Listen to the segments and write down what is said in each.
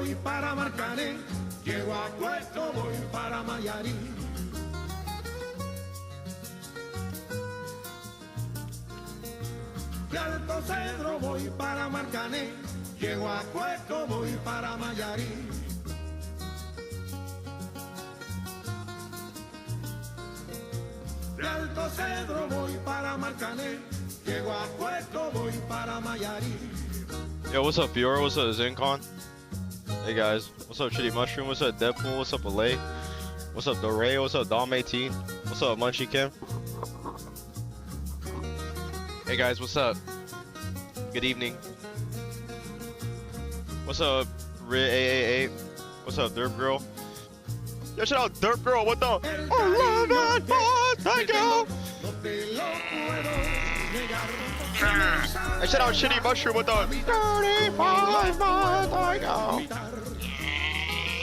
voy para Marcané, llego a Puerto, voy para Mayarí. De Alto Cedro voy para Marcané, llego a Puerto, voy para Mayarí. De Alto Cedro voy para Marcané, llego a Puerto, voy para Mayarí. Yo, what's up, Fiora? What's up, ZenCon? Hey guys, what's up, Shitty Mushroom? What's up, Deadpool? What's up, Alay? What's up, Doray? What's up, Dom18? What's up, Munchie Kim? Hey guys, what's up? Good evening. What's up, Ri888? What's up, Derp Girl? Yo, shout out Derp Girl, what the? Oh, love and thank you! Hey, shout out Shitty Mushroom, what the? 35 months, I go!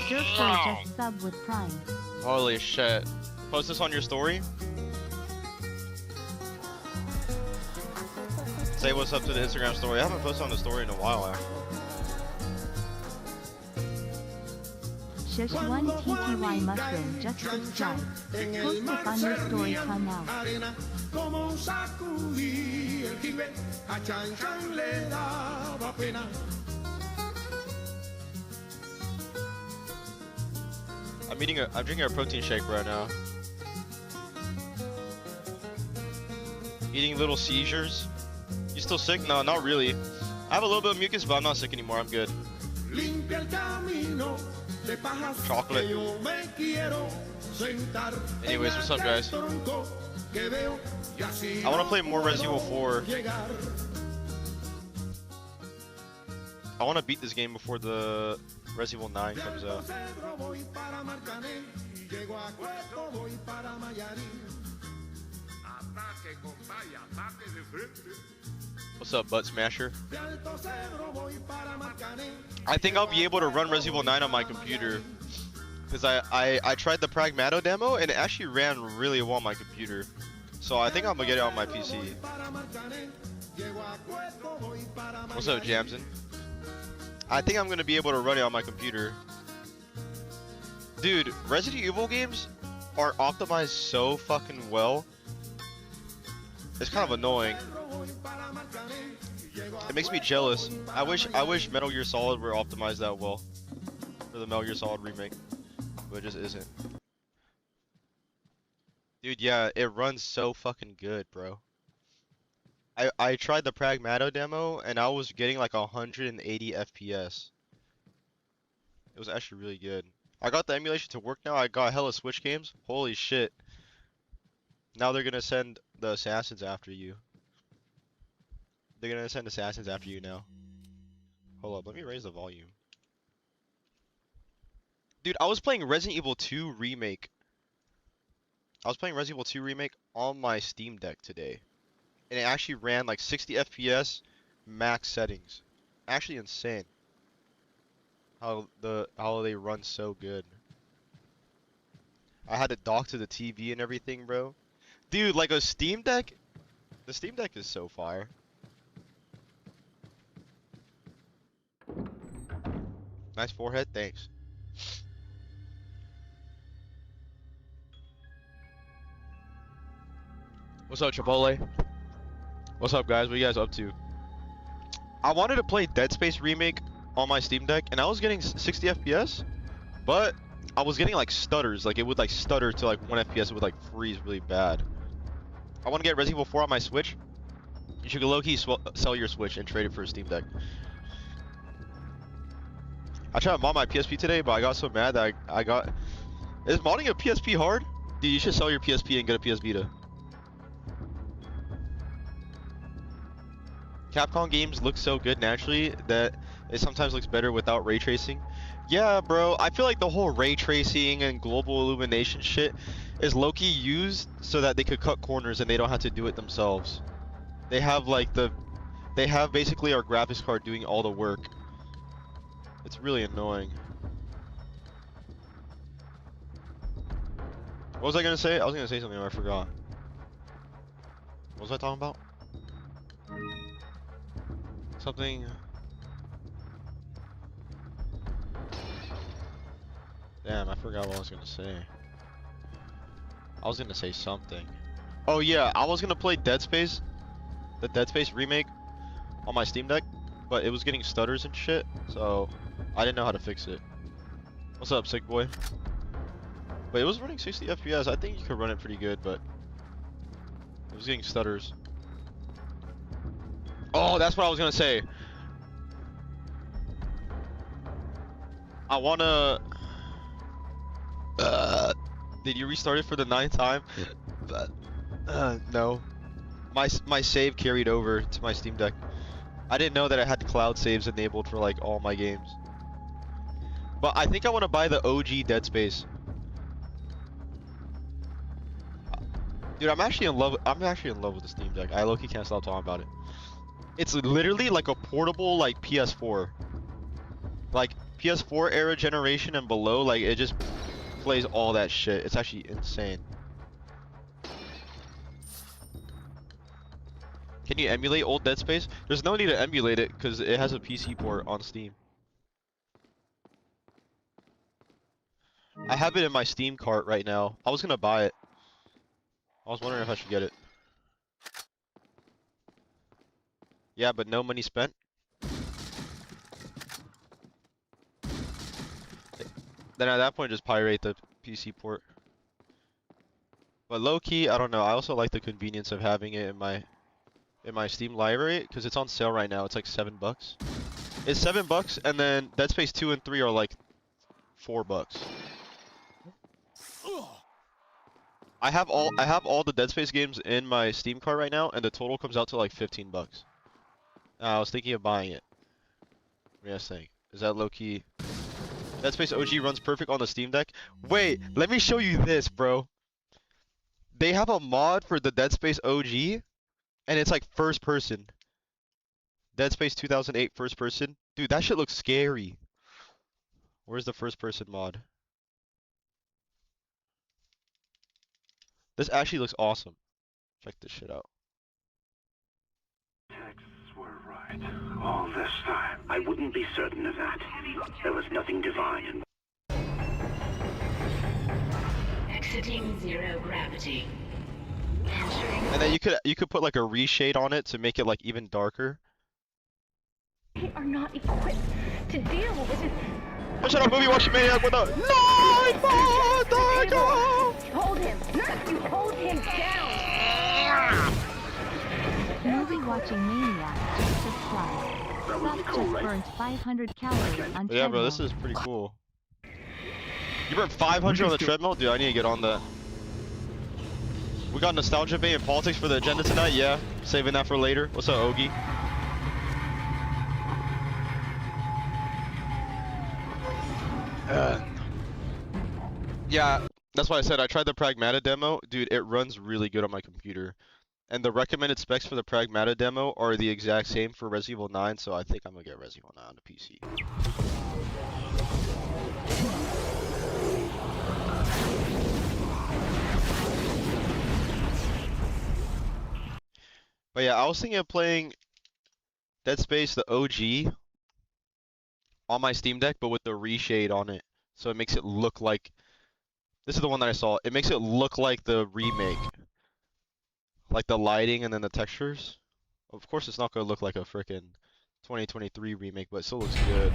Derp Girl just sub with Prime. Holy shit. Post this on your story? Say what's up to the Instagram story. I haven't posted on the story in a while, actually. Shush 1 TTY Mushroom just subscribe. Post it on your story time now. I'm drinking a protein shake right now. Eating little seizures. You still sick? No, not really. I have a little bit of mucus, but I'm not sick anymore. I'm good. Chocolate. Anyways, what's up, guys? I want to play more Resident Evil 4. I want to beat this game before the Resident Evil 9 comes out. What's up, Butt Smasher? I think I'll be able to run Resident Evil 9 on my computer. Because I tried the Pragmato demo and it actually ran really well on my computer. So I think I'm gonna get it on my PC. What's up, Jamson? I think I'm gonna be able to run it on my computer. Dude, Resident Evil games are optimized so fucking well. It's kind of annoying. It makes me jealous. I wish Metal Gear Solid were optimized that well for the Metal Gear Solid remake, but it just isn't. Dude, yeah, it runs so fucking good, bro. I tried the Pragmato demo and I was getting like 180 FPS. It was actually really good. I got the emulation to work now. I got hella Switch games. Holy shit. Now they're gonna send the assassins after you. They're gonna send assassins after you now. Hold up, let me raise the volume. Dude, I was playing Resident Evil 2 Remake. I was playing Resident Evil 2 Remake on my Steam Deck today. And it actually ran like 60 FPS max settings. Actually insane. How they run so good. I had to dock to the TV and everything, bro. Dude, like a Steam Deck? The Steam Deck is so fire. Nice forehead, thanks. What's up, Chipotle? What's up, guys? What are you guys up to? I wanted to play Dead Space Remake on my Steam Deck, and I was getting 60 FPS, but I was getting like stutters. Like it would like stutter to like 1 FPS. It would like freeze really bad. I want to get Resident Evil 4 on my Switch. You should low-key sell your Switch and trade it for a Steam Deck. I tried to mod my PSP today, but I got so mad that I got... Is modding a PSP hard? Dude, you should sell your PSP and get a PS Vita. Capcom games look so good naturally that it sometimes looks better without ray tracing. Yeah, bro, I feel like the whole ray tracing and global illumination shit is low-key used so that they could cut corners and they don't have to do it themselves. They have like they have basically our graphics card doing all the work. It's really annoying. What was I gonna say? I was gonna say something and I forgot. What was I talking about? Something. Damn, I forgot what I was gonna say. I was gonna say something. Oh yeah, I was gonna play Dead Space, the Dead Space remake, on my Steam Deck, but it was getting stutters and shit, so I didn't know how to fix it. What's up, sick boy? But it was running 60 FPS. I think you could run it pretty good, but it was getting stutters. Oh, that's what I was gonna say. I wanna. Did you restart it for the 9th time? No. My save carried over to my Steam Deck. I didn't know that I had cloud saves enabled for like all my games. But I think I want to buy the OG Dead Space. Dude, I'm actually in love with the Steam Deck. I low-key can't stop talking about it. It's literally like a portable like PS4. Like PS4 era generation and below, like it just plays all that shit. It's actually insane. Can you emulate old Dead Space? There's no need to emulate it because it has a PC port on Steam. I have it in my Steam cart right now. I was gonna buy it. I was wondering if I should get it. Yeah, but no money spent. Then at that point, just pirate the PC port. But low key, I don't know. I also like the convenience of having it in my Steam library because it's on sale right now. It's like $7. It's $7, and then Dead Space 2 and 3 are like $4. I have all the Dead Space games in my Steam cart right now, and the total comes out to like $15. I was thinking of buying it. What do you guys think? Is that low key? Dead Space OG runs perfect on the Steam Deck. Wait, let me show you this, bro. They have a mod for the Dead Space OG, and it's like first person. Dead Space 2008 first person. Dude, that shit looks scary. Where's the first person mod? This actually looks awesome. Check this shit out. Texts were right. All this time. I wouldn't be certain of that. There was nothing divine in... Exiting zero gravity. And then you could put like a reshade on it to make it like even darker. They are not equipped to deal with it. Shut up, movie watching maniac with a 9 Hold him! You hold him down! Movie watching maniac just subscribed. Sup just burnt 500 calories on Yeah, bro, this treadmill. is pretty cool. You burned 500 on the treadmill? Dude, I need to get on that. We got nostalgia bay and politics for the agenda tonight? Yeah. Saving that for later. What's up, Ogie? Yeah, that's why I said I tried the Pragmata demo. Dude, it runs really good on my computer. And the recommended specs for the Pragmata demo are the exact same for Resident Evil 9, so I think I'm gonna get Resident Evil 9 on the PC. But yeah, I was thinking of playing Dead Space, the OG, on my Steam Deck, but with the reshade on it. So it makes it look like... This is the one that I saw. It makes it look like the remake. Like the lighting and then the textures. Of course it's not going to look like a frickin' 2023 remake, but it still looks good.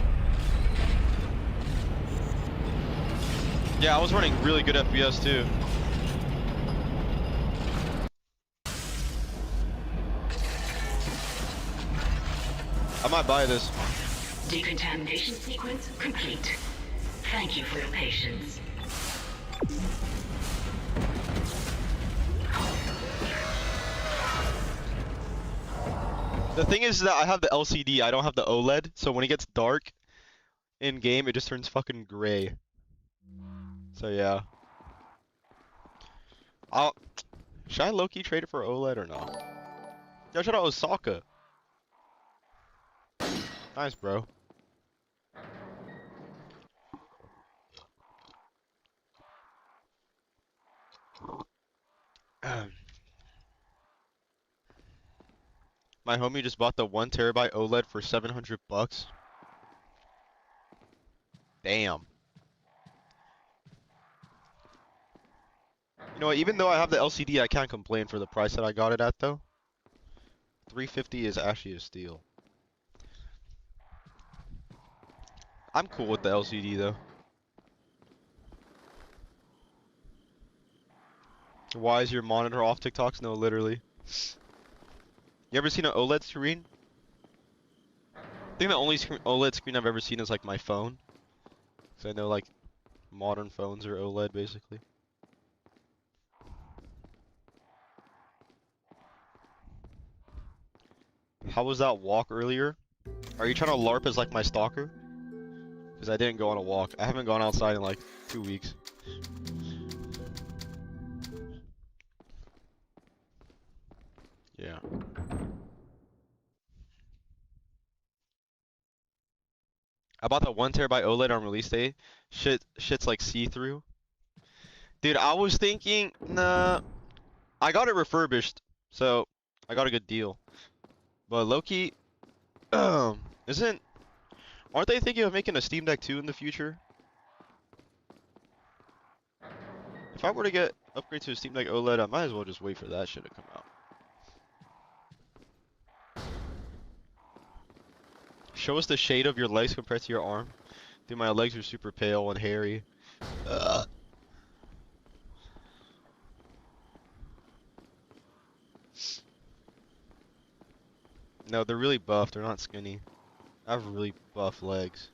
Yeah, I was running really good FPS too. I might buy this. Decontamination sequence complete. Thank you for your patience. The thing is that I have the LCD, I don't have the OLED, so when it gets dark in game, it just turns fucking gray. So yeah. Should I low-key trade it for OLED or not? Yo, shout out Osaka. Nice, bro. My homie just bought the 1 terabyte OLED for $700. Damn. You know what, even though I have the LCD, I can't complain for the price that I got it at though. 350 is actually a steal. I'm cool with the LCD though. Why is your monitor off TikToks? No, literally. You ever seen an OLED screen? I think the only OLED screen I've ever seen is like my phone. So I know like modern phones are OLED basically. How was that walk earlier? Are you trying to LARP as like my stalker? Because I didn't go on a walk. I haven't gone outside in like 2 weeks. Yeah. I bought that 1 TB OLED on release day. Shit's like see-through. Dude, I was thinking, nah. I got it refurbished, so I got a good deal. But low-key, aren't they thinking of making a Steam Deck 2 in the future? If I were to get upgrade to a Steam Deck OLED, I might as well just wait for that shit to come out. Show us the shade of your legs compared to your arm. Dude, my legs are super pale and hairy. Ugh. No, they're really buff. They're not skinny. I have really buff legs.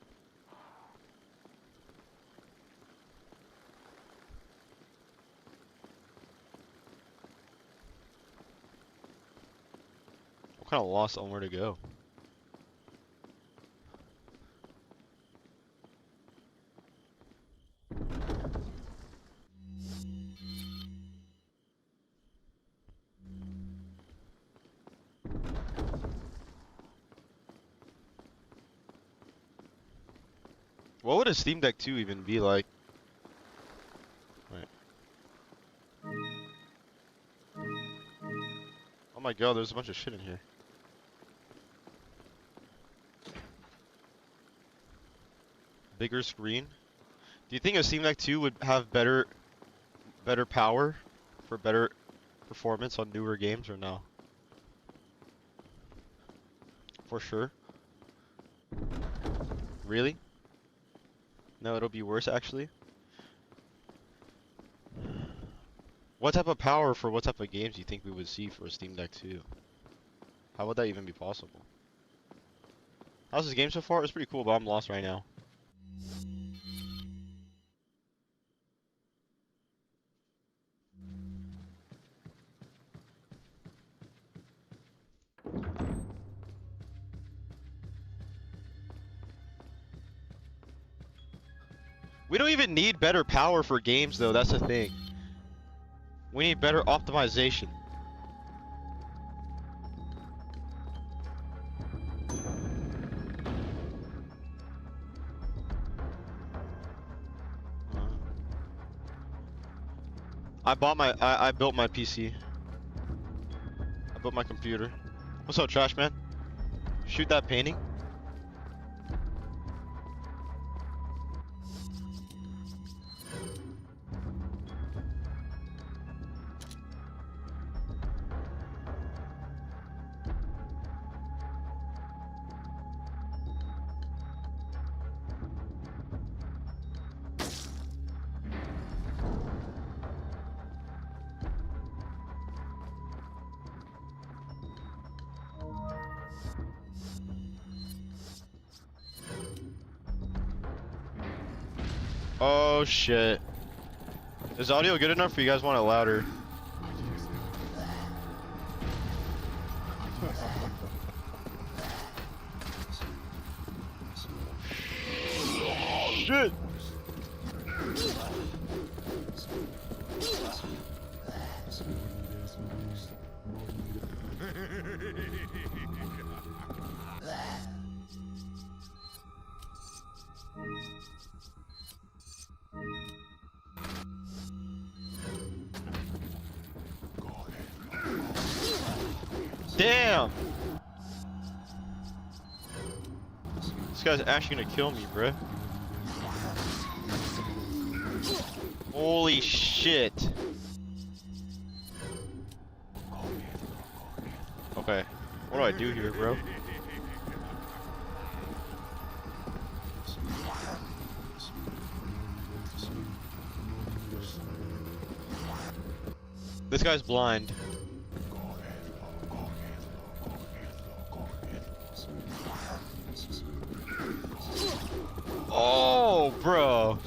What kind of lost on where to go? What would a Steam Deck 2 even be like? Wait. Oh my god, there's a bunch of shit in here. Bigger screen? Do you think a Steam Deck 2 would have better power for better performance on newer games or no? For sure. Really? No, it'll be worse actually. What type of power for what type of games do you think we would see for a Steam Deck 2? How would that even be possible? How's this game so far? It's pretty cool, but I'm lost right now. We don't even need better power for games though, that's the thing. We need better optimization. I built my PC. I built my computer. What's up, trash man? Shoot that painting. Oh shit. Is audio good enough or you guys want it louder? Shit! Damn! This guy's actually gonna kill me, bruh. Holy shit. Okay. What do I do here, bro? This guy's blind. Oh, bro.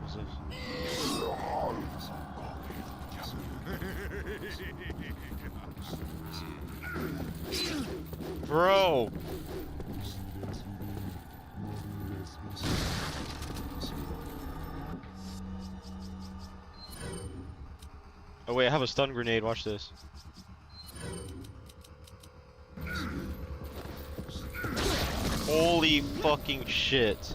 What's this? Bro. Oh wait, I have a stun grenade, watch this. Holy fucking shit.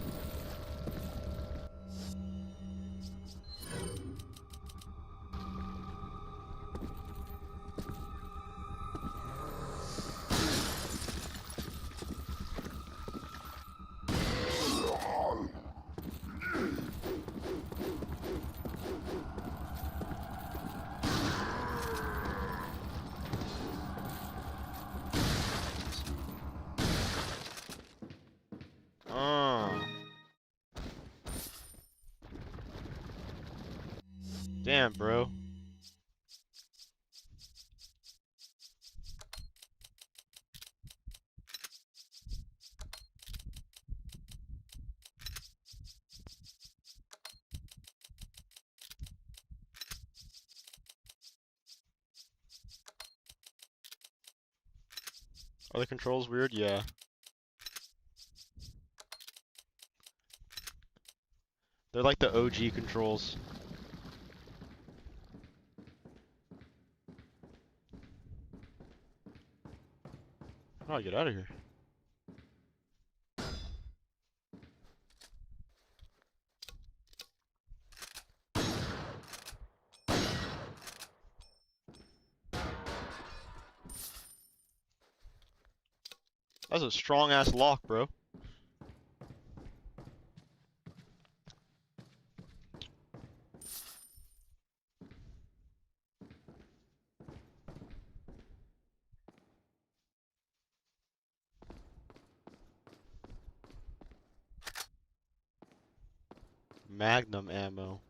Damn, bro. Are the controls weird? Yeah. They're like the OG controls. How do I get out of here? That's a strong ass lock, bro. Magnum ammo.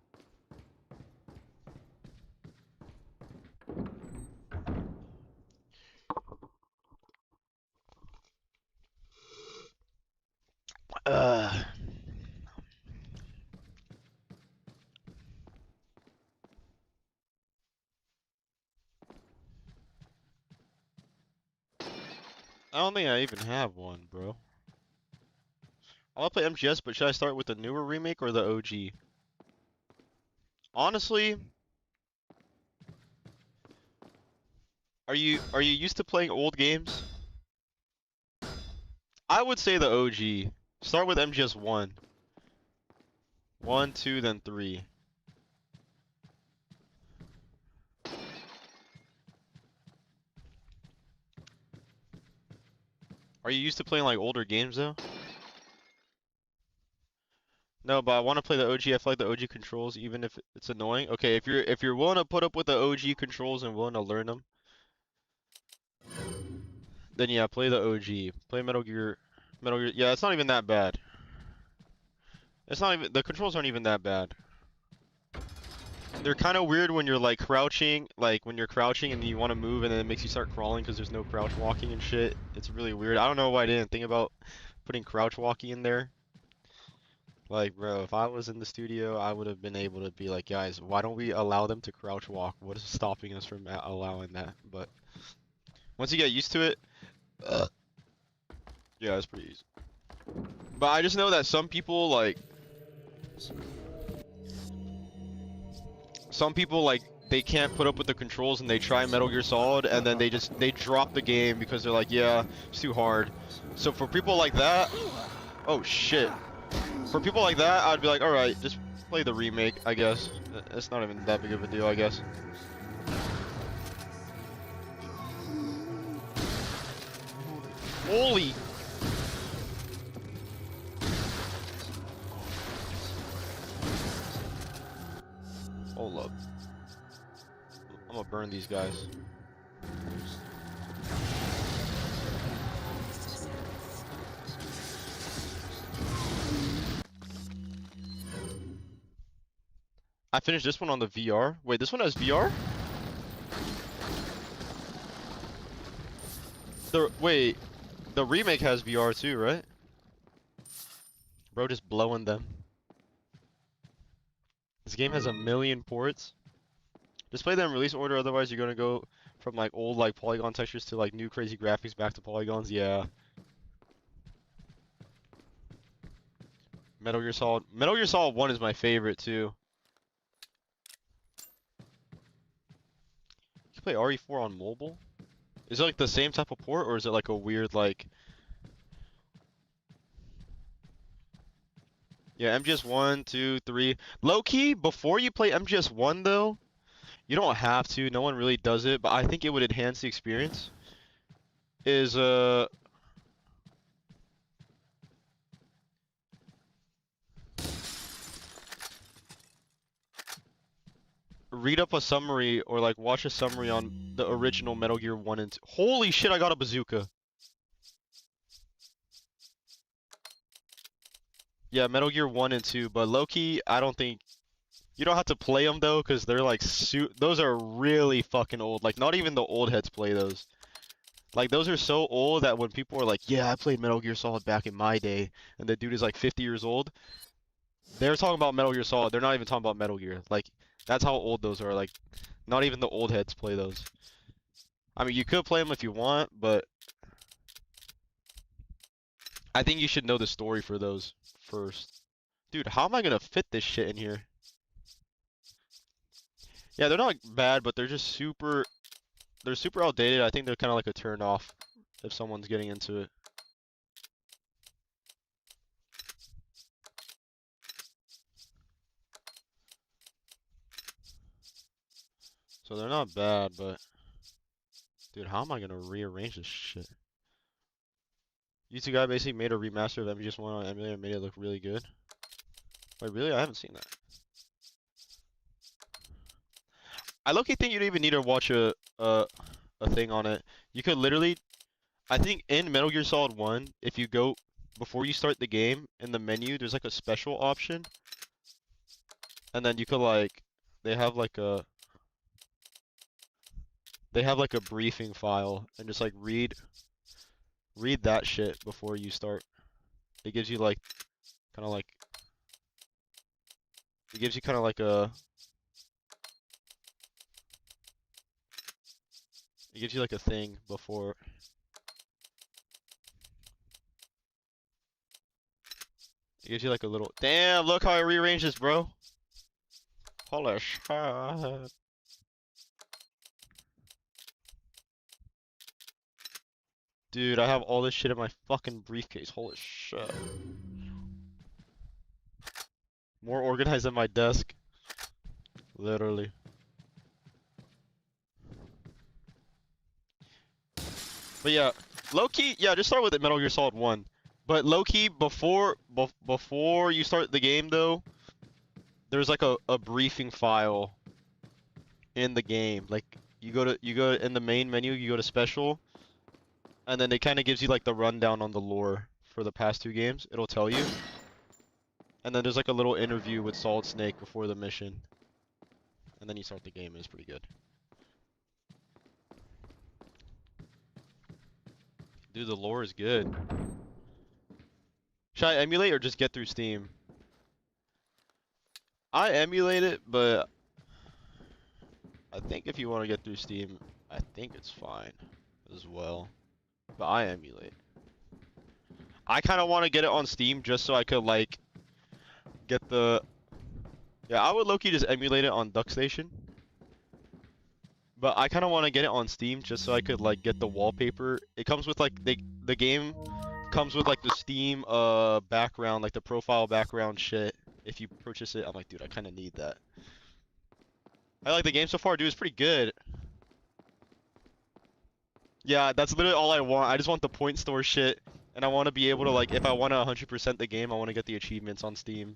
Uh. I don't think I even have one, bro. I want to play MGS, but should I start with the newer remake or the OG? Honestly, are you used to playing old games? I would say the OG. Start with MGS 1. 1, 2, then 3. Are you used to playing like older games though? No, but I want to play the OG. I feel like the OG controls, even if it's annoying. Okay, if you're willing to put up with the OG controls and willing to learn them, then yeah, play the OG. Play Metal Gear. Metal Gear. Yeah, it's not even that bad. It's not even, the controls aren't even that bad. They're kind of weird when you're like crouching, like when you're crouching and you want to move and then it makes you start crawling because there's no crouch walking and shit. It's really weird. I don't know why I didn't think about putting crouch walking in there. Like, bro, if I was in the studio, I would have been able to be like, guys, why don't we allow them to crouch walk? What is stopping us from allowing that? But once you get used to it, yeah, it's pretty easy. But I just know that some people like they can't put up with the controls and they try Metal Gear Solid and then they drop the game because they're like, yeah, it's too hard. So for people like that, oh shit. For people like that, I'd be like, all right, just play the remake, I guess. It's not even that big of a deal, I guess. Holy. Hold up. I'm gonna burn these guys. I finished this one on the VR. Wait, this one has VR? Wait, the remake has VR too, right? Bro, just blowing them. This game has 1,000,000 ports. Just play them in release order, otherwise you're gonna go from like old like polygon textures to like new crazy graphics back to polygons. Yeah. Metal Gear Solid 1 is my favorite too. You can play RE4 on mobile? Is it like the same type of port, or is it like a weird like... Yeah, MGS 1, 2, 3. Low-key, before you play MGS 1 though, you don't have to, no one really does it, but I think it would enhance the experience. Is read up a summary or like watch a summary on the original Metal Gear 1 and 2. Holy shit, I got a bazooka. Yeah, Metal Gear 1 and 2, but low-key, I don't think... You don't have to play them though, because they're like... Those are really fucking old. Like, not even the old heads play those. Like, those are so old that when people are like, yeah, I played Metal Gear Solid back in my day, and the dude is like 50 years old, they're talking about Metal Gear Solid. They're not even talking about Metal Gear. Like, that's how old those are. Like, not even the old heads play those. I mean, you could play them if you want, but I think you should know the story for those first. Dude, how am I gonna fit this shit in here? Yeah, they're not bad, but they're just super... They're super outdated. I think they're kind of like a turn off if someone's getting into it. So they're not bad, but... Dude, how am I gonna rearrange this shit? YouTube guy basically made a remaster of MGS1 on emulator and made it look really good. Wait, really? I haven't seen that. I low-key think you don't even need to watch a thing on it. You could literally... I think in Metal Gear Solid 1, if you go... Before you start the game, in the menu, there's like a special option. And then you could like... They have like a... They have like a briefing file, and just like read that shit before you start. It gives you like, kind of like, it gives you kind of like a, it gives you like a thing before. It gives you like a little, damn, look how I rearranged this, bro. Holy shit. Dude, I have all this shit in my fucking briefcase. Holy shit. More organized than my desk. Literally. But yeah, low-key, yeah, just start with it, Metal Gear Solid 1. But low-key, before you start the game though, there's like a briefing file in the game. Like you go in the main menu, you go to special. And then it kind of gives you like the rundown on the lore for the past 2 games. It'll tell you. And then there's like a little interview with Solid Snake before the mission. And then you start the game, and it's pretty good. Dude, the lore is good. Should I emulate or just get through Steam? I emulate it, but I think if you want to get through Steam, I think it's fine as well. But I emulate. I kind of want to get it on Steam just so I could like get the... Yeah, I would low-key just emulate it on DuckStation. But I kind of want to get it on Steam just so I could like get the wallpaper. It comes with like the game comes with like the Steam background, like the profile background shit. If you purchase it, I'm like, dude, I kind of need that. I like the game so far, dude. It's pretty good. Yeah, that's literally all I want. I just want the point store shit, and I want to be able to like, if I want to 100% the game, I want to get the achievements on Steam,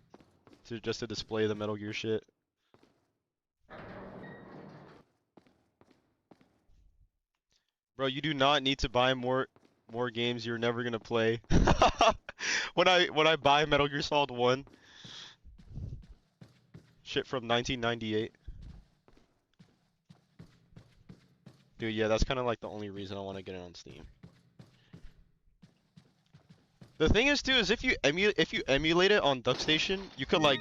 to just to display the Metal Gear shit. Bro, you do not need to buy more games you're never gonna play. When I buy Metal Gear Solid 1, shit from 1998. Dude, yeah, that's kind of like the only reason I want to get it on Steam. The thing is, too, is if you emulate it on DuckStation, you could like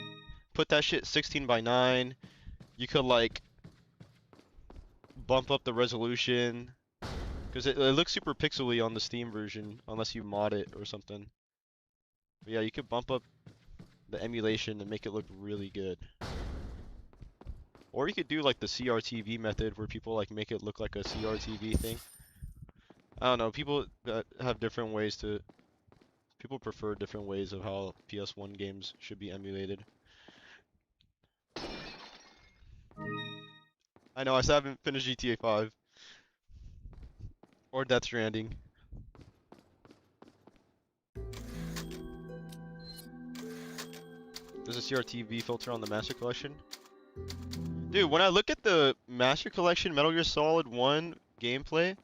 put that shit 16:9. You could like bump up the resolution, because it looks super pixely on the Steam version, unless you mod it or something. But yeah, you could bump up the emulation and make it look really good. Or you could do like the CRTV method, where people like make it look like a CRTV thing. I don't know, people have different ways to... People prefer different ways of how PS1 games should be emulated. I know, I still haven't finished GTA 5. Or Death Stranding. There's a CRTV filter on the Master Collection. Dude, when I look at the Master Collection Metal Gear Solid 1 gameplay,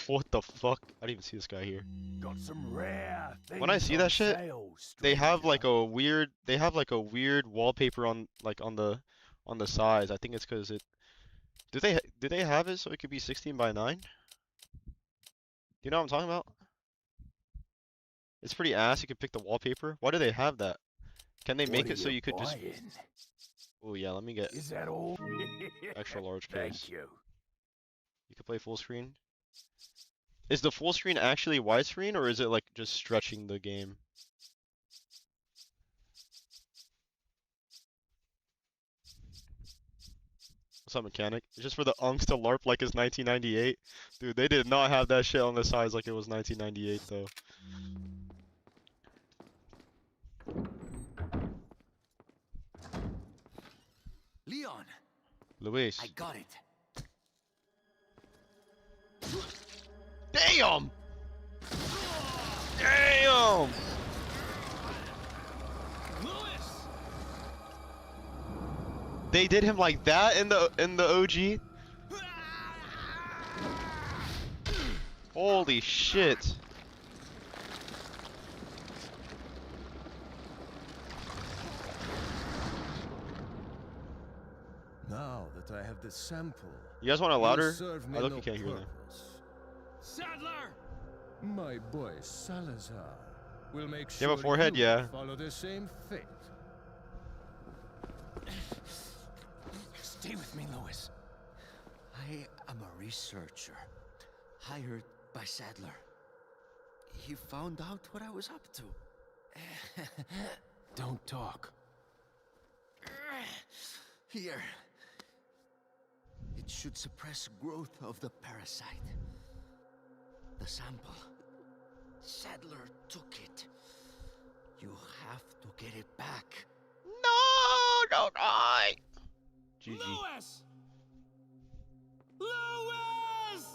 what the fuck? I didn't even see this guy here. Got some rare things When I see on that shit, sale, they have like stranger. a weird wallpaper on the sides. I think it's because it... Do they have it so it could be 16:9? Do you know what I'm talking about? It's pretty ass. You can pick the wallpaper. Why do they have that? Can they make What it so are you could just... buying? Oh yeah, let me get Is that all? extra large case. Thank you. You can play full screen. Is the full screen actually widescreen, or is it like just stretching the game? What's up, mechanic? It's just for the unks to LARP like it's 1998. Dude, they did not have that shit on the sides like it was 1998 though. Leon, Luis. I got it. Damn! Damn! They did him like that in the OG? Holy shit. Now that I have the sample, You guys want it it'll louder? serve I me look, no you can't hear them. purpose. Sadler! My boy Salazar will make You sure have a forehead? Yeah. follow the same fate. Stay with me, Louis. I am a researcher, hired by Sadler. He found out what I was up to. Don't talk. Here. It should suppress growth of the parasite. The sample. Sadler took it. You have to get it back. No, don't die. GG. Louis! Louis!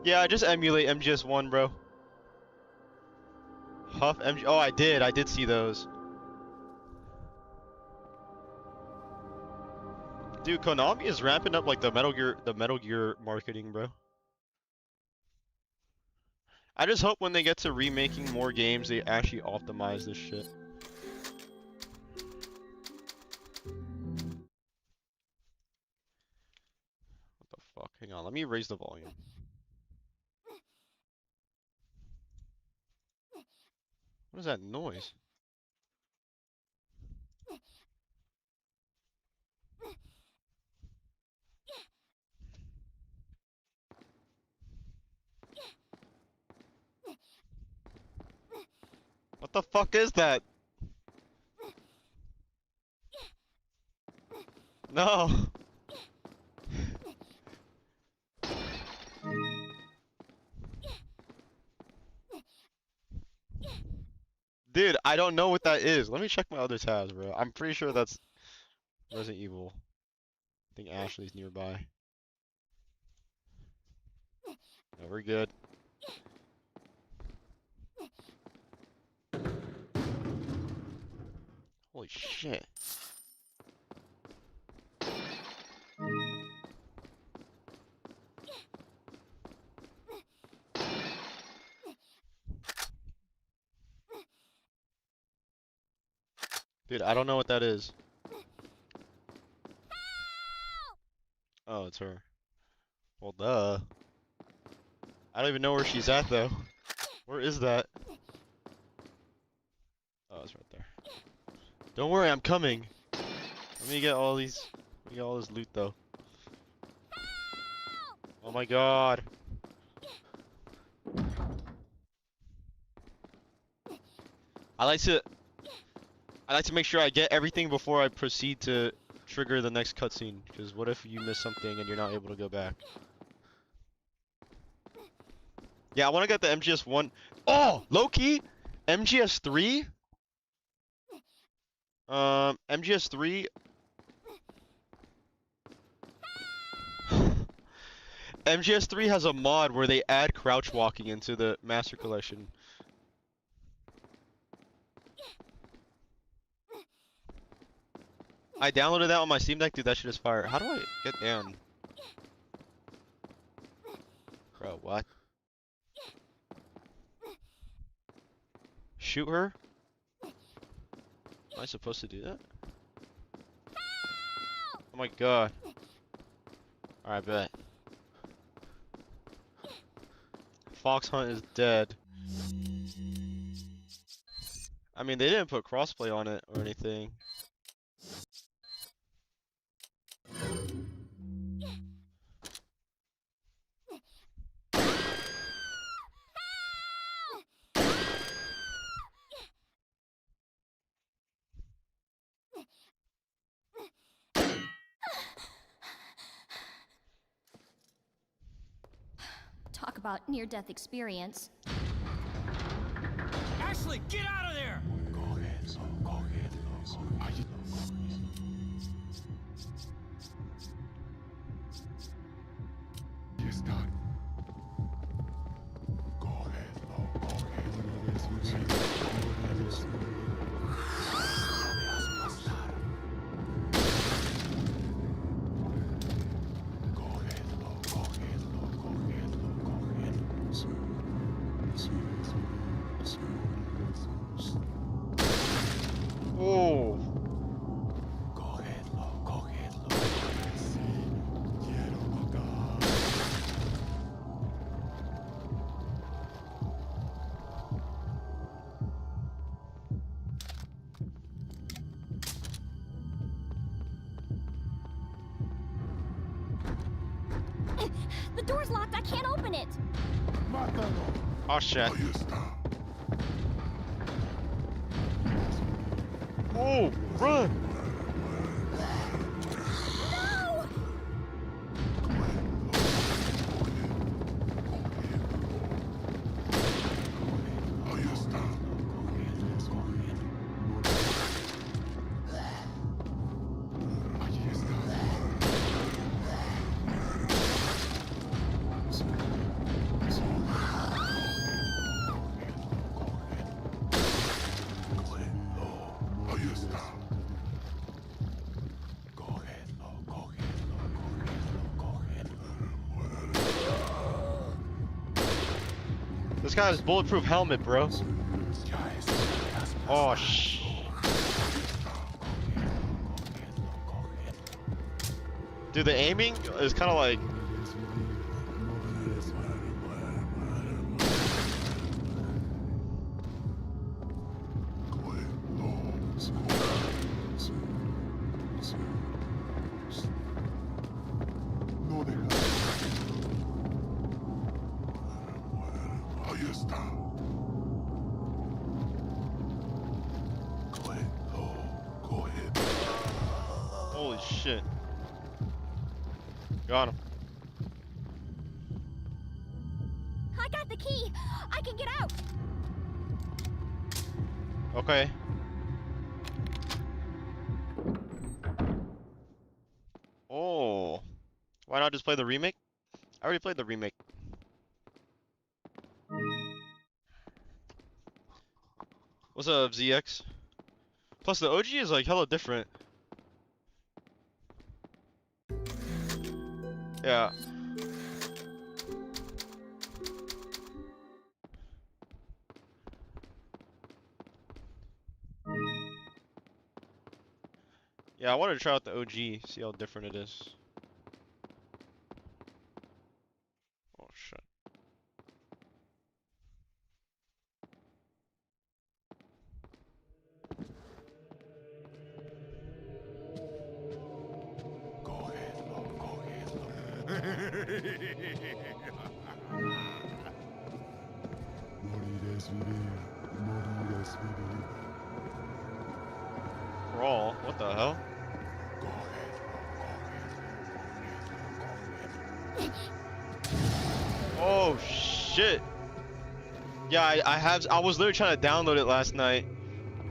Yeah, just emulate MGS1, bro. Huff MG. Oh, I did see those. Dude, Konami is ramping up like the Metal Gear marketing, bro. I just hope when they get to remaking more games, they actually optimize this shit. What the fuck? Hang on, let me raise the volume. What is that noise? What the fuck is that? No. Dude, I don't know what that is. Let me check my other tabs, bro. I'm pretty sure that's Resident Evil. think Ashley's nearby. No, we're good. Holy shit. Dude, I don't know what that is. Oh, it's her. Well, duh. I don't even know where she's at, though. Where is that? Oh, it's right there. Don't worry, I'm coming. Let me get all these. Let me get all this loot, though. Oh my god. I like to make sure I get everything before I proceed to trigger the next cutscene. Because what if you miss something and you're not able to go back? Yeah, I want to get the MGS1. Oh, low key, MGS3. MGS3. MGS3 has a mod where they add crouch walking into the Master Collection. I downloaded that on my Steam Deck, dude. That shit is fire. How do I get down? Bro, what? Shoot her? Am I supposed to do that? Oh my god. Alright, bet. Fox Hunt is dead. I mean, they didn't put crossplay on it or anything. Talk about near-death experience. Ashley, get out of there! Oh. The door's locked. I can't open it. Oh shit. Oh, run! No! This guy has bulletproof helmet, bro. Oh sh. Dude, the aiming is kind of like. Holy shit. Got him. I got the key. I can get out. Okay. Oh. Why not just play the remake? I already played the remake. What's up, ZX? Plus the OG is like hella different. Yeah. Yeah, I wanted to try out the OG, see how different it is. Oh shit. Crawl? What the hell? Oh shit. Yeah, I was literally trying to download it last night.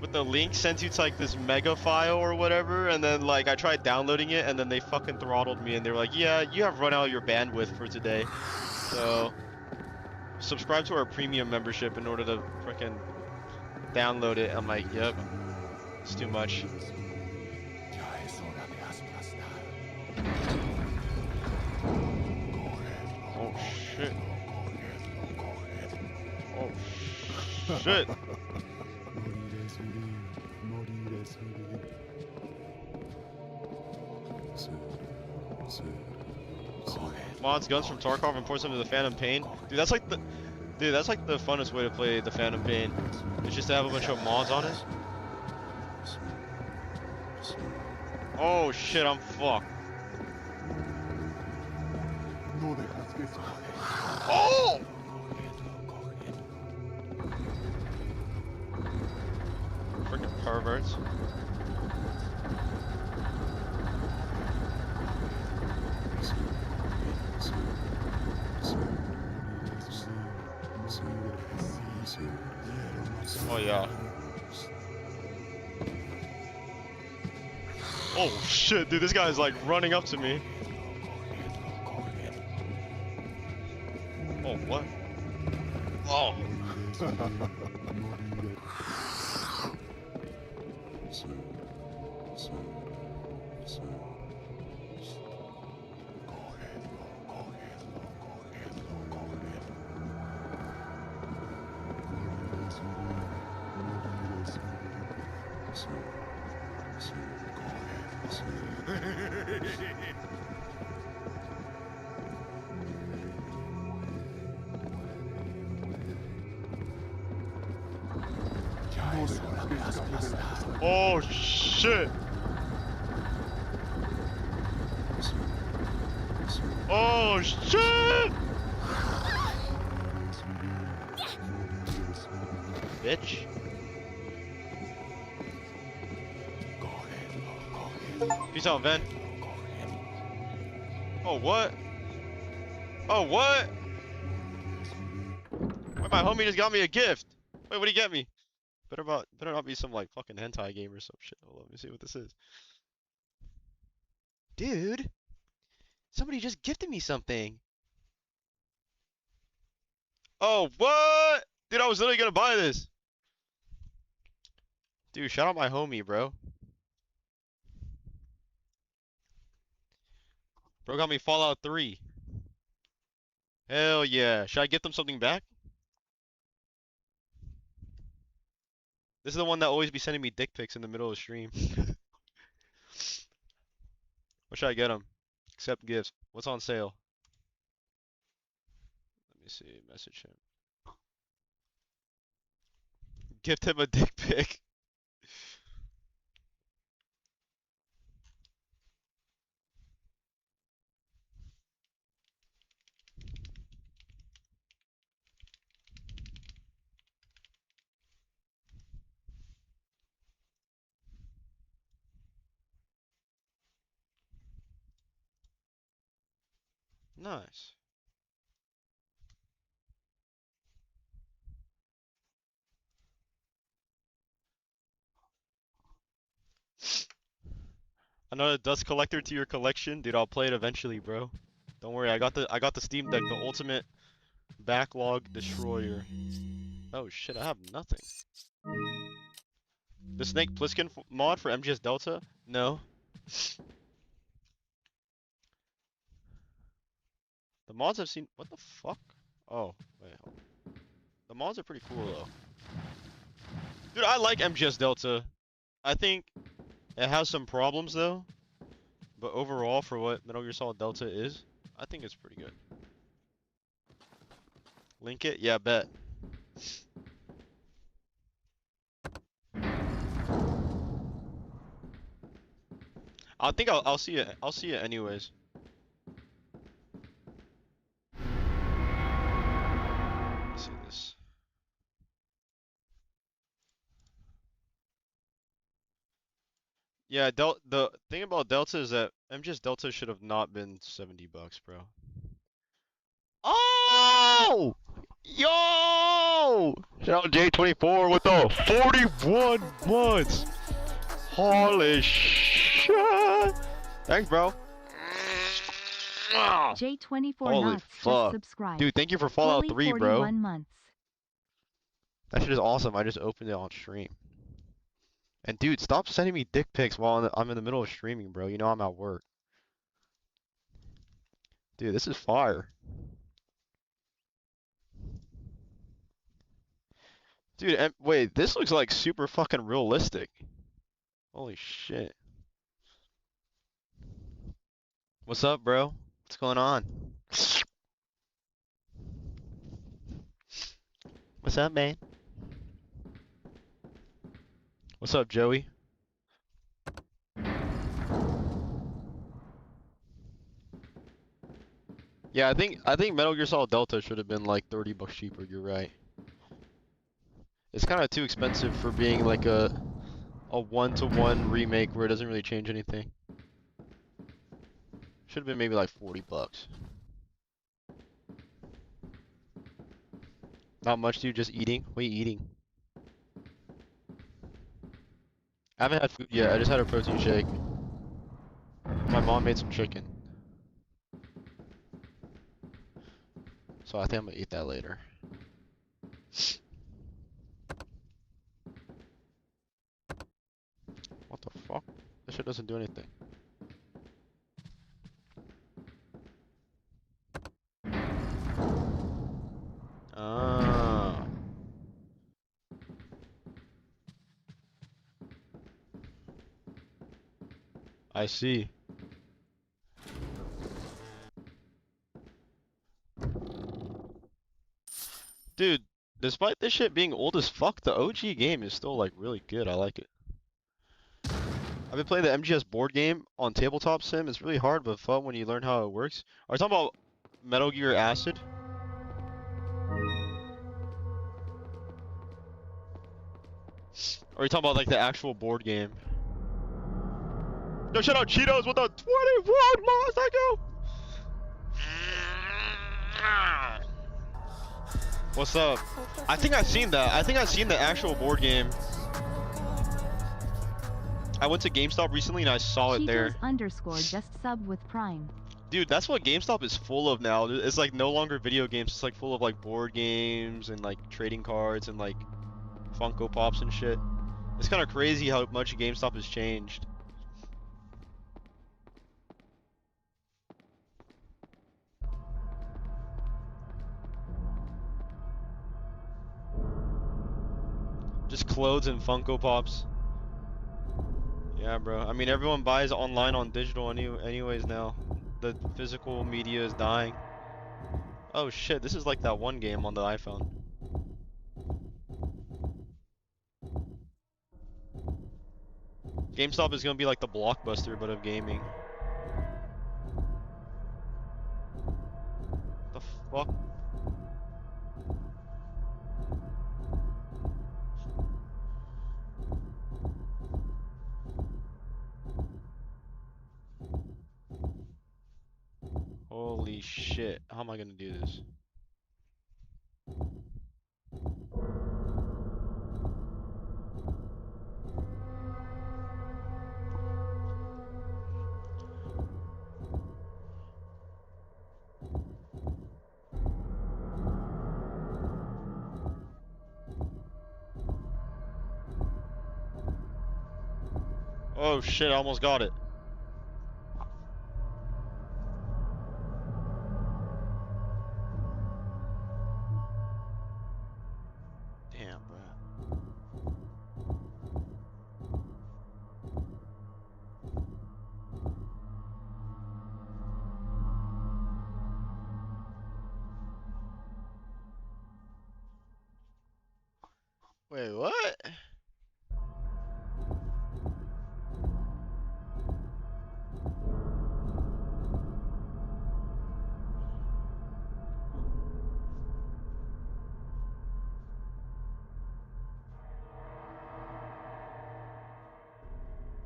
But the link sent you to like this mega file or whatever, and then like I tried downloading it and then they fucking throttled me and they were like, yeah, you have run out your bandwidth for today. So subscribe to our premium membership in order to freaking download it. I'm like, yep, it's too much. Oh shit. Oh shit. Mods guns from Tarkov and ports them to the Phantom Pain. Dude, that's like the funnest way to play the Phantom Pain. It's just to have a bunch of mods on it. Oh shit, I'm fucked. Oh! Freaking perverts. Oh yeah. Oh shit, dude, this guy's like running up to me. Oh, what? Oh. Oh shit! Oh shit! Bitch. Peace out, Ven. Oh what? Oh what? Wait, my homie just got me a gift. Wait, what'd he get me? Better not be some like fucking hentai game or some shit. Hold on, let me see what this is. Dude, somebody just gifted me something. Oh what? Dude, I was literally gonna buy this. Dude, shout out my homie, bro. Bro got me Fallout 3. Hell yeah. Should I get them something back? This is the one that always be sending me dick pics in the middle of the stream. What should I get him? Accept gifts. What's on sale? Let me see. Message him. Gift him a dick pic. Nice. Another dust collector to your collection? Dude, I'll play it eventually, bro. Don't worry, I got the Steam Deck, the ultimate backlog destroyer. Oh shit, I have nothing. The Snake Plissken mod for MGS Delta? No. The mods I've seen. What the fuck? Oh, wait. Hold on. The mods are pretty cool though. Dude, I like MGS Delta. I think it has some problems though, but overall for what Metal Gear Solid Delta is, I think it's pretty good. Link it? Yeah, bet. I think I'll see it. I'll see it anyways. Let's see this. Yeah, the thing about Delta is that MGS Delta should have not been $70, bro. Oh! Yo! Shout out J24 with the 41 months. Holy shit! Thanks, bro. J24 Holy Knots just fuck. subscribed. Dude, thank you for Fallout Fully 3, bro. 41 months. That shit is awesome. I just opened it on stream. And dude, stop sending me dick pics while I'm in the middle of streaming, bro. You know I'm at work. Dude, this is fire. Dude, wait, this looks like super fucking realistic. Holy shit. What's up, bro? What's going on? What's up, man? What's up, Joey? Yeah, I think Metal Gear Solid Delta should have been like $30 cheaper, you're right. It's kind of too expensive for being like a one-to-one remake where it doesn't really change anything. Should have been maybe like $40. Not much, dude, just eating. What are you eating? I haven't had food yet, I just had a protein shake. My mom made some chicken. So I think I'm gonna eat that later. What the fuck? This shit doesn't do anything. Ah. I see. Dude, despite this shit being old as fuck, the OG game is still like really good. I like it. I've been playing the MGS board game on Tabletop Sim. It's really hard but fun when you learn how it works. Are you talking about Metal Gear Acid? Or are you talking about like the actual board game? No, shout out Cheetos with the 21 months. I go. What's up? I think I've seen that. I think I've seen the actual board game. I went to GameStop recently and I saw it there. Cheetos_ just sub with Prime. Dude, that's what GameStop is full of now. It's like no longer video games. It's like full of like board games and like trading cards and like Funko Pops and shit. It's kind of crazy how much GameStop has changed. Just clothes and Funko Pops. Yeah, bro. I mean, everyone buys online on digital anyways now. The physical media is dying. Oh shit, this is like that one game on the iPhone. GameStop is gonna be like the Blockbuster, but of gaming. The fuck? Holy shit. How am I gonna do this? Oh shit, I almost got it. Damn, bro. Wait, what?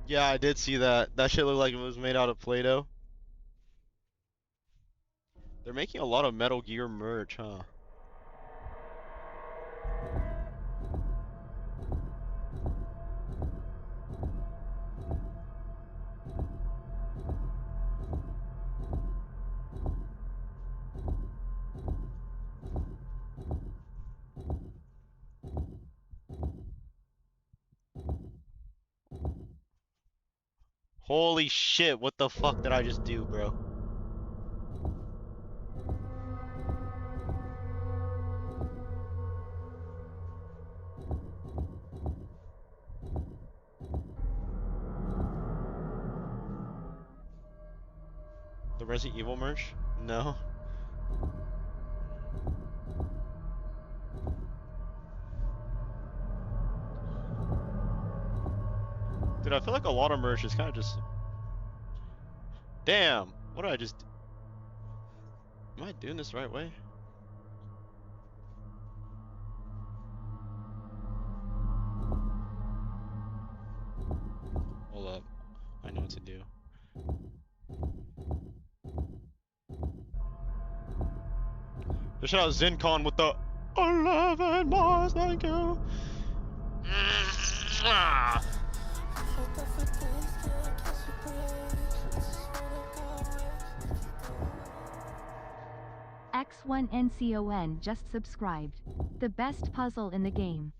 Yeah, I did see that. That shit looked like it was made out of Play-Doh. They're making a lot of Metal Gear merch, huh? Holy shit, what the fuck did I just do, bro? The Resident Evil merch? No. Dude, I feel like a lot of merch is kind of just... Damn! What did I just... Am I doing this the right way? Hold up. I know what to do. Just shout out ZenCon with the 11 miles, thank you. X1NCON just subscribed. The best puzzle in the game.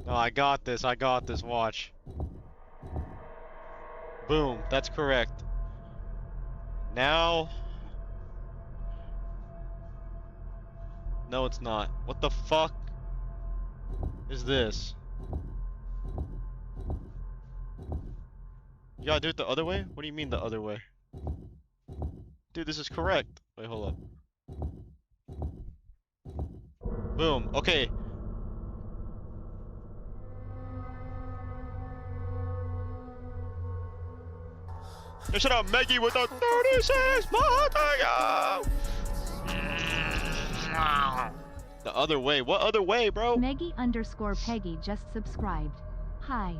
No, I got this, watch. Boom, that's correct. Now... No, it's not. What the fuck is this? You gotta do it the other way? What do you mean the other way? Dude, this is correct. Wait, hold up. Boom, okay. Yo, shout out Maggie with the 36 month ago. The other way. What other way, bro? Meggy_Peggy just subscribed. Hi.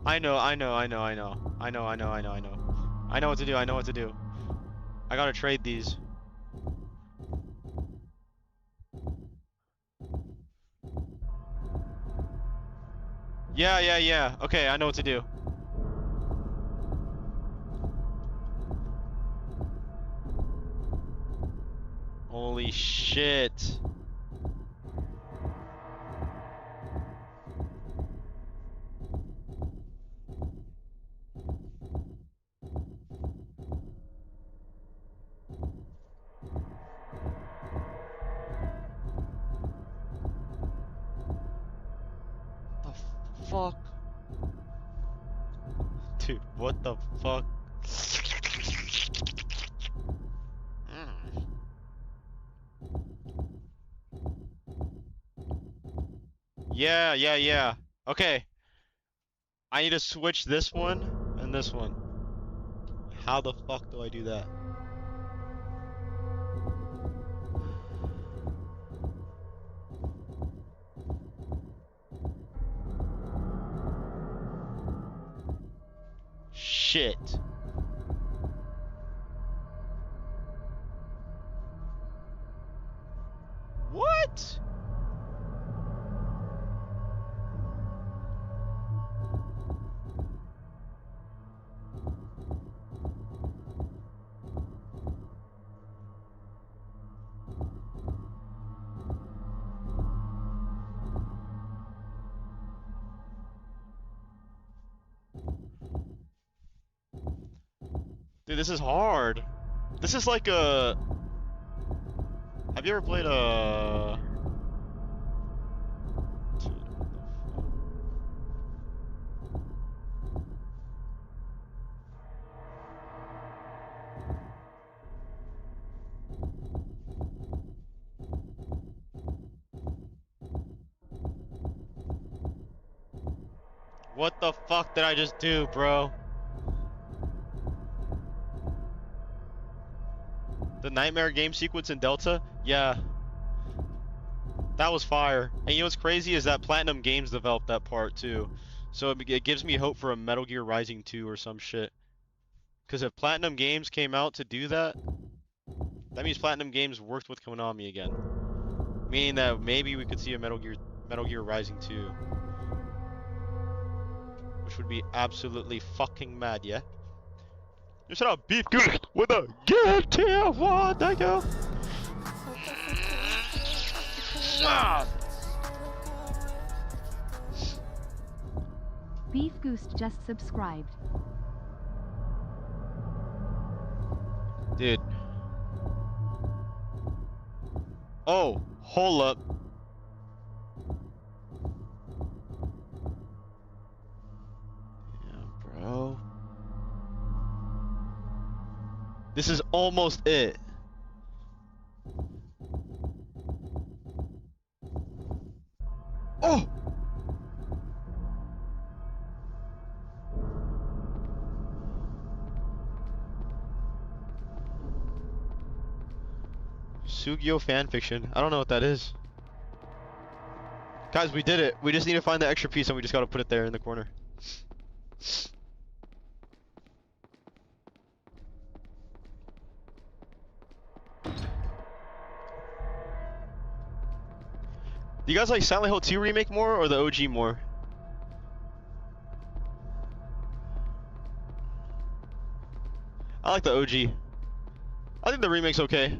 I know what to do. I gotta trade these. Yeah. Okay, I know what to do. Holy shit. Fuck. Dude, what the fuck? Yeah. Okay. I need to switch this one and this one. How the fuck do I do that? Shit. What? Dude, this is hard. This is like a... Have you ever played a... What the fuck did I just do, bro? The nightmare game sequence in Delta? Yeah. That was fire. And you know what's crazy is that Platinum Games developed that part too. So it gives me hope for a Metal Gear Rising 2 or some shit. Because if Platinum Games came out to do that, that means Platinum Games worked with Konami again. Meaning that maybe we could see a Metal Gear Rising 2. Which would be absolutely fucking mad, yeah? You should have Beef Goose with a guarantee one, thank you! Beef Goose just subscribed. Dude. Oh, hold up. Yeah, bro. This is almost it. Oh! Sugio fanfiction. I don't know what that is. Guys, we did it. We just need to find the extra piece and we just gotta put it there in the corner. Do you guys like Silent Hill 2 Remake more or the OG more? I like the OG. I think the remake's okay.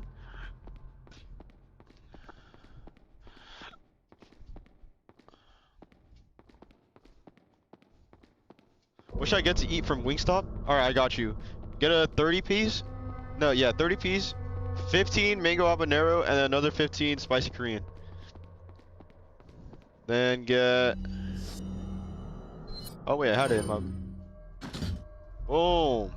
What should I get to eat from Wingstop? Alright, I got you. Get a 30 piece? No, yeah, 30 piece. 15 mango habanero and another 15 spicy Korean. Then get... Oh wait, I had it in my... Boom.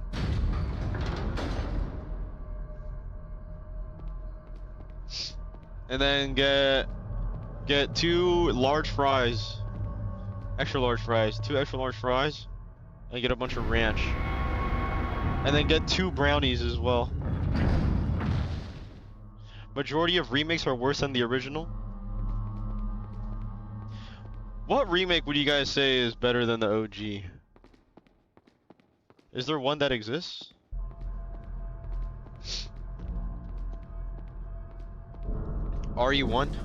And then get 2 large fries. Extra large fries. 2 extra large fries. And get a bunch of ranch. And then get 2 brownies as well. Majority of remakes are worse than the original. What remake would you guys say is better than the OG? Is there one that exists? RE1?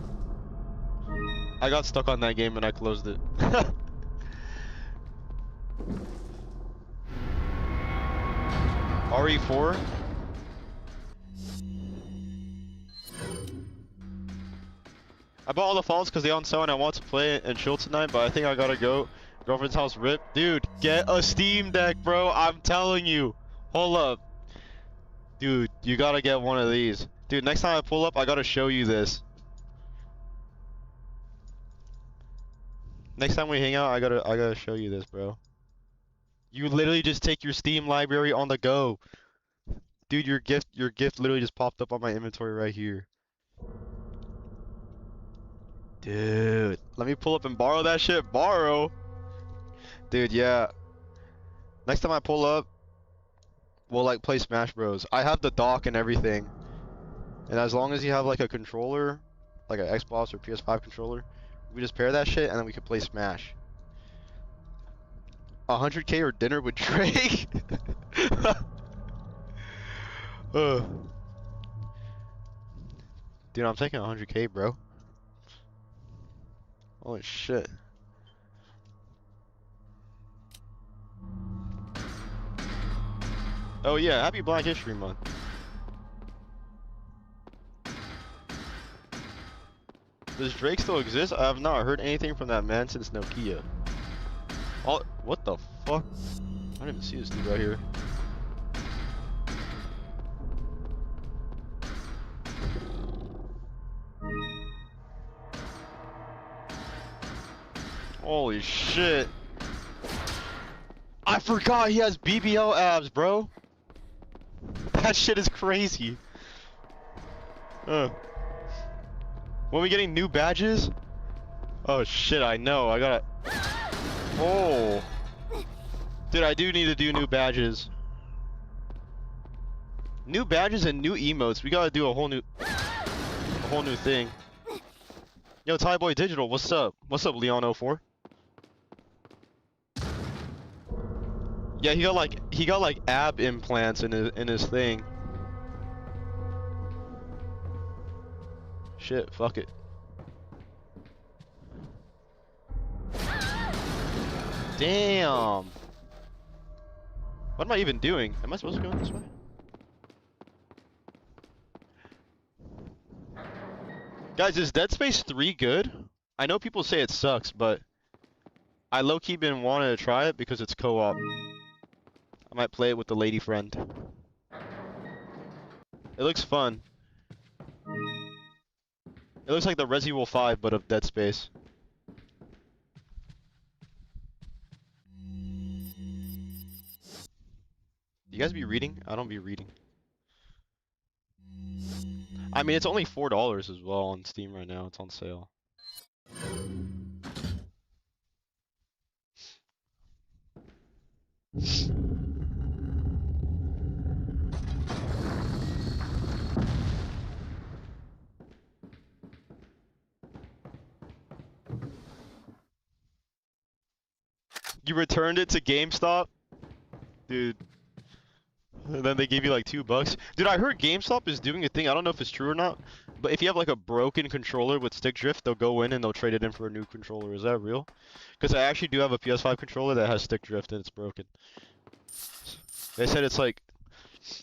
I got stuck on that game and I closed it. RE4? I bought all the Falls because they on sale and I want to play it and chill tonight, but I think I gotta go. Girlfriend's house rip. Dude, get a Steam Deck, bro. I'm telling you. Hold up. Dude, you gotta get one of these. Dude, next time I pull up, I gotta show you this. Next time we hang out, I gotta show you this, bro. You literally just take your Steam library on the go. Dude, your gift literally just popped up on my inventory right here. Dude, let me pull up and borrow that shit. Borrow? Dude, yeah. Next time I pull up, we'll like play Smash Bros. I have the dock and everything. And as long as you have like a controller, like an Xbox or PS5 controller, we just pair that shit and then we can play Smash. 100K or dinner with Drake? Dude, I'm taking 100K, bro. Holy shit. Oh yeah, happy Black History Month. Does Drake still exist? I have not heard anything from that man since Nokia. Oh, what the fuck? I didn't even see this dude right here. Holy shit. I forgot he has BBL abs, bro. That shit is crazy. When we getting new badges? Oh shit, I know. I gotta... Oh. Dude, I do need to do new badges. New badges and new emotes. We gotta do a whole new thing. Yo, Thai Boy Digital, what's up? What's up, Leon04? Yeah, he got like ab implants in his thing. Shit, fuck it. Damn. What am I even doing? Am I supposed to go this way? Guys, is Dead Space 3 good? I know people say it sucks, but I low-key been wanting to try it because it's co-op. I might play it with the lady friend. It looks fun. It looks like the Resident Evil 5, but of Dead Space. You guys be reading? I don't be reading. I mean, it's only $4 as well on Steam right now. It's on sale. You returned it to GameStop? Dude. And then they gave you like $2. Dude, I heard GameStop is doing a thing. I don't know if it's true or not. But if you have like a broken controller with stick drift, they'll go in and they'll trade it in for a new controller. Is that real? Because I actually do have a PS5 controller that has stick drift and it's broken. They said it's like,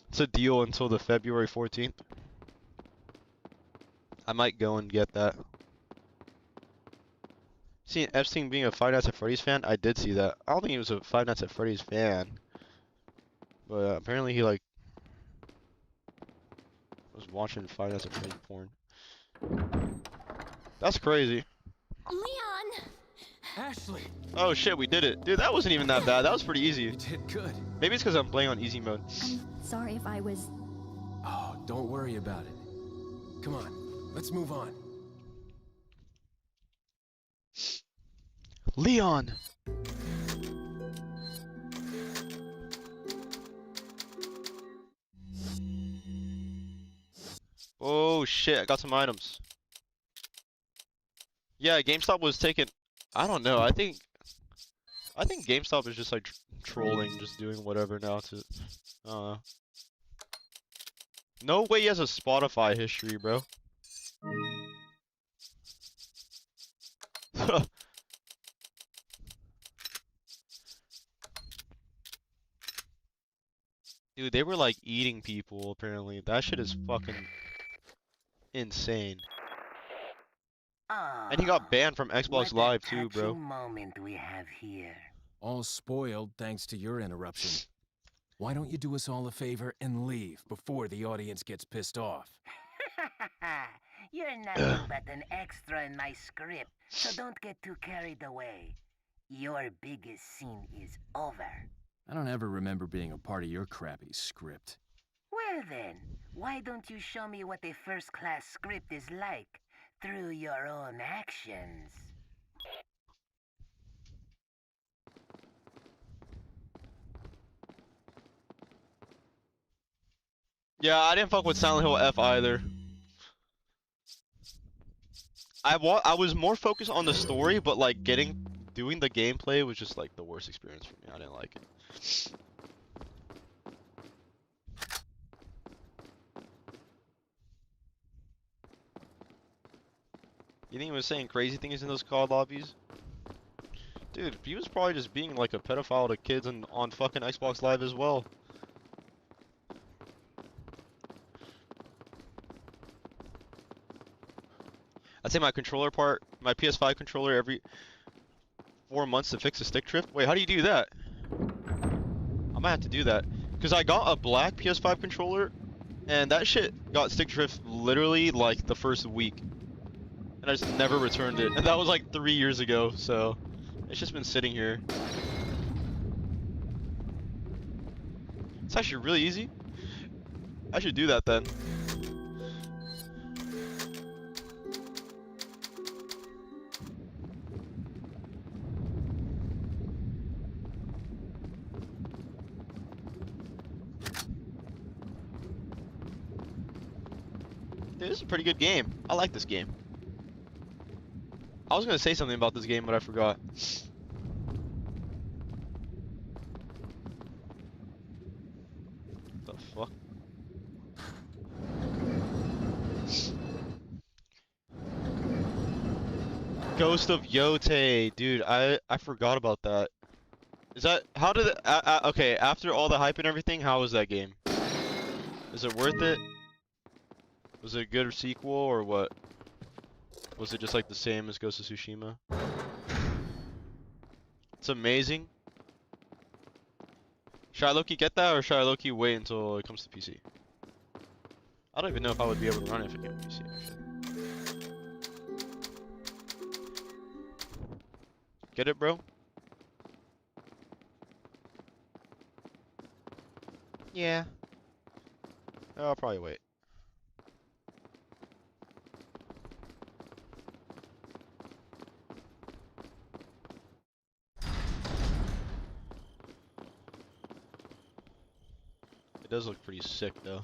it's a deal until the February 14th. I might go and get that. See, Epstein being a Five Nights at Freddy's fan? I did see that. I don't think he was a Five Nights at Freddy's fan. But apparently he like was watching Five Nights at Freddy's porn. That's crazy. Leon! Ashley! Oh shit, we did it. Dude, that wasn't even that bad. That was pretty easy. You did good. Maybe it's because I'm playing on easy mode. I'm sorry if I was... Oh, don't worry about it. Come on, let's move on. Leon! Oh shit, I got some items. Yeah, GameStop was taking... I don't know, I think GameStop is just like trolling, just doing whatever now to... I don't know. No way he has a Spotify history, bro. Dude, they were like eating people apparently. That shit is fucking insane. And he got banned from Xbox Live too, bro. Moment we have here. All spoiled thanks to your interruption. Why don't you do us all a favor and leave before the audience gets pissed off? You're nothing but an extra in my script, so don't get too carried away. Your biggest scene is over. I don't ever remember being a part of your crappy script. Well then, why don't you show me what a first-class script is like through your own actions? Yeah, I didn't fuck with Silent Hill F either. I was more focused on the story, but like doing the gameplay was just like the worst experience for me. I didn't like it. You think he was saying crazy things in those COD lobbies? Dude, he was probably just being like a pedophile to kids on fucking Xbox Live as well. I'd say my PS5 controller every 4 months to fix a stick drift. Wait, how do you do that? I might have to do that. Because I got a black PS5 controller, and that shit got stick drift literally like the first week. And I just never returned it. And that was like 3 years ago, so It's just been sitting here. It's actually really easy. I should do that then. Dude, this is a pretty good game. I like this game. I was gonna say something about this game, but I forgot. The fuck? Ghost of Yote, dude. I forgot about that. Is that how did it? Okay, after all the hype and everything, how was that game? Is it worth it? Was it a good sequel or what? Was it just like the same as Ghost of Tsushima? It's amazing. Should I low-key get that or should I low-key wait until it comes to PC? I don't even know if I would be able to run it if it came to PC actually. Get it, bro? Yeah. I'll probably wait. It does look pretty sick though.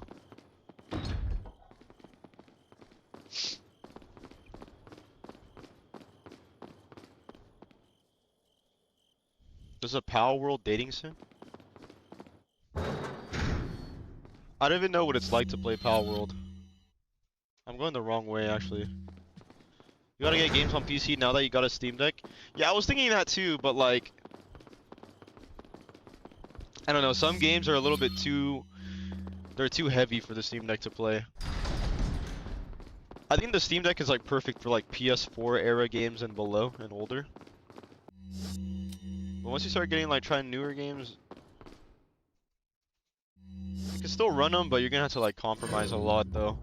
There's a Pal World dating sim? I don't even know what it's like to play Pal World. I'm going the wrong way actually. You gotta get games on PC now that you got a Steam Deck? Yeah, I was thinking that too, but like... I don't know, some games are a little bit too... They're too heavy for the Steam Deck to play. I think the Steam Deck is like perfect for like PS4 era games and below and older. But once you start getting like trying newer games... You can still run them, but you're gonna have to like compromise a lot though.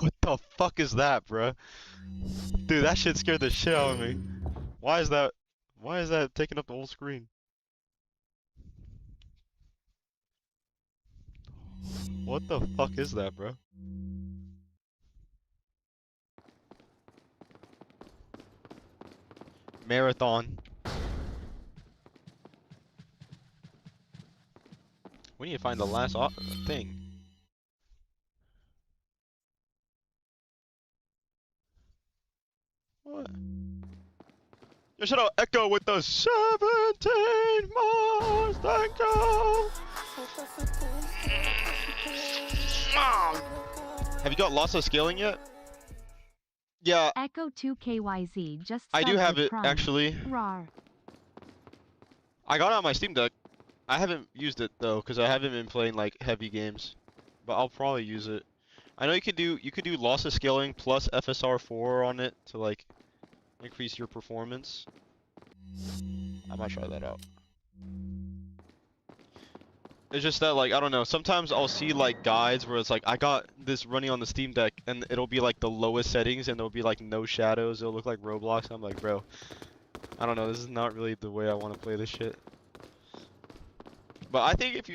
What the fuck is that, bruh? Dude, that shit scared the shit out of me. Why is that taking up the whole screen? What the fuck is that, bro? Marathon. We need to find the last thing. What? Yo, shout out Echo with the 17 months. Thank you. Have you got lots of scaling yet? Yeah. Echo 2KYZ just I do subbed have with it Prime. actually. Rawr. I got it on my Steam Deck. I haven't used it though, cause I haven't been playing like heavy games. But I'll probably use it. I know you could do loss of scaling plus FSR4 on it to like increase your performance. I might try that out. It's just that like I don't know. Sometimes I'll see like guides where it's like I got this running on the Steam Deck and it'll be like the lowest settings and there'll be like no shadows. It'll look like Roblox. I'm like, bro, I don't know. This is not really the way I want to play this shit. But I think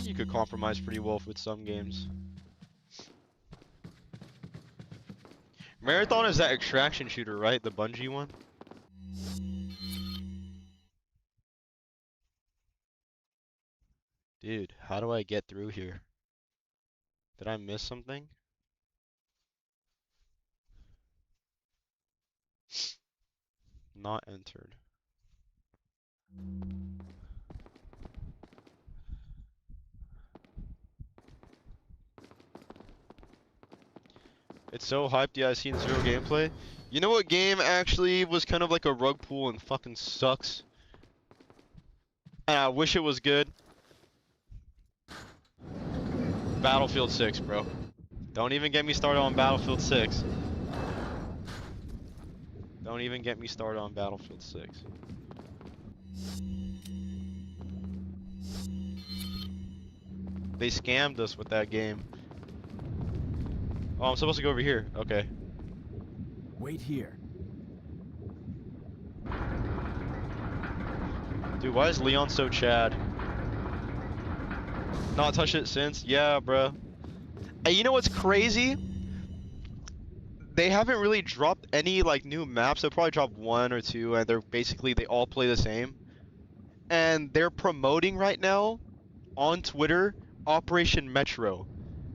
you could compromise pretty well with some games. Marathon is that extraction shooter, right? The Bungie one? Dude, how do I get through here? Did I miss something? Not entered. It's so hyped, yeah, I've seen zero gameplay. You know what game actually was kind of like a rug pull and fucking sucks? And I wish it was good. Battlefield 6, bro. Don't even get me started on Battlefield 6. Don't even get me started on Battlefield 6. They scammed us with that game. Oh, I'm supposed to go over here. Okay. Wait here. Dude, why is Leon so Chad? Not touched it since? Yeah, bro. And you know what's crazy? They haven't really dropped any like new maps. They'll probably drop one or two, and they all play the same. And they're promoting right now on Twitter Operation Metro.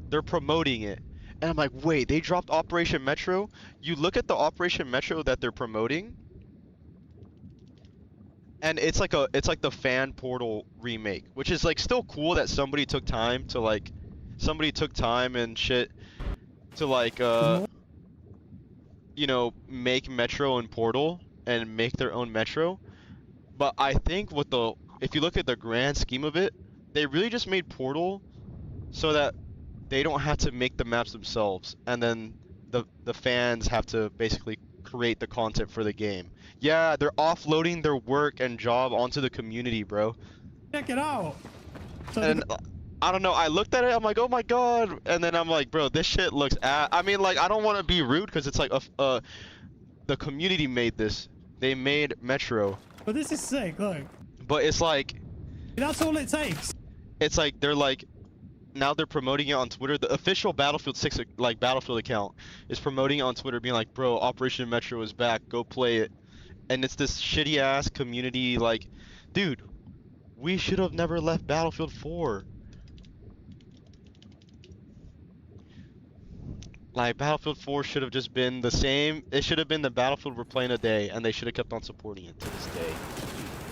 They're promoting it. And I'm like, wait, they dropped Operation Metro? You look at the Operation Metro that they're promoting, and it's like the fan portal remake, which is like still cool that somebody took time and shit to like you know, make Metro and Portal and make their own Metro. But I think if you look at the grand scheme of it, they really just made Portal so that they don't have to make the maps themselves, and then the fans have to basically create the content for the game. Yeah, they're offloading their work and job onto the community, bro. Check it out. So And I don't know, I looked at it, I'm like, oh my god, and then I'm like, bro, this shit looks I mean, like, I don't want to be rude because it's like the community made this. They made Metro. but this is sick, look. But it's like, That's all it takes. it's like they're like, now they're promoting it on Twitter. The official Battlefield 6 like Battlefield account is promoting it on Twitter, being like, bro, Operation Metro is back, go play it. And it's this shitty ass community, like, dude, we should have never left Battlefield 4. Like, Battlefield 4 should have just been the same. It should have been the Battlefield we're playing today, and they should have kept on supporting it to this day.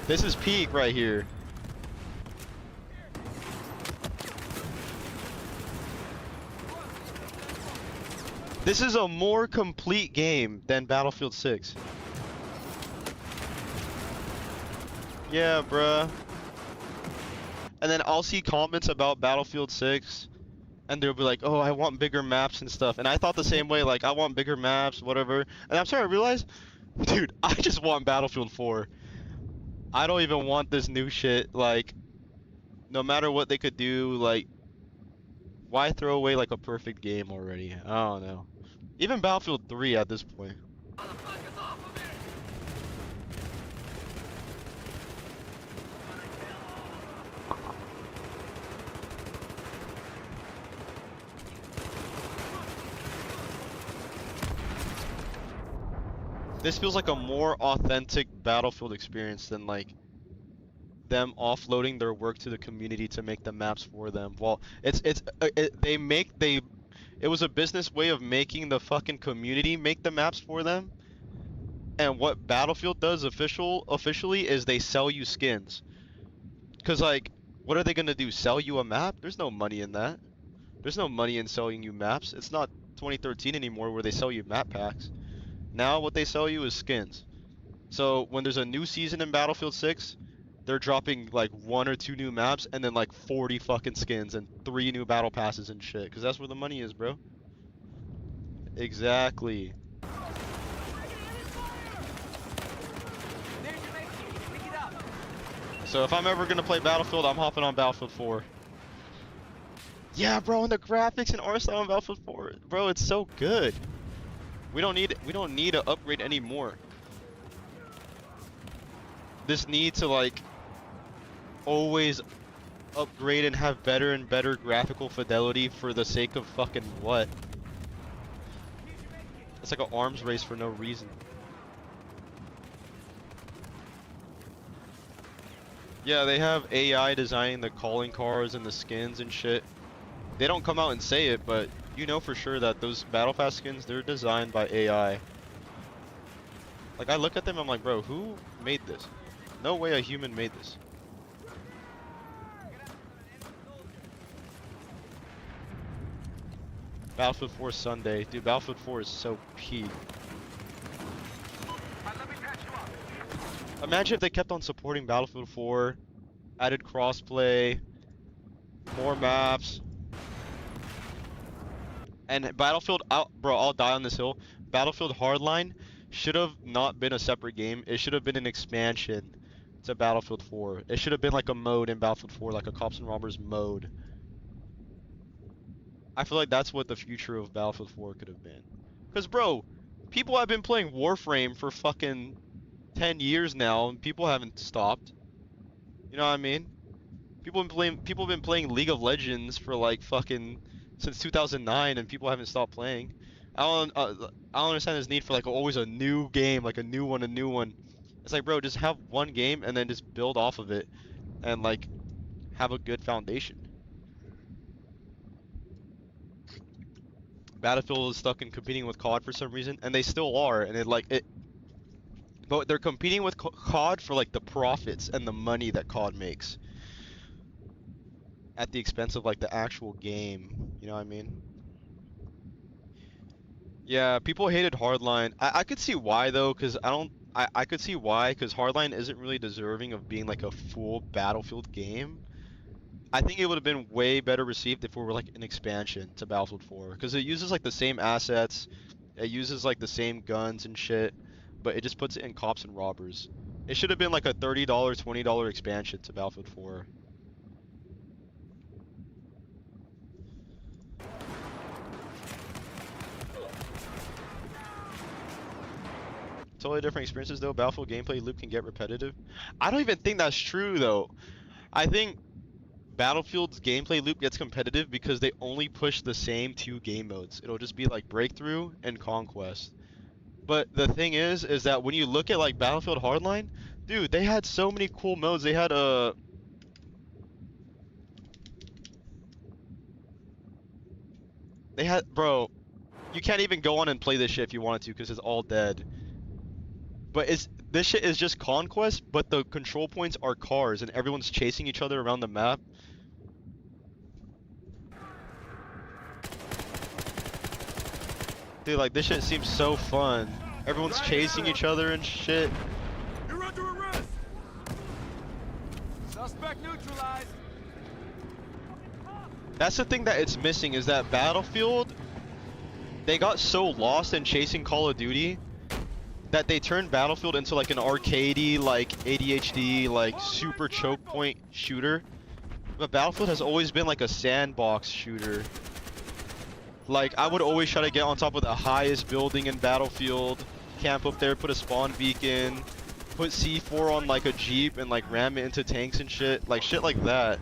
This is peak right here. This is a more complete game than Battlefield 6. Yeah, bruh. And then I'll see comments about Battlefield 6, and they'll be like, oh, I want bigger maps and stuff. And I thought the same way, like, I want bigger maps, whatever. And I'm starting to realize, dude, I just want Battlefield 4. I don't even want this new shit. Like, no matter what they could do, like, why throw away, like, a perfect game already? I don't know. Even Battlefield 3 at this point. This feels like a more authentic Battlefield experience than like them offloading their work to the community to make the maps for them. Well, it was a business way of making the fucking community make the maps for them. And what Battlefield does officially is they sell you skins. Cause like, what are they gonna do? Sell you a map? There's no money in that. There's no money in selling you maps. It's not 2013 anymore where they sell you map packs. Now what they sell you is skins. So when there's a new season in Battlefield 6, they're dropping like 1 or 2 new maps and then like 40 fucking skins and 3 new battle passes and shit. Cause that's where the money is, bro. Exactly. So if I'm ever gonna play Battlefield, I'm hopping on Battlefield 4. Yeah, bro, and the graphics and art style on Battlefield 4, bro, it's so good. We don't need to upgrade anymore. This need to like always upgrade and have better and better graphical fidelity for the sake of fucking what? It's like an arms race for no reason. Yeah, they have AI designing the calling cards and the skins and shit. They don't come out and say it, but you know for sure that those Battle Pass skins, they're designed by AI. Like, I look at them, I'm like, bro, who made this? No way a human made this. Battlefield 4 Sunday. Dude, Battlefield 4 is so peak. Imagine if they kept on supporting Battlefield 4, added crossplay, more maps. And Battlefield, bro, I'll die on this hill. Battlefield Hardline should have not been a separate game. It should have been an expansion to Battlefield 4. It should have been like a mode in Battlefield 4, like a Cops and Robbers mode. I feel like that's what the future of Battlefield 4 could have been. Because, bro, people have been playing Warframe for fucking 10 years now, and people haven't stopped. You know what I mean? People have been playing League of Legends for like fucking since 2009, and people haven't stopped playing. I don't understand this need for like always a new game, like a new one, a new one. It's like, bro, just have one game and then just build off of it, and like have a good foundation. Battlefield is stuck in competing with COD for some reason, and they still are, and but they're competing with COD for like the profits and the money that COD makes at the expense of like the actual game. You know what I mean? Yeah, people hated Hardline. I could see why though, because I could see why, because Hardline isn't really deserving of being like a full Battlefield game. I think it would have been way better received if it were like an expansion to Battlefield 4, because it uses like the same assets, it uses like the same guns and shit, but it just puts it in cops and robbers. It should have been like a $30, $20 expansion to Battlefield 4. Totally different experiences though. Battlefield gameplay loop can get repetitive. I don't even think that's true though. I think Battlefield's gameplay loop gets competitive because they only push the same two game modes. It'll just be like Breakthrough and Conquest. But the thing is that when you look at like Battlefield Hardline, dude, they had so many cool modes. They had bro, you can't even go on and play this shit if you wanted to because it's all dead. But this shit is just Conquest, but the control points are cars and everyone's chasing each other around the map. Dude, like this shit seems so fun. Everyone's chasing each other and shit. You're under arrest. Suspect neutralized. That's the thing that it's missing, is that Battlefield, they got so lost in chasing Call of Duty that they turned Battlefield into like an arcadey, like ADHD, like super choke point shooter. But Battlefield has always been like a sandbox shooter. Like, I would always try to get on top of the highest building in Battlefield, camp up there, put a spawn beacon, put C4 on like a Jeep and like ram it into tanks and shit. Like shit like that.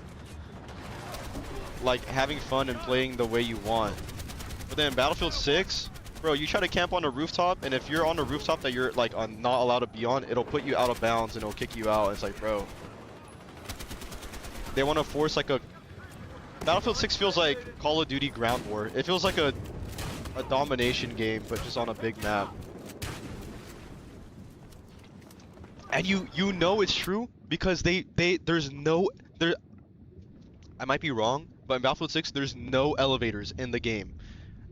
Like having fun and playing the way you want. But then Battlefield 6, bro, you try to camp on a rooftop, and if you're on a rooftop that you're like not allowed to be on, it'll put you out of bounds and it'll kick you out. It's like, bro, they want to force like a Battlefield 6 feels like Call of Duty Ground War. It feels like a domination game, but just on a big map. And you know it's true because there's no there. I might be wrong, but in Battlefield 6 there's no elevators in the game.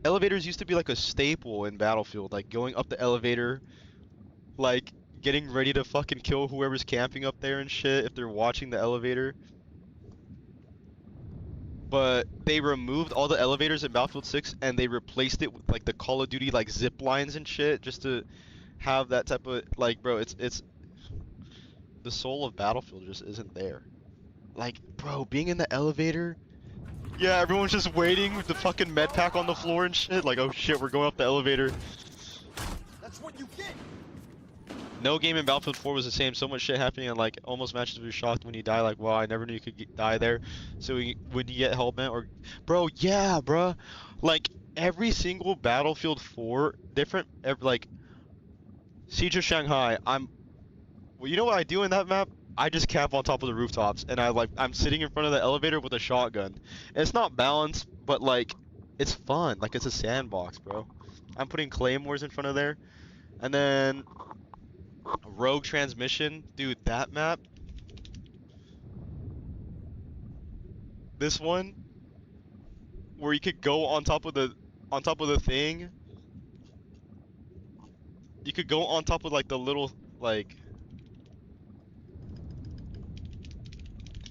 Elevators used to be like a staple in Battlefield, like going up the elevator, like getting ready to fucking kill whoever's camping up there and shit if they're watching the elevator. But they removed all the elevators in Battlefield 6 and they replaced it with like the Call of Duty like zip lines and shit, just to have that type of like, bro, it's the soul of Battlefield just isn't there. Like, bro, being in the elevator, yeah, everyone's just waiting with the fucking med pack on the floor and shit, like, oh shit, we're going up the elevator. That's what you get. No game in Battlefield 4 was the same. So much shit happening, and like almost matches were shocked when you die. Like, wow, I never knew you could die there. So when you get hellbent or, bro, yeah, bro, like every single Battlefield 4 different, like Siege of Shanghai. Well, you know what I do in that map? I just camp on top of the rooftops, and I'm sitting in front of the elevator with a shotgun. And it's not balanced, but like it's fun. Like it's a sandbox, bro. I'm putting claymores in front of there, and then Rogue Transmission, dude, that map. This one where you could go on top of the thing. You could go on top of like the little like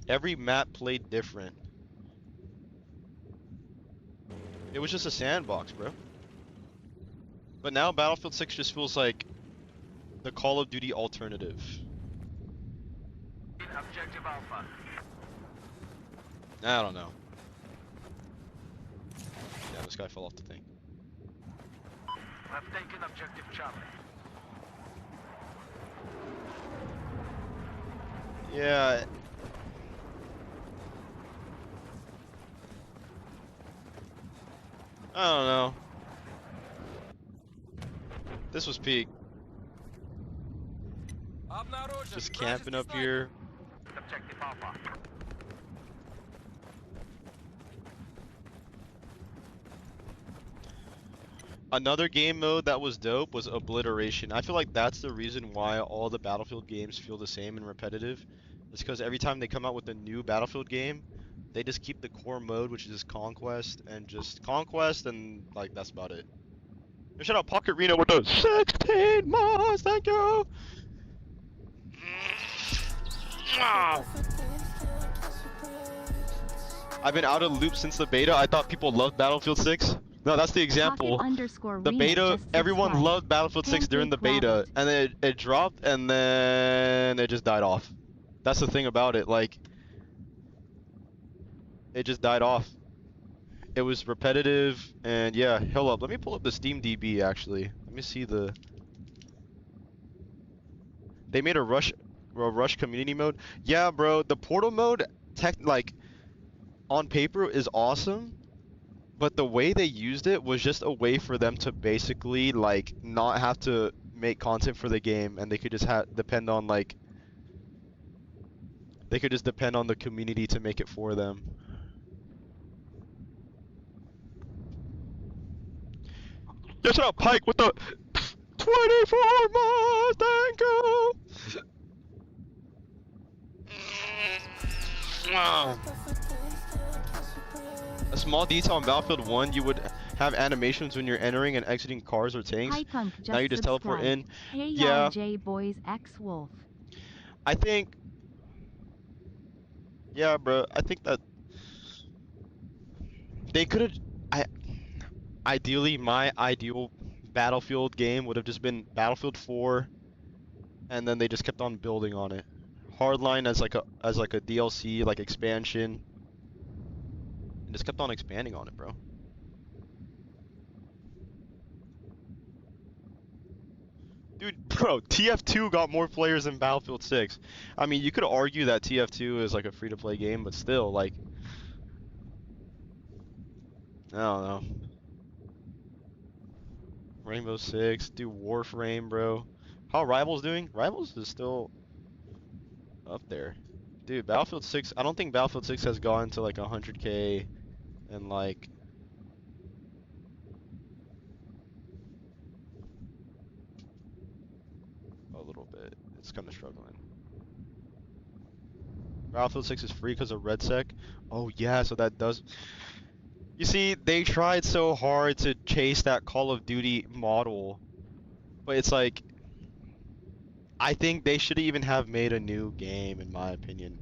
every map played different. It was just a sandbox, bro. But now Battlefield 6 just feels like the Call of Duty alternative. Objective Alpha. I don't know. Yeah, this guy fell off the thing. I've taken objective Charlie. Yeah, I don't know. This was peak. Just camping up here. Another game mode that was dope was Obliteration. I feel like that's the reason why all the Battlefield games feel the same and repetitive. It's because every time they come out with a new Battlefield game, they just keep the core mode, which is just Conquest, and like that's about it. And shout out Pocket Reno with the 16 months, thank you! I've been out of the loop since the beta. I thought people loved Battlefield 6. No, that's the example. The beta, everyone loved Battlefield 6 during the beta, and then it dropped, and then it just died off. That's the thing about it, like, it just died off. It was repetitive, and yeah, hold up, let me pull up the Steam DB actually. Let me see the... They made a rush community mode. Yeah, bro, the portal mode, like, on paper is awesome. But the way they used it was just a way for them to basically, like, not have to make content for the game, and they could just depend on, like, they could just depend on the community to make it for them. Yo, shout out Pike with the 24 months, thank you! A small detail on Battlefield 1, you would have animations when you're entering and exiting cars or tanks. Now you just teleport in. Hey, yeah. J-Boys X-Wolf. I think... Yeah, bro. I think that... They could have... Ideally, my ideal Battlefield game would have just been Battlefield 4, and then they just kept on building on it. Hardline as like a DLC, like expansion. And just kept on expanding on it, bro. Dude, bro, TF2 got more players than Battlefield 6. I mean, you could argue that TF2 is like a free-to-play game, but still, like... I don't know. Rainbow Six, dude, Warframe, bro. How Rivals doing? Rivals is still up there. Dude, Battlefield 6, I don't think Battlefield 6 has gone to like 100k and like a little bit. It's kind of struggling. Battlefield 6 is free because of RedSec. Oh yeah, so that does... You see, they tried so hard to chase that Call of Duty model, but it's like, I think they should even have made a new game, in my opinion.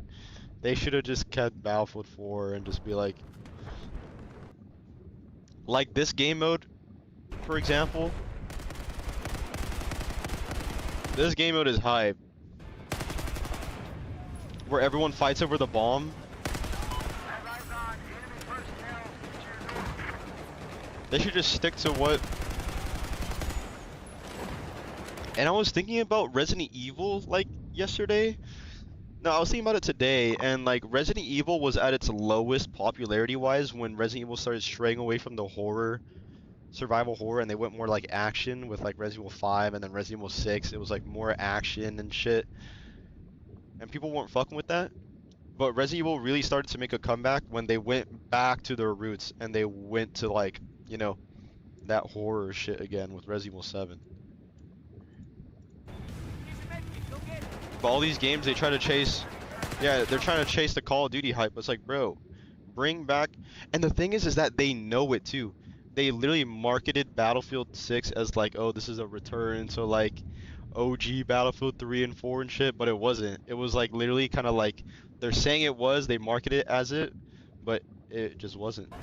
They should have just kept Battlefield 4 and just be like this game mode, for example. This game mode is hype, where everyone fights over the bomb. They should just stick to what... And I was thinking about Resident Evil, like, yesterday. No, I was thinking about it today, and, like, Resident Evil was at its lowest popularity-wise when Resident Evil started straying away from the horror, survival horror, and they went more, like, action with, like, Resident Evil 5 and then Resident Evil 6. It was, like, more action and shit. And people weren't fucking with that. But Resident Evil really started to make a comeback when they went back to their roots and they went to, like, you know, that horror shit again with Resident Evil 7. But all these games, they try to chase... Yeah, they're trying to chase the Call of Duty hype. It's like, bro, bring back... And the thing is that they know it, too. They literally marketed Battlefield 6 as, like, oh, this is a return to, like, OG Battlefield 3 and 4 and shit, but it wasn't. It was, like, literally kind of like... They're saying it was, they marketed it as it, but it just wasn't.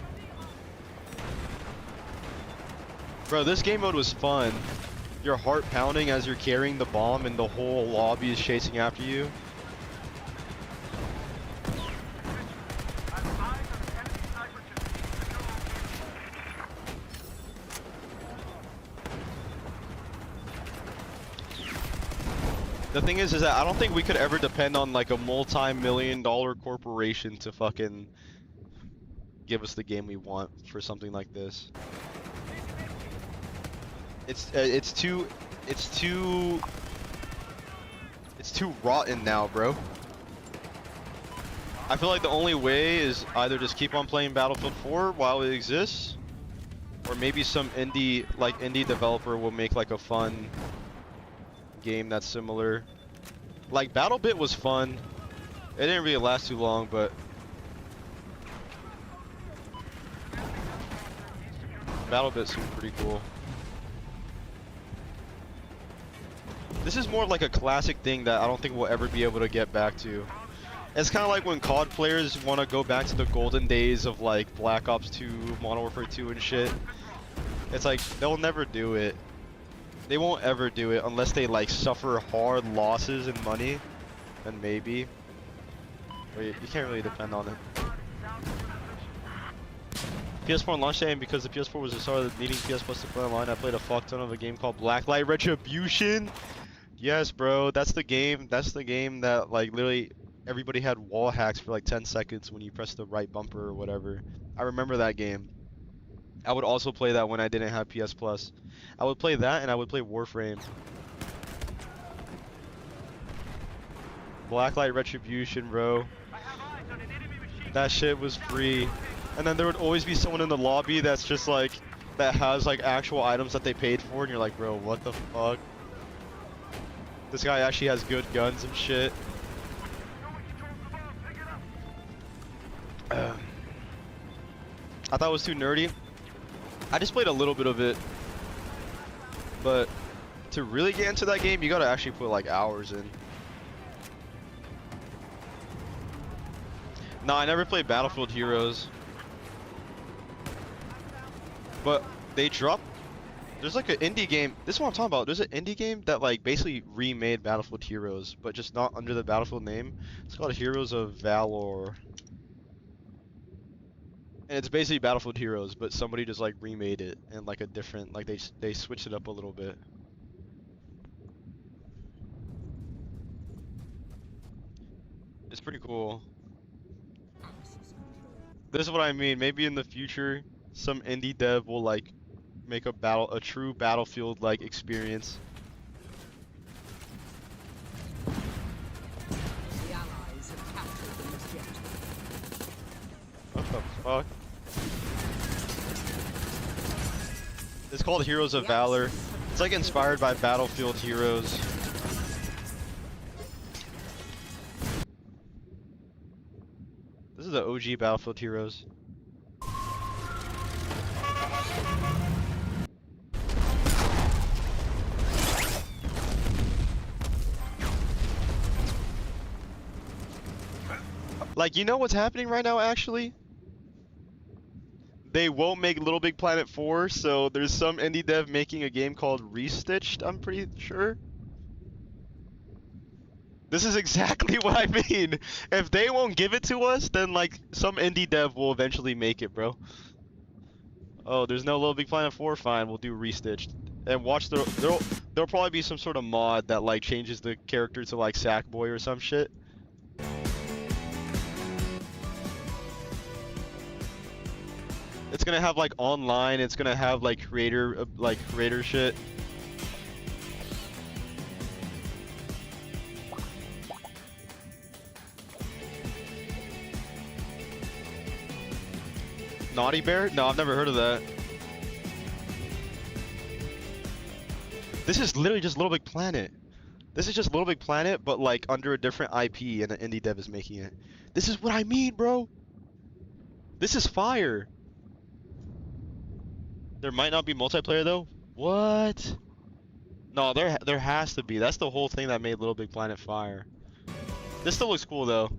Bro, this game mode was fun. Your heart pounding as you're carrying the bomb and the whole lobby is chasing after you. The thing is that I don't think we could ever depend on like a multi-million-dollar corporation to fucking give us the game we want for something like this. It's too rotten now, bro. I feel like the only way is either just keep on playing Battlefield 4 while it exists, or maybe some indie developer will make like a fun game that's similar. Like BattleBit was fun. It didn't really last too long, but BattleBit seemed pretty cool. This is more of like a classic thing that I don't think we'll ever be able to get back to. It's kind of like when COD players want to go back to the golden days of like Black Ops 2, Modern Warfare 2 and shit. It's like, they'll never do it. They won't ever do it unless they like suffer hard losses in money. Then maybe. But you can't really depend on it. PS4 on launch day, and because the PS4 was the start of needing PS Plus to play online, I played a fuck ton of a game called Blacklight Retribution. Yes, bro, that's the game. That's the game that like literally everybody had wall hacks for like 10 seconds when you press the right bumper or whatever. I remember that game. I would also play that when I didn't have PS Plus. I would play that and I would play Warframe. Blacklight Retribution, bro. That shit was free. And then there would always be someone in the lobby that's just like, that has like actual items that they paid for, and you're like, bro, what the fuck? This guy actually has good guns and shit. I thought it was too nerdy. I just played a little bit of it. But to really get into that game, you gotta actually put like hours in. No, I never played Battlefield Heroes. But they dropped. There's like an indie game. This is what I'm talking about. There's an indie game that like basically remade Battlefield Heroes, but just not under the Battlefield name. It's called Heroes of Valor. And it's basically Battlefield Heroes, but somebody just like remade it and like a different, like they switched it up a little bit. It's pretty cool. This is what I mean. Maybe in the future, some indie dev will like make a true Battlefield like experience. The Allies have captured the objective. What the fuck? It's called Heroes of Valor. It's like inspired by Battlefield Heroes. This is the OG Battlefield Heroes. Like, you know what's happening right now, actually? They won't make Little Big Planet 4, so there's some indie dev making a game called Restitched, I'm pretty sure. This is exactly what I mean. If they won't give it to us, then like some indie dev will eventually make it, bro. Oh, there's no Little Big Planet 4? Fine, we'll do Restitched. And watch there'll probably be some sort of mod that like changes the character to like Sackboy or some shit. It's gonna have like online, it's gonna have like creator shit. Naughty Bear? No, I've never heard of that. This is literally just Little Big Planet. This is just Little Big Planet, but like under a different IP and an indie dev is making it. This is what I mean, bro. This is fire. There might not be multiplayer though. What? No, there has to be. That's the whole thing that made Little Big Planet fire. This still looks cool though.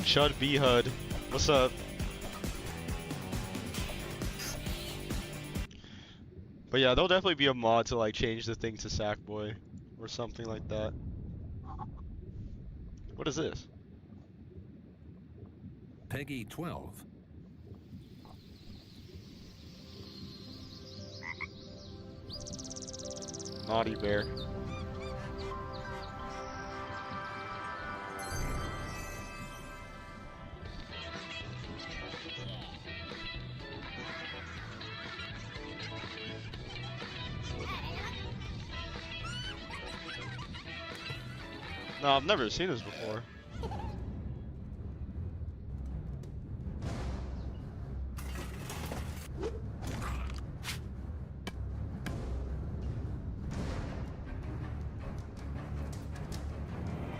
Chud B HUD. What's up? But yeah, there'll definitely be a mod to like change the thing to Sackboy or something like that. What is this? Peggy 12. Naughty Bear. No, I've never seen this before.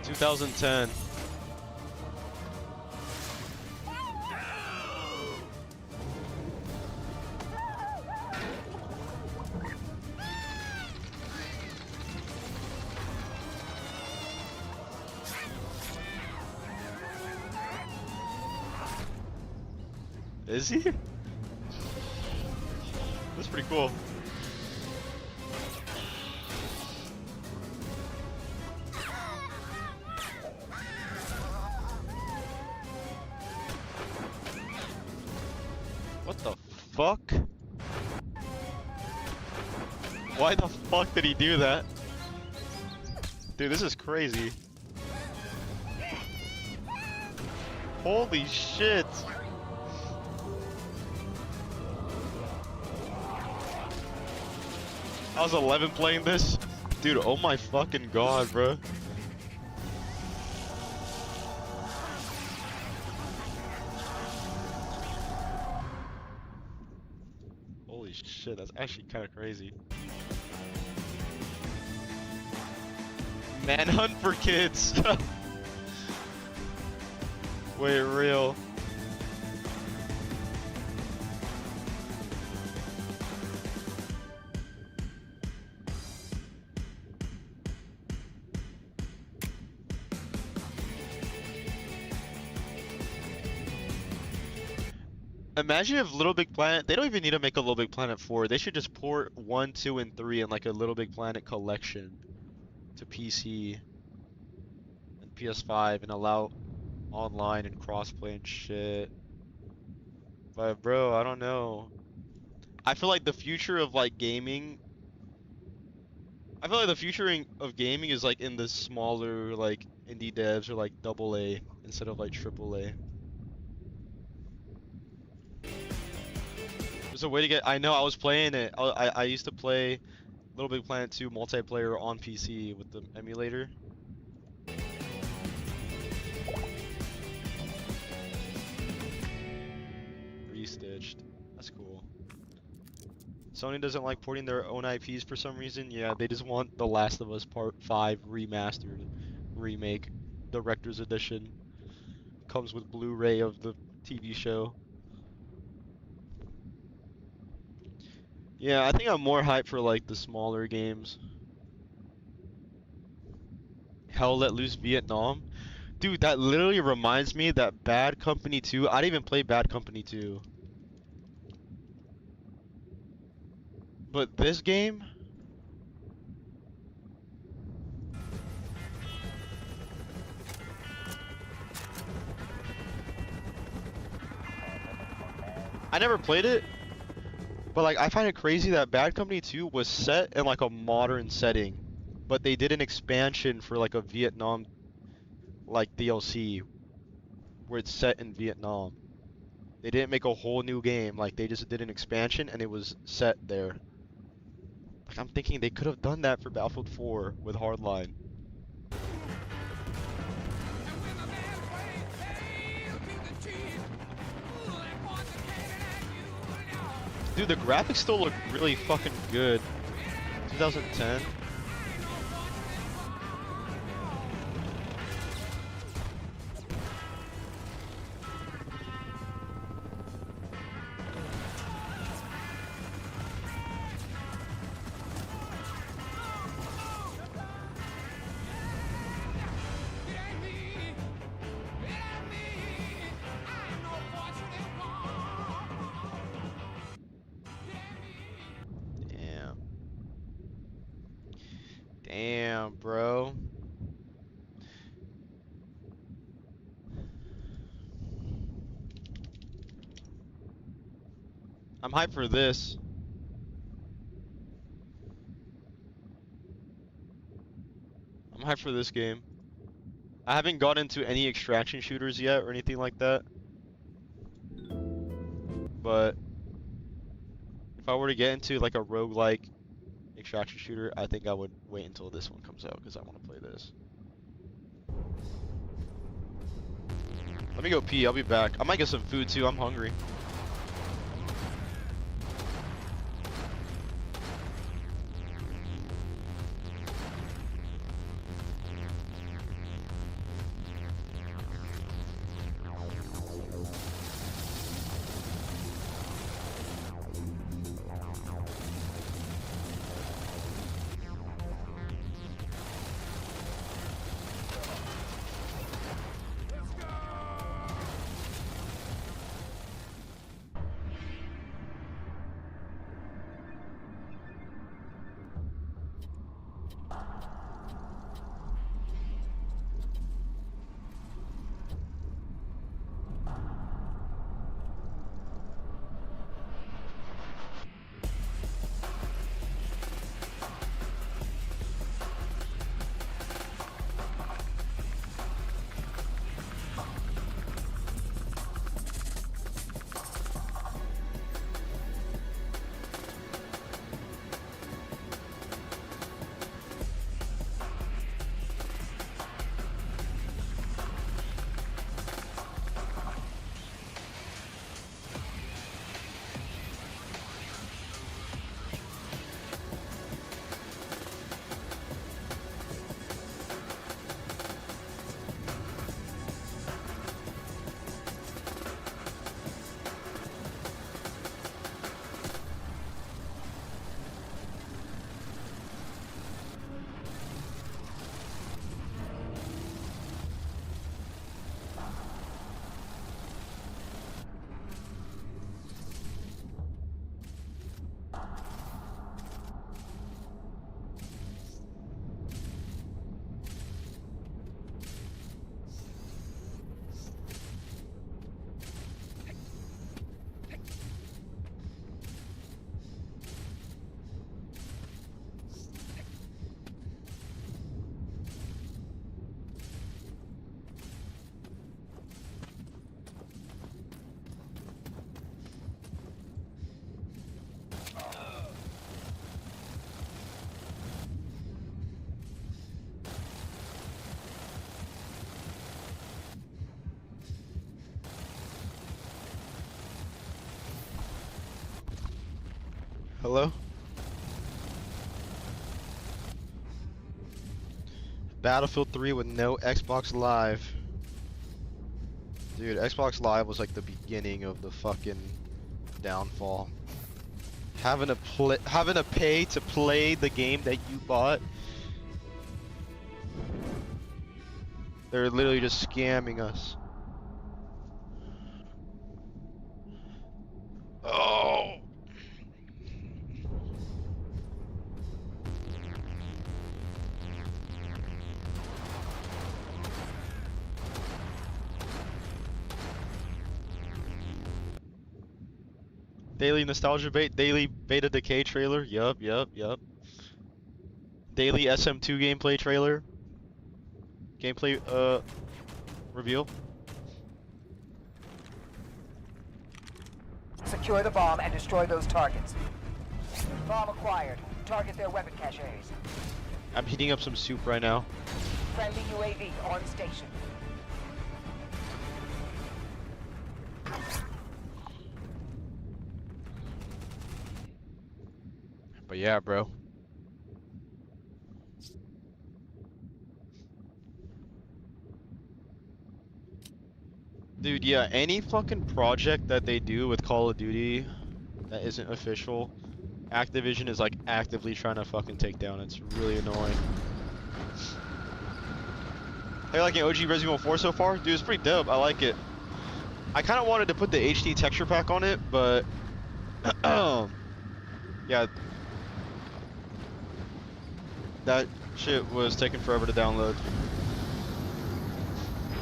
"2010. Is he? That's pretty cool. What the fuck? Why the fuck did he do that? Dude, this is crazy. Holy shit! I was 11 playing this. Dude, oh my fucking god, bro. Holy shit, that's actually kind of crazy. Manhunt for kids. Wait, real. Imagine if Little Big Planet, they don't even need to make a Little Big Planet 4. They should just port 1, 2, and 3 in like a Little Big Planet collection to PC and PS5 and allow online and crossplay and shit. But bro, I don't know. I feel like the future of like gaming, I feel like the future of gaming is like in the smaller like indie devs or like AA instead of like AAA. There's a way to get. I know I was playing it. I used to play Little Big Planet 2 multiplayer on PC with the emulator. Restitched. That's cool. Sony doesn't like porting their own IPs for some reason. Yeah, they just want The Last of Us Part 5 remastered remake director's edition. Comes with Blu-ray of the TV show. Yeah, I think I'm more hyped for like the smaller games. Hell Let Loose Vietnam. Dude, that literally reminds me that Bad Company 2, I didn't even play Bad Company 2. But this game, I never played it, but like I find it crazy that Bad Company 2 was set in like a modern setting, but they did an expansion for like a Vietnam like DLC where it's set in Vietnam. They didn't make a whole new game, like they just did an expansion and it was set there. Like I'm thinking they could have done that for Battlefield 4 with Hardline. Dude, the graphics still look really fucking good. 2010. Damn. Damn, bro. I'm hyped for this. I'm hyped for this game. I haven't got into any extraction shooters yet or anything like that. But if I were to get into like a roguelike extraction shooter, I think I would wait until this one comes out because I want to play this. Let me go pee. I'll be back. I might get some food too. I'm hungry. Hello? Battlefield 3 with no Xbox Live. Dude, Xbox Live was like the beginning of the fucking downfall. Having to pay to play the game that you bought. They're literally just scamming us. Oh. Daily nostalgia bait, daily beta decay trailer. Yup. Daily SM2 gameplay trailer. Gameplay reveal. Secure the bomb and destroy those targets. Bomb acquired. Target their weapon caches. I'm heating up some soup right now. Friendly UAV on station. But yeah, bro. Dude, yeah, any fucking project that they do with Call of Duty that isn't official, Activision is like actively trying to fucking take down. It's really annoying. Are you liking OG Resident Evil 4 so far? Dude, it's pretty dope. I like it. I kind of wanted to put the HD texture pack on it, but yeah, that shit was taking forever to download.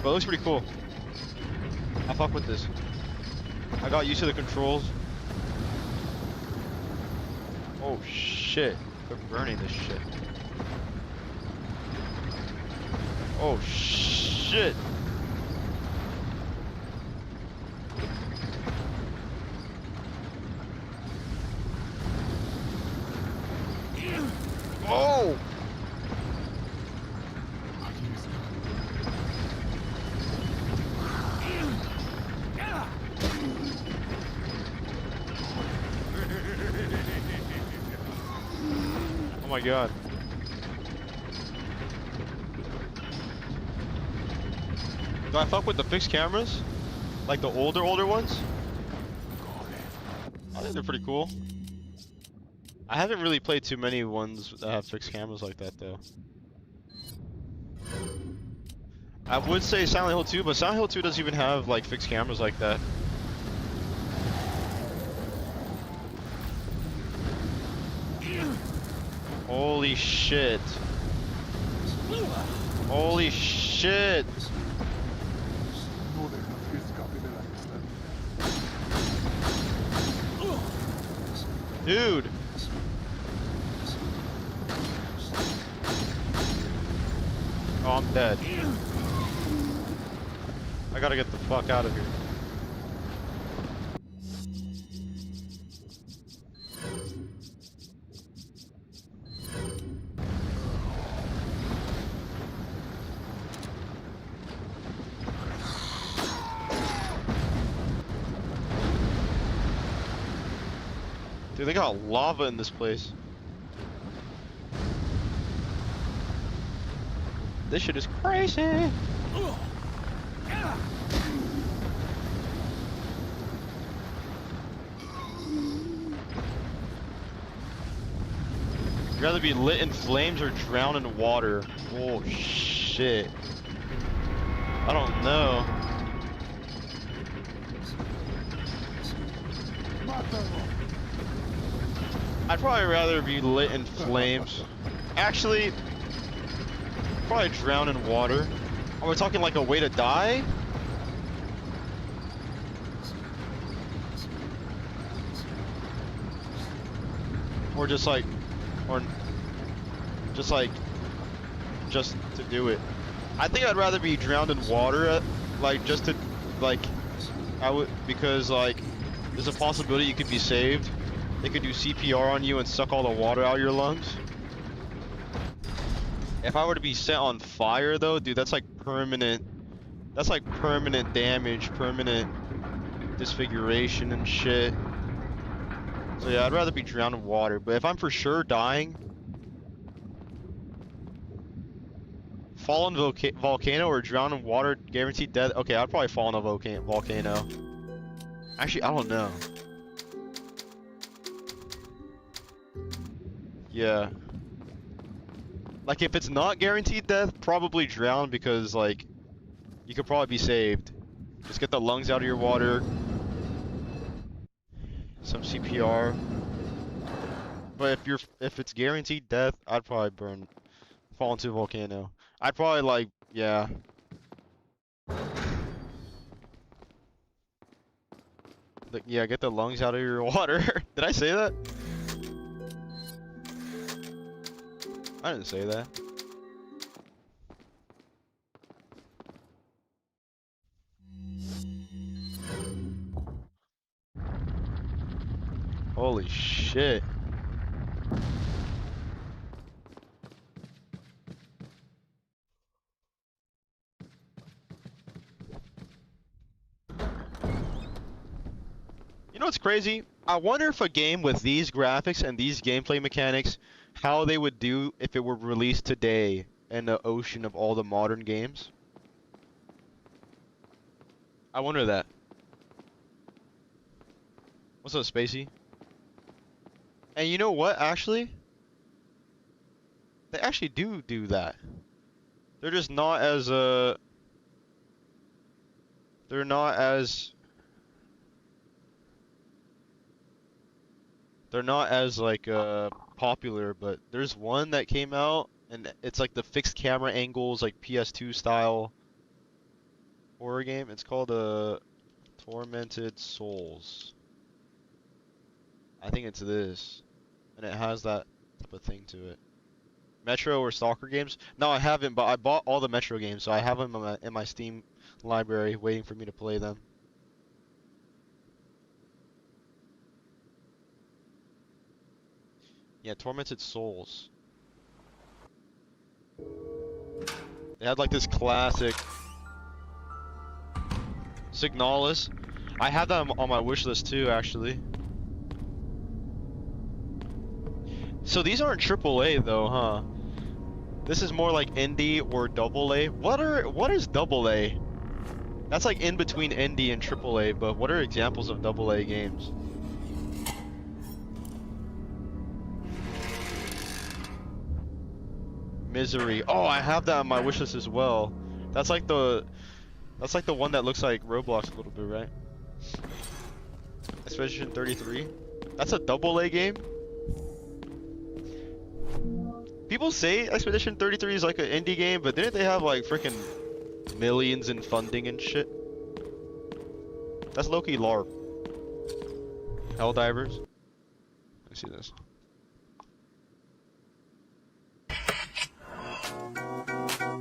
But it looks pretty cool. I fuck with this. I got used to the controls. Oh shit. They're burning this shit. Oh shit. Oh! my god. Do I fuck with the fixed cameras? Like the older ones? I think they're pretty cool. I haven't really played too many ones that have fixed cameras like that though. I would say Silent Hill 2, but Silent Hill 2 doesn't even have like fixed cameras like that. Holy shit. Holy shit. Dude. Oh, I'm dead. I gotta get the fuck out of here. Dude, they got lava in this place. This shit is crazy. You'd rather be lit in flames or drown in water. Oh shit. I don't know. I'd probably rather be lit in flames. Actually, probably drown in water. Are we talking like a way to die? Or just like, just to do it. I think I'd rather be drowned in water, like just to, like, because like, there's a possibility you could be saved. They could do CPR on you and suck all the water out of your lungs. If I were to be set on fire though, dude, that's like permanent damage, permanent disfiguration and shit. So yeah, I'd rather be drowned in water, but if I'm for sure dying, fall in volcano or drown in water, guaranteed death. Okay, I'd probably fall in a volcano. Actually, I don't know. Yeah. Like if it's not guaranteed death, probably drown because like you could probably be saved. Just get the lungs out of your water. Some CPR. But if it's guaranteed death, I'd probably fall into a volcano. I'd probably like, yeah. Yeah, get the lungs out of your water. Did I say that? I didn't say that. Holy shit. You know what's crazy? I wonder if a game with these graphics and these gameplay mechanics, how they would do if it were released today in the ocean of all the modern games. I wonder that. What's up, Spacey? And you know what, actually? They actually do that. They're just not as, they're not as like popular, but there's one that came out and it's like the fixed camera angles, like PS2 style horror game. It's called Tormented Souls. I think it's this, and it has that type of thing to it. Metro or Stalker games? No, I haven't, but I bought all the Metro games, so I have them in my Steam library waiting for me to play them. Yeah, Tormented Souls. They had like this classic Signalis. I have that on my wish list too, actually. So these aren't AAA though, huh? This is more like indie or AA. What is AA? That's like in between indie and AAA, but what are examples of AA games? Misery. Oh, I have that on my wishlist as well. That's like the one that looks like Roblox a little bit, right? Expedition 33. That's a AA game? People say Expedition 33 is like an indie game, but didn't they have like freaking millions in funding and shit? That's low-key LARP. Helldivers. Let's see this.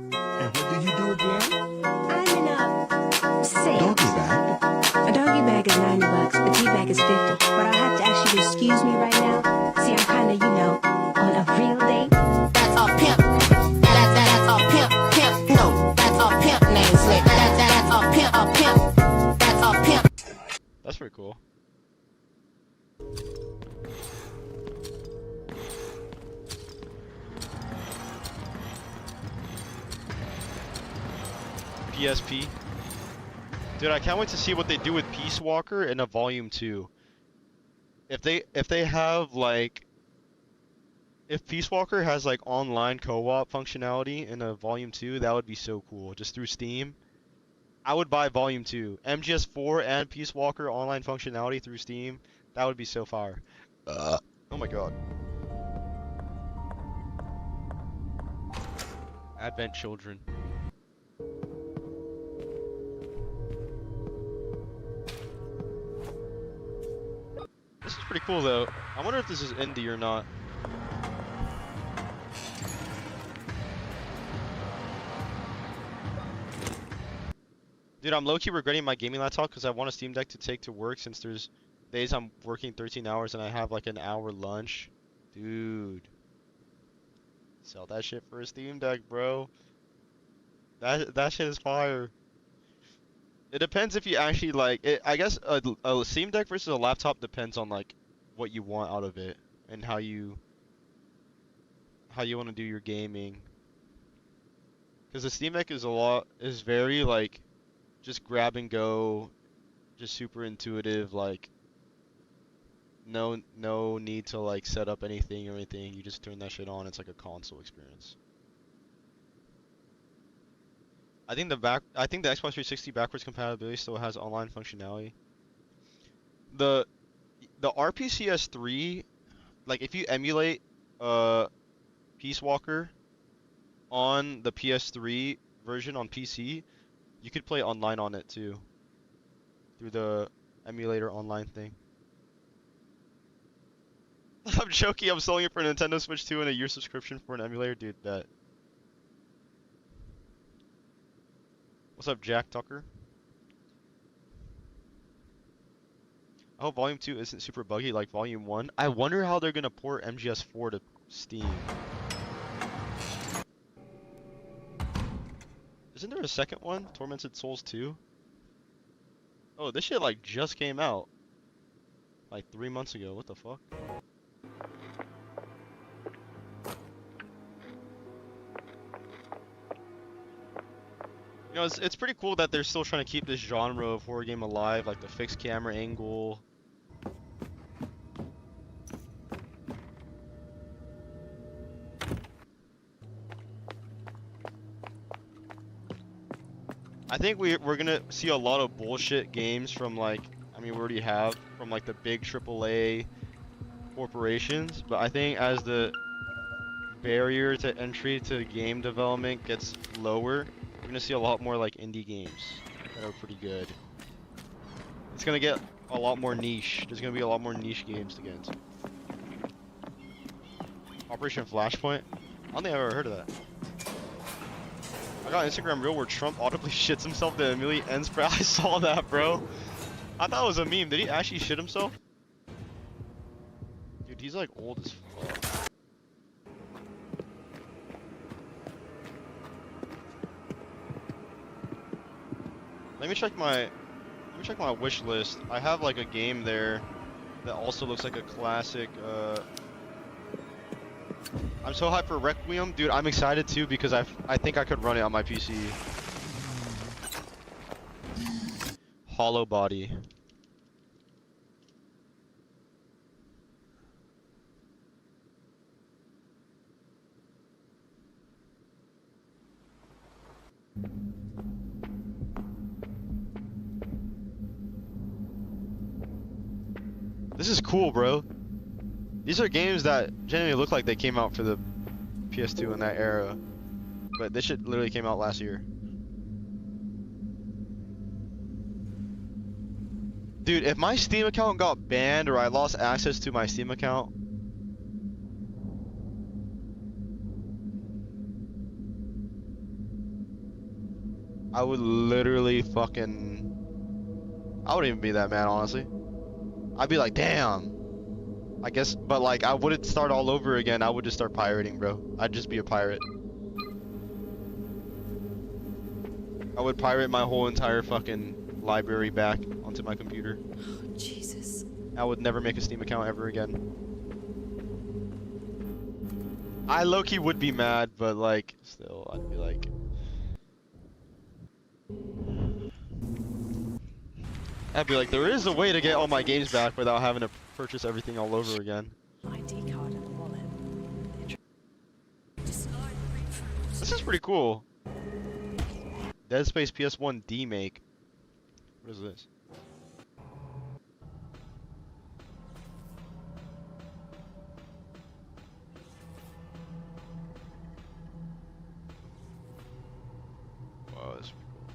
And what do you do again? I'm in a sale. Doggy bag? A doggy bag is $90, a tea bag is $50. But I'll have to ask you to excuse me right now. See, I'm kinda, on a real date. That's a pimp. That's a pimp. No, that's a pimp name slick. That's a pimp. That's a pimp. That's pretty cool. PSP. Dude, I can't wait to see what they do with Peace Walker in a Volume 2. If they have like if Peace Walker has like online co-op functionality in a Volume 2, that would be so cool. Just through Steam. I would buy Volume 2. MGS4 and Peace Walker online functionality through Steam. That would be so fire. Oh my god. Advent Children. This is pretty cool though. I wonder if this is indie or not. Dude, I'm low-key regretting my gaming laptop because I want a Steam Deck to take to work since there's days I'm working 13 hours and I have like an hour lunch. Dude. Sell that shit for a Steam Deck, bro. That shit is fire. It depends if you actually like it. I guess a Steam Deck versus a laptop depends on like what you want out of it and how you want to do your gaming. Because the Steam Deck is very like just grab and go, just super intuitive, like no need to like set up anything or anything. You just turn that shit on. It's like a console experience. I think the Xbox 360 backwards compatibility still has online functionality. The RPCS3, like if you emulate Peace Walker on the PS3 version on PC, you could play online on it too. Through the emulator online thing. I'm joking, I'm selling it for a Nintendo Switch 2 and a year subscription for an emulator, dude, bet. What's up, Jack Tucker? I hope Volume 2 isn't super buggy like Volume 1. I wonder how they're gonna port MGS4 to Steam. Isn't there a second one? Tormented Souls 2? Oh, this shit like just came out. Like 3 months ago, what the fuck? You know, it's pretty cool that they're still trying to keep this genre of horror game alive, like the fixed camera angle. I think we're gonna see a lot of bullshit games from like, I mean we already have, from like the big AAA corporations, but I think as the barrier to entry to game development gets lower, we're gonna see a lot more like indie games that are pretty good. It's gonna get a lot more niche. There's gonna be a lot more niche games to get into. Operation Flashpoint? I don't think I've ever heard of that. I got an Instagram reel where Trump audibly shits himself to emulate ends, bro. I saw that, bro. I thought it was a meme. Did he actually shit himself? Dude, he's like old as fuck. Let me check my wish list. I have like a game there that also looks like a classic I'm so hyped for Requiem, dude. I'm excited too because I think I could run it on my PC. Hollow body. This is cool, bro. These are games that genuinely look like they came out for the PS2 in that era. But this shit literally came out last year. Dude, if my Steam account got banned or I lost access to my Steam account, I would literally fucking... I wouldn't even be that mad, honestly. I'd be like, damn. I guess, but like, I wouldn't start all over again. I would just start pirating, bro. I'd just be a pirate. I would pirate my whole entire fucking library back onto my computer. Oh, Jesus. I would never make a Steam account ever again. I low-key would be mad, but like, still, I'd be like... I'd be like, there is a way to get all my games back without having to purchase everything all over again. ID card and a wallet. This is pretty cool. Dead Space PS1 D-Make. What is this? Wow, this is pretty cool.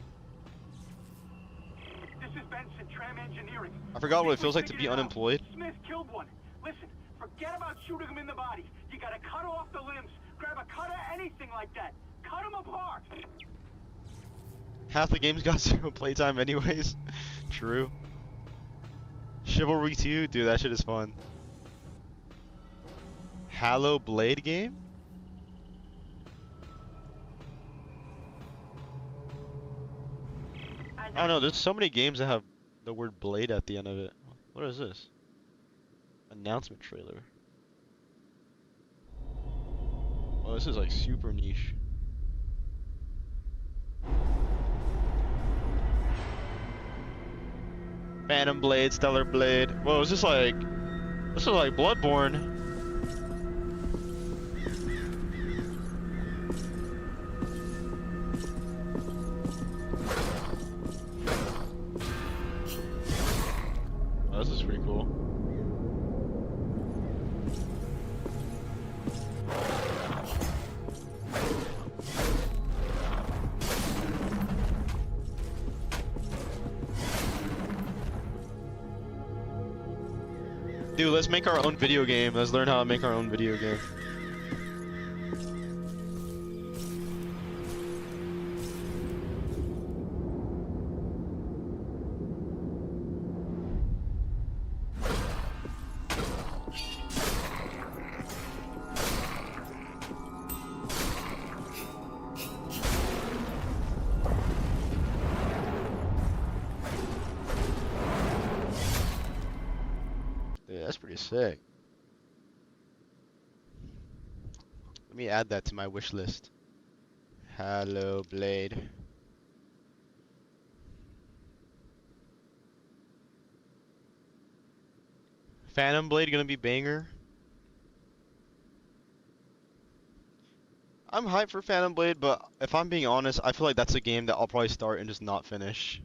This is Benson, Tram Engineering. I forgot what it feels like to be unemployed. Smith killed one. Listen, forget about shooting him in the body. You gotta cut off the limbs. Grab a cutter, anything like that. Cut him apart. Half the game's got 0 playtime anyways. True. Chivalry 2? Dude, that shit is fun. Halo Blade game? I don't know, there's so many games that have the word blade at the end of it. What is this? Announcement trailer. Oh, this is like super niche. Phantom Blade, Stellar Blade. Whoa, is this like... This is like Bloodborne. Oh, this is pretty cool. Dude, let's make our own video game. Let's learn how to make our own video game. Dude, that's pretty sick. Let me add that to my wish list. Halo Blade. Phantom Blade gonna be banger. I'm hyped for Phantom Blade, but if I'm being honest, I feel like that's a game that I'll probably start and just not finish.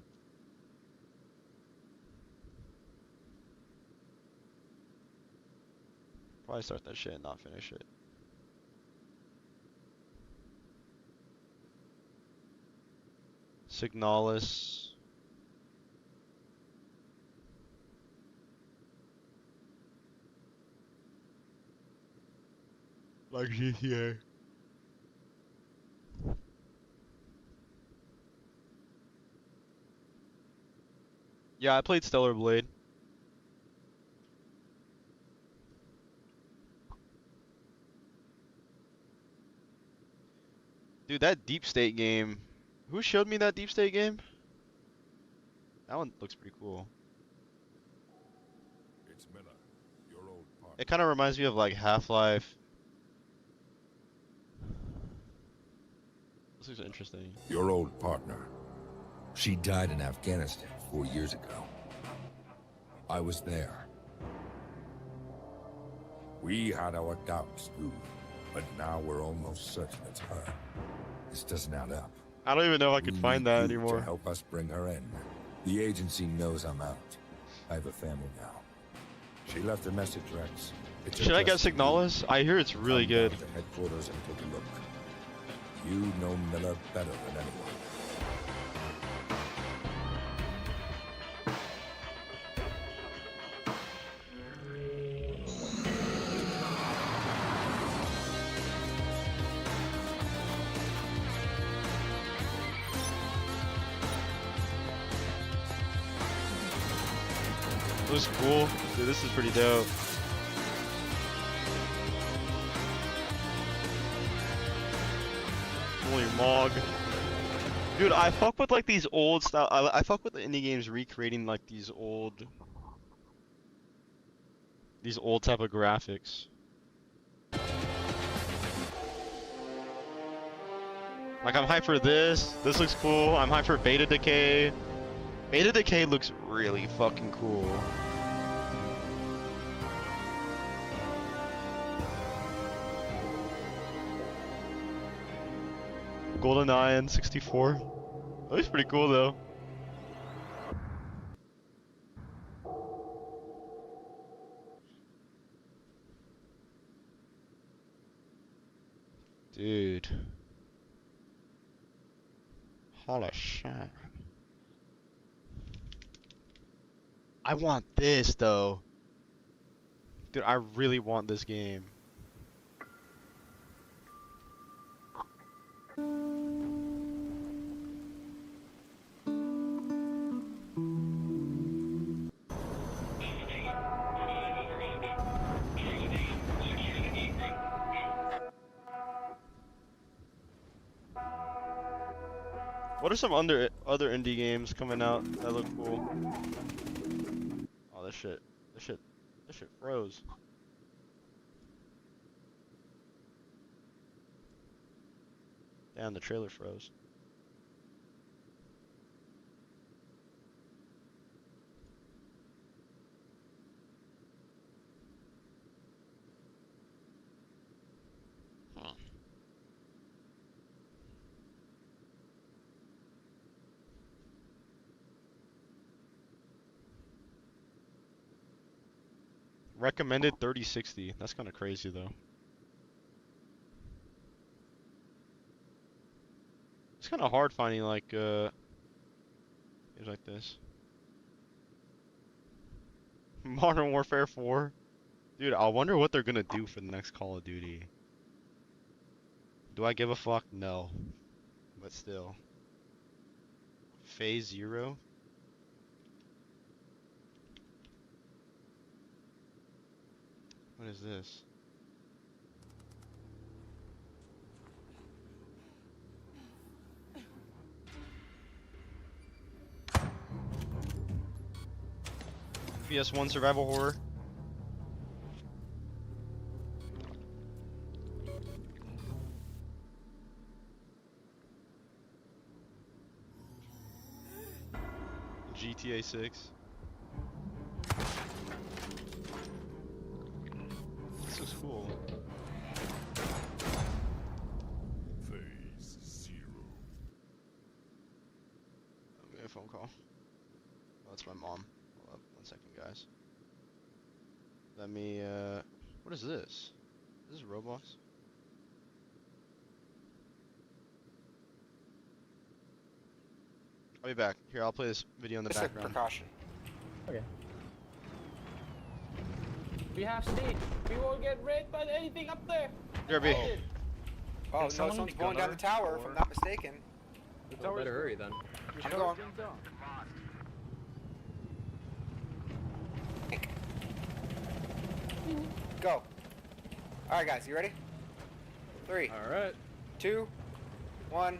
Probably start that shit and not finish it. Signalis. Like GTA. Yeah, I played Stellar Blade. Dude, that Deep State game. Who showed me that Deep State game? That one looks pretty cool. It's Miller, your old partner. It kind of reminds me of like Half-Life This looks interesting. Your old partner. She died in Afghanistan 4 years ago. I was there. We had our doubts, too. But now we're almost certain it's her. This doesn't add up. I don't even know if I could find that You anymore. to help us bring her in. The agency knows I'm out. I have a family now. She left a message, Rex. It's Should I get addressed to you. Signalis? I hear it's really Come down good. to headquarters and take a look. You know Miller better than anyone. This is cool. Dude, this is pretty dope. Holy mog. Dude, I fuck with like these old style. I fuck with the indie games recreating like these old type of graphics. Like I'm hyped for this. This looks cool. I'm hyped for Beta Decay. Beta Decay looks really fucking cool. GoldenEye and 64. That looks pretty cool though. Dude. Holy shit. I want this though. Dude, I really want this game. What are some other indie games coming out that look cool? Oh, this shit froze. Damn, the trailer froze. Huh. Recommended 3060. That's kind of crazy though. It's kind of hard finding like games like this. Modern Warfare 4. Dude, I wonder what they're gonna do for the next Call of Duty. Do I give a fuck? No. But still. Phase 0? What is this? PS1 survival horror. GTA 6. This looks cool. Phase 0. I'm getting a phone call. Oh, that's my mom. Hold up, 1 second, guys. Let me, what is this? This is Roblox? I'll be back. Here, I'll play this video in the Just a background. precaution. Okay. We have sneak. We won't get raped by anything up there. Derby. Oh, no, someone's going down the tower, if I'm not mistaken. Well, better hurry then. I'm going. Go. Alright guys, you ready? 3. Alright. 2. 1.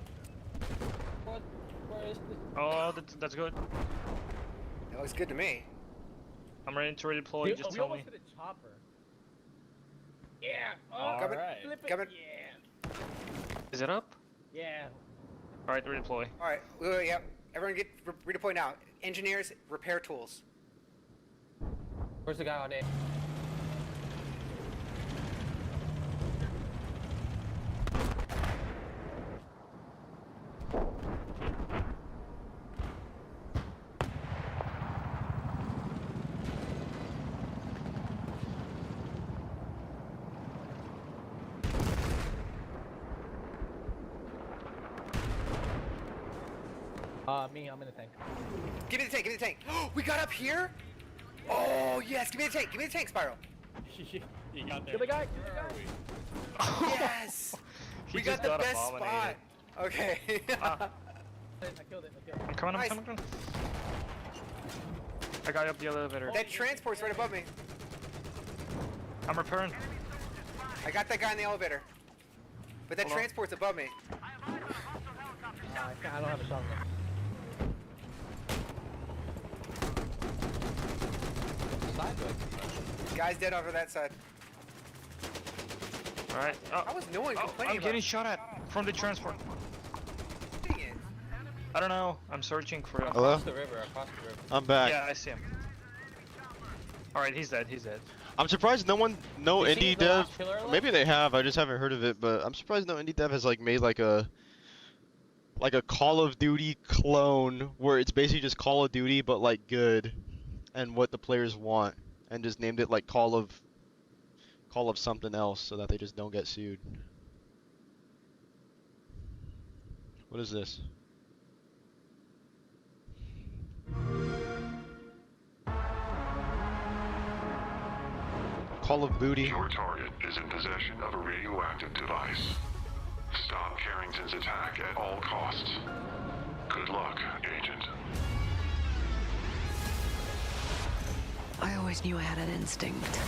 What? Where is this? Oh, that's good. It looks good to me. I'm ready to redeploy. We, Just we tell almost me. hit a chopper. Yeah. All Coming. right. Flip it. Coming. Yeah. Is it up? Yeah. Alright, redeploy. Alright, wait, yep. Everyone get redeploy now. Engineers, repair tools. Where's the guy on it? Me, I'm in the tank. Give me the tank, give me the tank. We got up here? Oh, yes, give me the tank, Spiral. You got there. Kill the guy, Yes! We got the best spot. Okay. I killed it, I'm coming, I'm coming. I got up the elevator. That transport's right above me. I'm repairing. I got that guy in the elevator. But that transport's above me. I don't have a shotgun. Guy's dead over that side. Alright. Oh, How was no one complaining I'm getting shot at from the transport. Dang it. I don't know. I'm searching for him. Hello? Across the river. I'm back. Yeah, I see him. Alright, he's dead. I'm surprised no indie dev. Maybe they have. I just haven't heard of it. But I'm surprised no indie dev has like made like a Call of Duty clone where it's basically just Call of Duty but like good and what the players want, and just named it like Call of something else so that they just don't get sued. What is this? Call of Booty. Your target is in possession of a radioactive device. Stop Carrington's attack at all costs. Good luck, Agent. I always knew I had an instinct.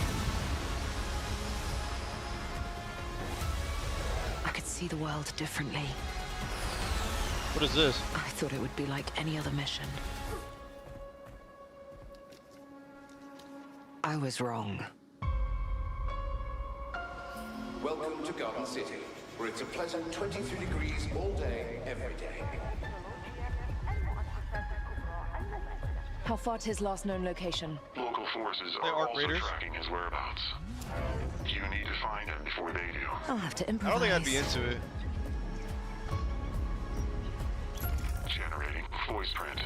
I could see the world differently. What is this? I thought it would be like any other mission. I was wrong. Welcome to Garden City, where it's a pleasant 23 degrees all day, every day. How far to his last known location? Local forces are also tracking his whereabouts. You need to find him before they do. I'll have to I improvise. don't think I'd be into it. Generating voice print.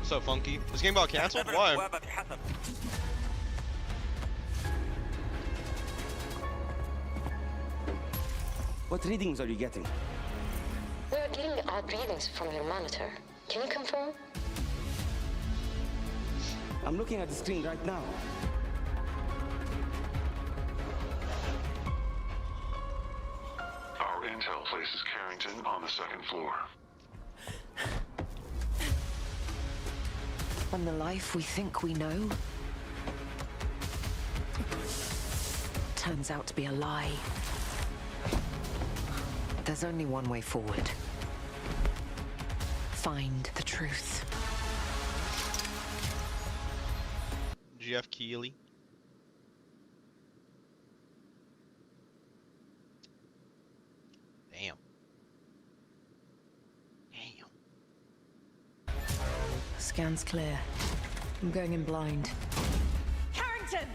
So funky. This game got cancelled? Why? What readings are you getting? We are getting odd readings from your monitor. Can you confirm? I'm looking at the screen right now. Our intel places Carrington on the second floor. And the life we think we know turns out to be a lie. There's only one way forward. Find the truth. Jeff Keighley. Damn. Scan's clear. I'm going in blind. Carrington!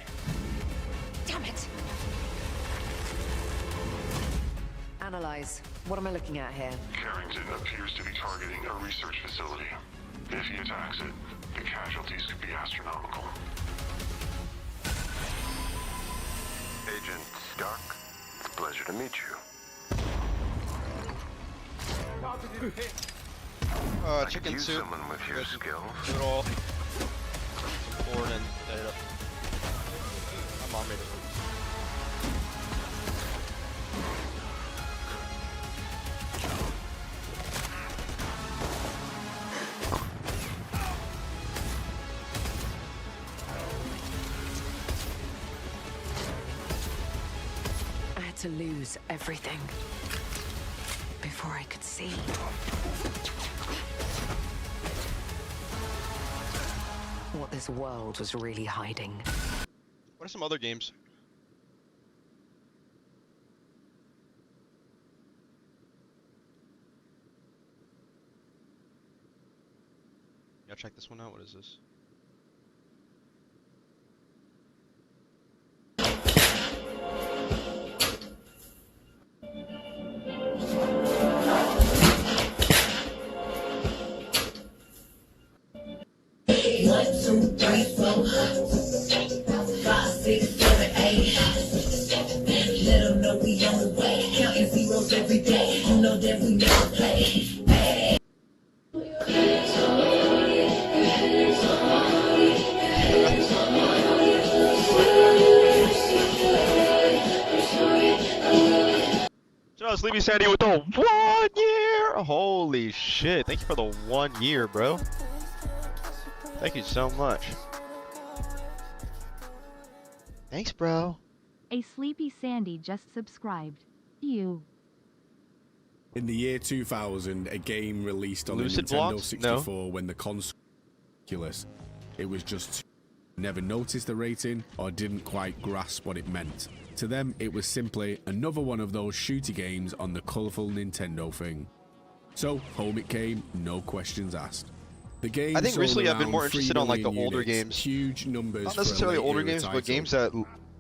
Damn it! Analyze. What am I looking at here? Carrington appears to be targeting a research facility. If he attacks it, the casualties could be astronomical. Agent Stark, it's a pleasure to meet you. Chicken soup. Someone with your skills. Do it all. Corn and potato. My mom made it. I had to lose everything before I could see. What this world was really hiding. What are some other games? check this one out. What is this? One, two, three, 4, 5, 6, 7, 8. Let them know we on the way. Counting zeros every day. You know that we never play. Hey. Shout out Sleepy Sandy with the 1 year. Holy shit! Thank you for the 1 year, bro. Thank you so much. Thanks, bro. A Sleepy Sandy just subscribed. You. In the year 2000, a game released on Lucid the Nintendo Blocks? 64 when the console was ridiculous. It was just never noticed the rating or didn't quite grasp what it meant. To them, it was simply another one of those shooty games on the colourful Nintendo thing. So, home it came, no questions asked. The game I think sold recently I've been around more 3 interested on like the million older units, games. huge numbers. Not for a necessarily older late-era games, but title. games that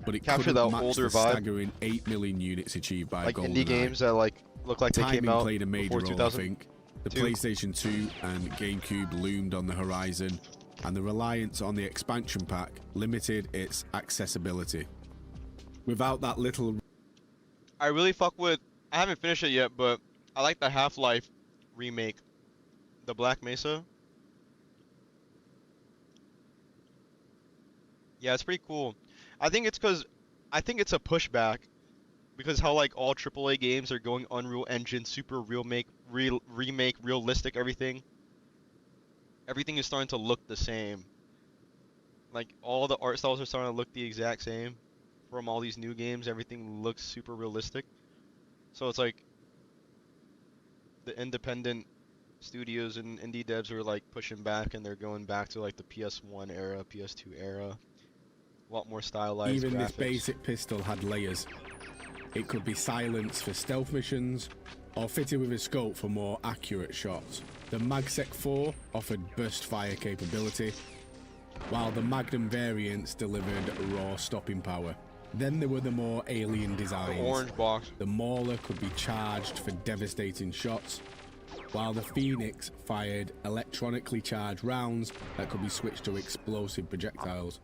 But it capture couldn't that match older the vibe. staggering 8 million units achieved by Like GoldenEye. indie games that like look like they Timing came out played a major before role, 2000. I think. The PlayStation 2 and GameCube loomed on the horizon, and the reliance on the expansion pack limited its accessibility. Without that little... I really fuck with. I haven't finished it yet, but I like the Half-Life remake, the Black Mesa. Yeah, it's pretty cool. I think it's a pushback because how like all AAA games are going Unreal Engine, super remake, realistic everything. Everything is starting to look the same. Like all the art styles are starting to look the exact same. From all these new games, everything looks super realistic. So it's like the independent studios and indie devs are like pushing back, and they're going back to like the PS1 era, PS2 era. A lot more stylized Even graphics. this basic pistol had layers. It could be silenced for stealth missions, or fitted with a scope for more accurate shots. The MagSec 4 offered burst fire capability, while the Magnum variants delivered raw stopping power. Then there were the more alien designs. The orange box. The Mauler could be charged for devastating shots, while the Phoenix fired electronically charged rounds that could be switched to explosive projectiles.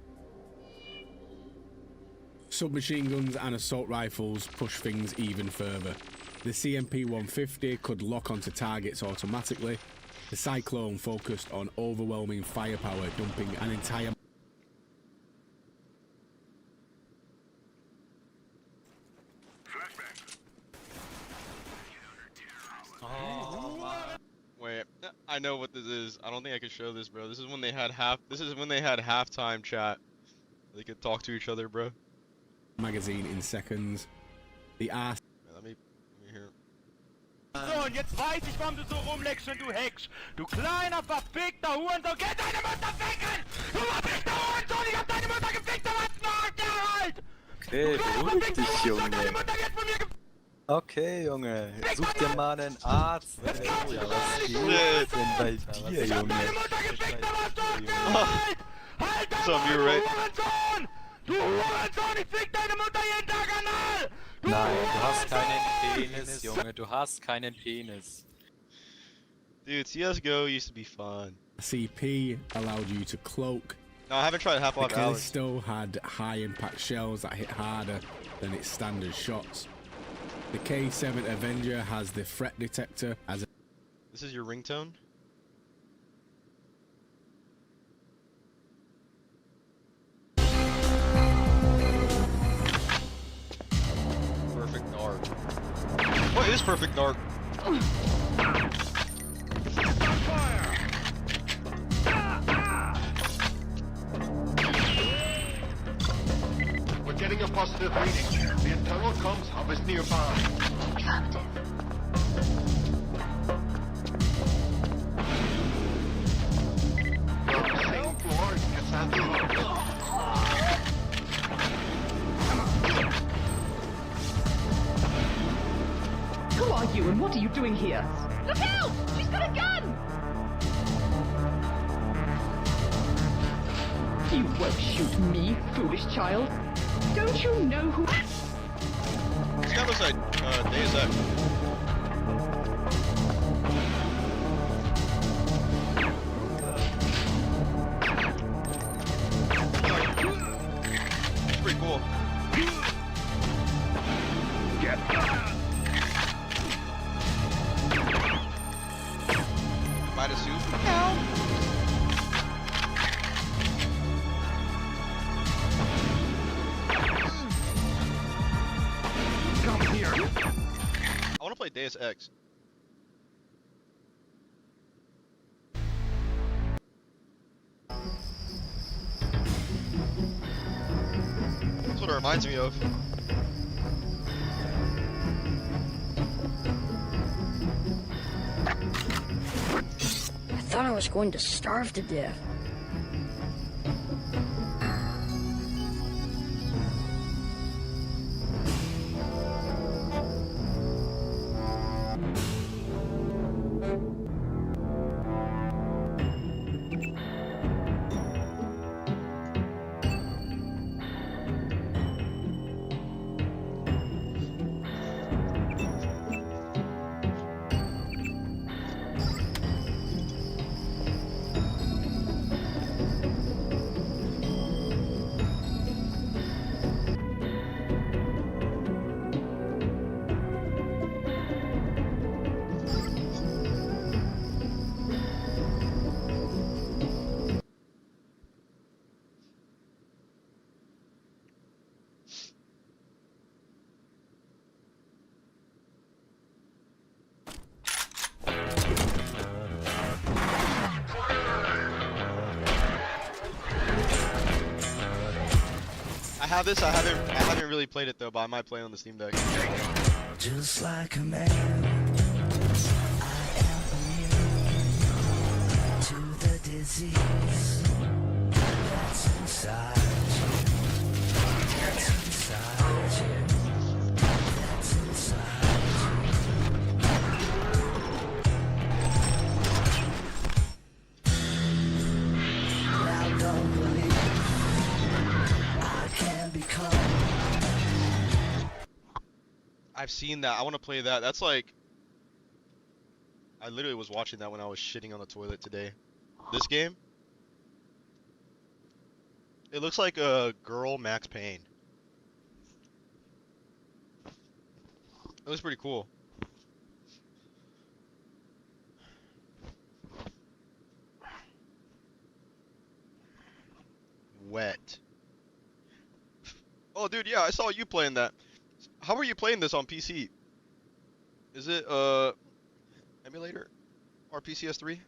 Submachine guns and assault rifles push things even further. The CMP-150 could lock onto targets automatically. The Cyclone focused on overwhelming firepower, dumping an entire... Wait, I know what this is. I don't think I can show this, bro. This is when they had halftime chat. They could talk to each other, bro. Magazine in seconds. The ass. Let me hear. So, und jetzt weiß ich, warum du so rumleckst und du Hex. Du kleiner, verfickter Hurensohn. Geh deine Mutter ficken! Du verfickter Hurensohn! Ich hab deine Mutter gefickt, aber was macht der halt? Okay, beruhig dich, Junge. Okay, Junge. Such dir mal einen Arzt. Ja, was geht denn bei dir, Junge? So, you're right. Du Hurensohn, ich fick deine Mutter jeden Tag anal! Nein, du hast keinen Penis, Junge. Du hast keinen Penis. Dude, CSGO used to be fun. CP allowed you to cloak. No, I haven't tried Half-Life The Alyx. Callisto had high-impact shells that hit harder than its standard shots. The K7 Avenger has the threat detector as a... This is your ringtone? Perfect dark. What is perfect dark? We're getting a positive reading. The internal comms hub is nearby. Same floor, Cassandra. Who are you and what are you doing here? Look out! She's got a gun! You won't shoot me, foolish child. Don't you know who... This guy looks like Deus Ex. It's pretty cool. Buy the suit? No. Come here. I want to play Deus Ex. That's what it reminds me of. I thought I was going to starve to death. I have this. I haven't really played it though, but I might play it on the Steam Deck. Just like a man, I am immune to the disease that's inside you. That's inside you. That's inside you. Now don't believe I can become. I've seen that. I want to play that. That's like... I literally was watching that when I was shitting on the toilet today. This game? It looks like a girl Max Payne. It looks pretty cool. Wet. Oh, dude, yeah, I saw you playing that. How are you playing this on PC? Is it, emulator? Or PCS3?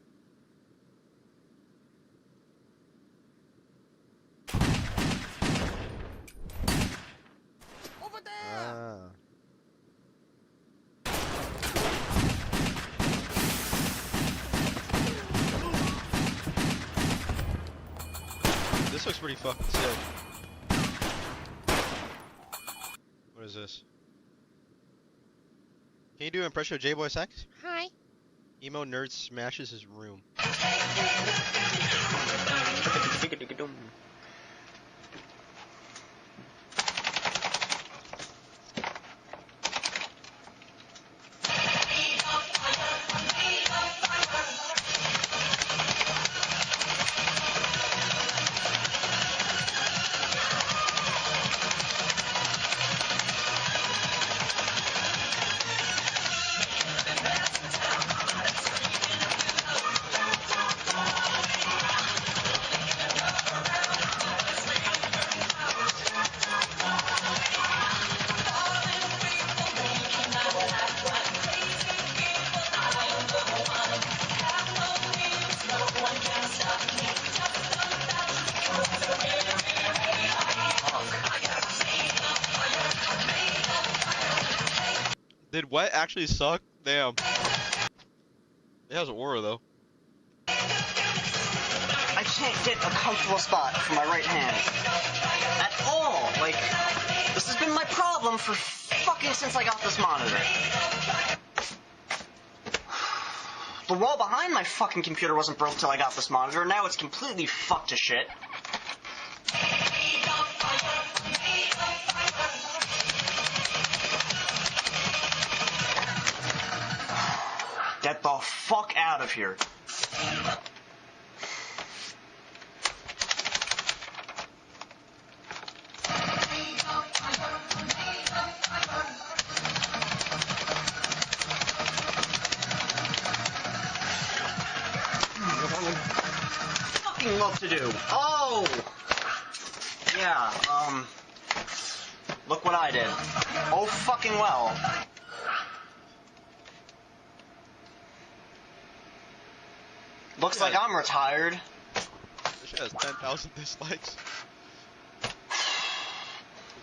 Over there! Ah. This looks pretty fucking sick. What is this? Can you do an impression of J-Boy Sax? Hi. Emo nerd smashes his room. Did wet actually suck? Damn. It has aura though. I can't get a comfortable spot for my right hand. At all. Like, this has been my problem for fucking since I got this monitor. The wall behind my fucking computer wasn't broke till I got this monitor, and now it's completely fucked to shit. Get the fuck out of here. Fucking love to do. Oh! Yeah, look what I did. Oh fucking well. Looks like I'm retired. This shit has 10,000 dislikes.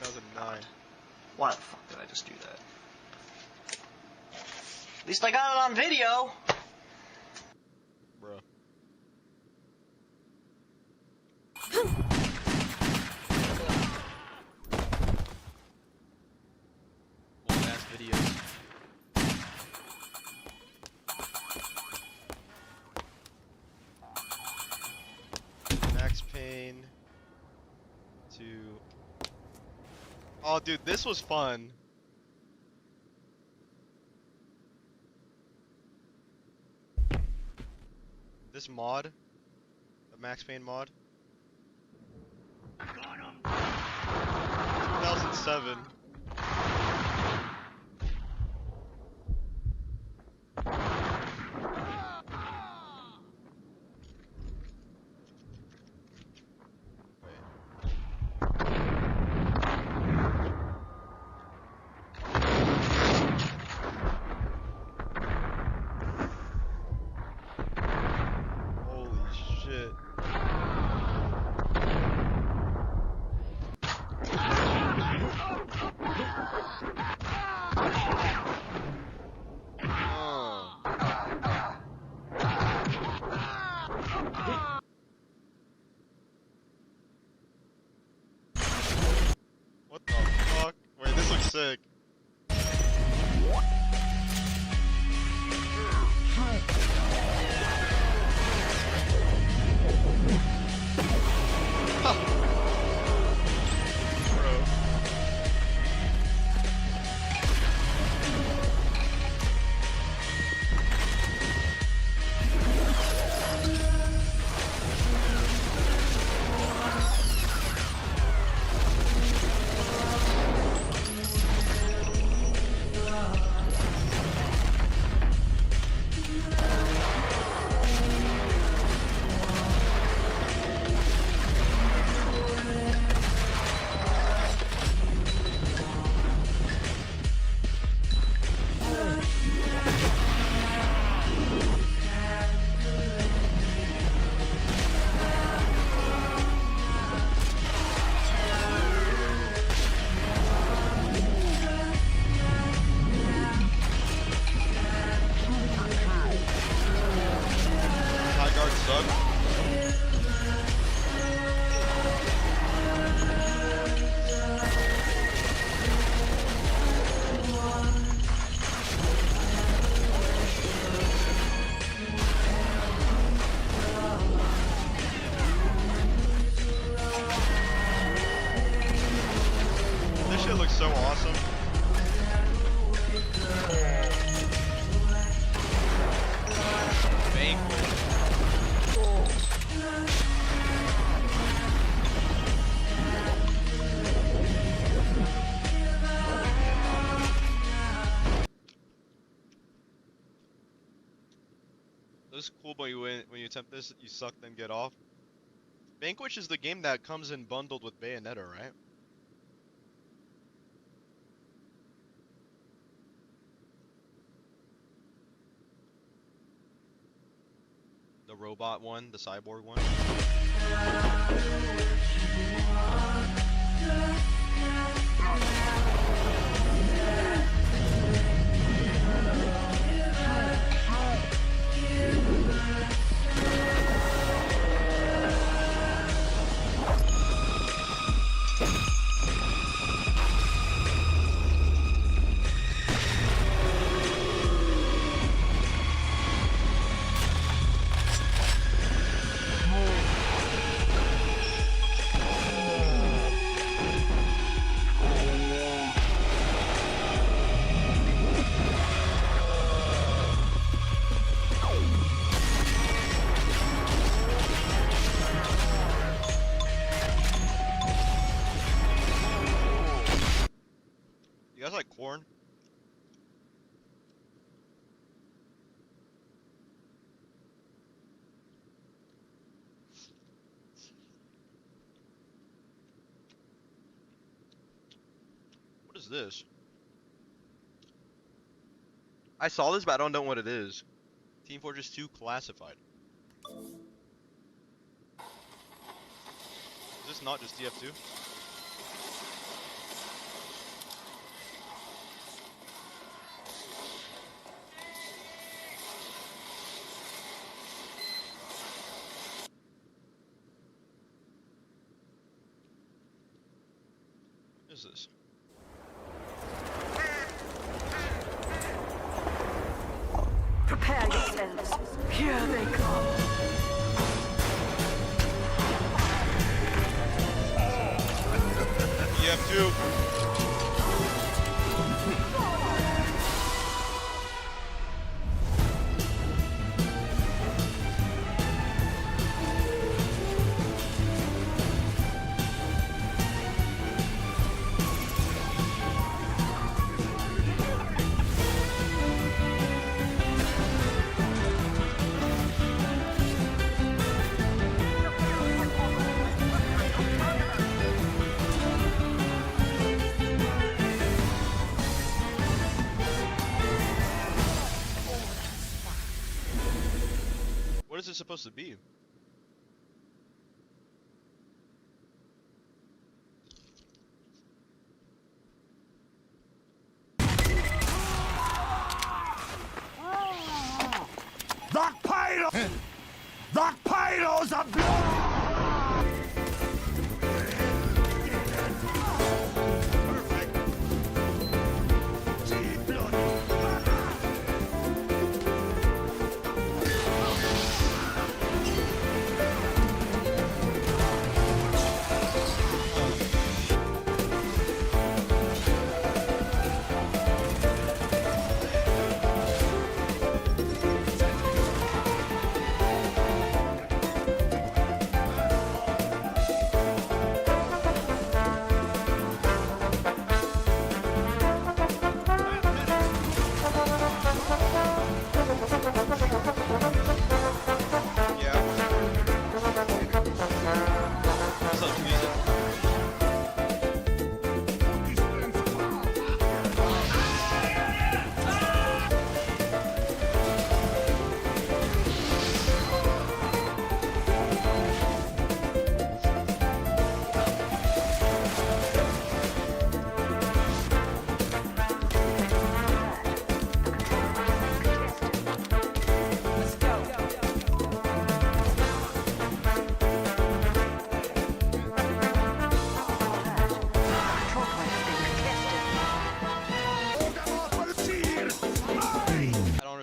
2009. Why the fuck did I just do that? At least I got it on video. Bro. Old ass videos. Max Payne. Oh, dude, this was fun. This mod, the Max Payne mod. 2007. What the fuck? Wait, this looks sick. This shit looks so awesome. This is cool, but when you attempt this, you suck, then get off. Vanquish is the game that comes in bundled with Bayonetta, right? The robot one, the cyborg one. guys like corn? What is this? I saw this, but I don't know what it is. Team Fortress 2 Classified. Is this not just TF2? What is this? Prepare yourselves. Here they come. TF2. What is it supposed to be? That payload! That payload's a blood!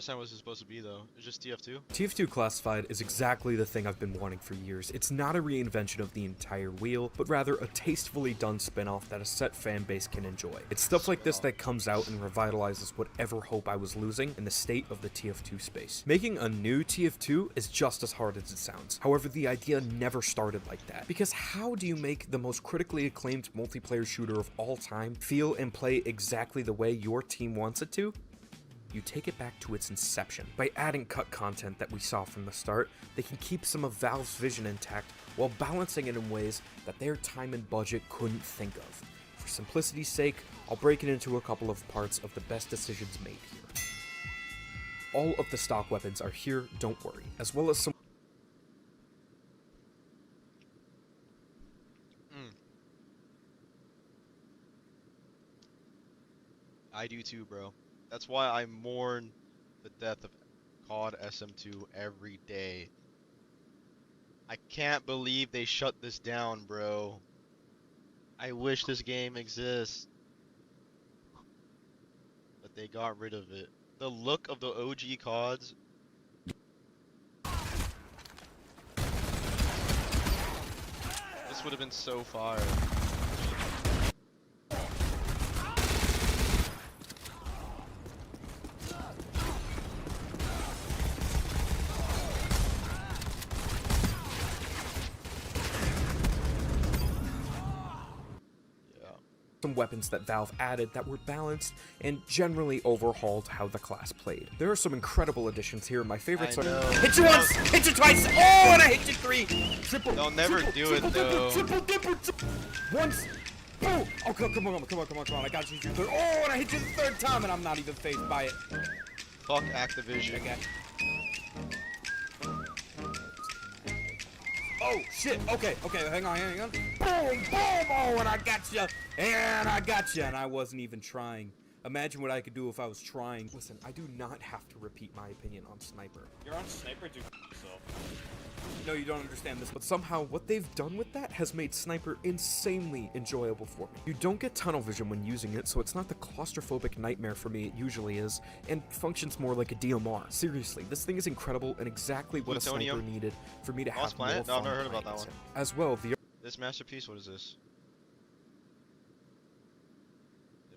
What this is supposed to be though. It's just TF2. TF2 Classified is exactly the thing I've been wanting for years. It's not a reinvention of the entire wheel, but rather a tastefully done spin-off that a set fan base can enjoy. It's stuff like this that comes out and revitalizes whatever hope I was losing in the state of the TF2 space. Making a new TF2 is just as hard as it sounds. However, the idea never started like that. Because how do you make the most critically acclaimed multiplayer shooter of all time feel and play exactly the way your team wants it to? You take it back to its inception. By adding cut content that we saw from the start, they can keep some of Valve's vision intact while balancing it in ways that their time and budget couldn't think of. For simplicity's sake, I'll break it into a couple of parts of the best decisions made here. All of the stock weapons are here, don't worry, as well as some I do too, bro. That's why I mourn the death of COD SM2 every day. I can't believe they shut this down, bro. I wish this game exists. But they got rid of it. The look of the OG CODs. This would have been so fire. some weapons that Valve added that were balanced and generally overhauled how the class played. There are some incredible additions here. My favorites are hit you once, hit you twice, oh, and I hit you three. Triple. They'll never do it though. Triple dipper. Once. Oh, come on, I got you third. Oh, and I hit you the third time, and I'm not even fazed by it. Fuck Activision. Okay. Oh, shit, okay, hang on. Boom, boom, oh, and I got you, and I wasn't even trying. Imagine what I could do if I was trying. Listen, I do not have to repeat my opinion on Sniper. You're on Sniper, dude, so. No, you don't understand this, but somehow what they've done with that has made Sniper insanely enjoyable for me. You don't get tunnel vision when using it, so it's not the claustrophobic nightmare for me it usually is, and functions more like a DMR. Seriously, this thing is incredible and exactly what a Sniper needed for me to have more fun. No, I've never heard about that one. As well, the This masterpiece, what is this?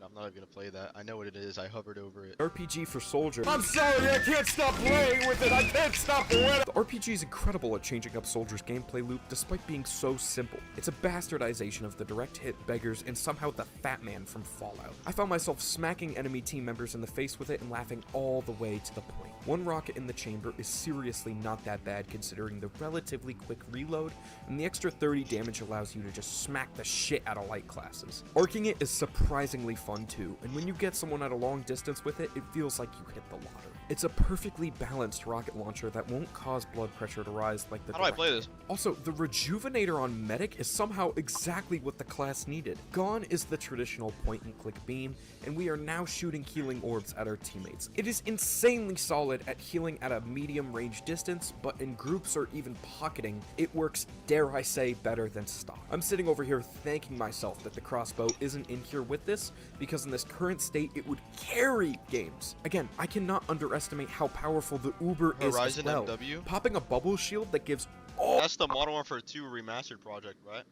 I'm not even gonna play that. I know what it is. I hovered over it. RPG for Soldier. I'm sorry, I can't stop playing with it. I can't stop winning. The RPG is incredible at changing up Soldier's gameplay loop despite being so simple. It's a bastardization of the direct hit beggars and somehow the Fat Man from Fallout. I found myself smacking enemy team members in the face with it and laughing all the way to the point. One rocket in the chamber is seriously not that bad considering the relatively quick reload, and the extra 30 damage allows you to just smack the shit out of light classes. Arcing it is surprisingly fun too, and when you get someone at a long distance with it, it feels like you hit the lottery. It's a perfectly balanced rocket launcher that won't cause blood pressure to rise like the How do I play this? Also, the Rejuvenator on Medic is somehow exactly what the class needed. Gone is the traditional point-and-click beam, and we are now shooting healing orbs at our teammates. It is insanely solid at healing at a medium range distance, but in groups or even pocketing, it works, dare I say, better than stock. I'm sitting over here thanking myself that the crossbow isn't in here with this, because in this current state, it would carry games. Again, I cannot underestimate how powerful the Uber is as well. MW? Popping a bubble shield that gives That's the Modern Warfare 2 remastered project, right?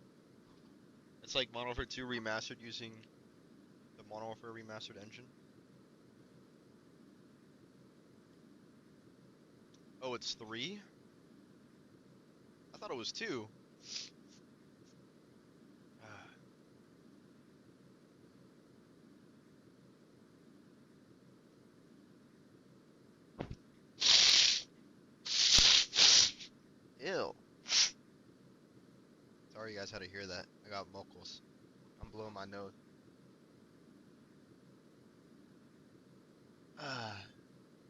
It's like Modern Warfare 2 remastered using the Modern Warfare remastered engine. Oh, it's 3? I thought it was 2. Ew. Sorry you guys had to hear that. I got mocos. I'm blowing my nose.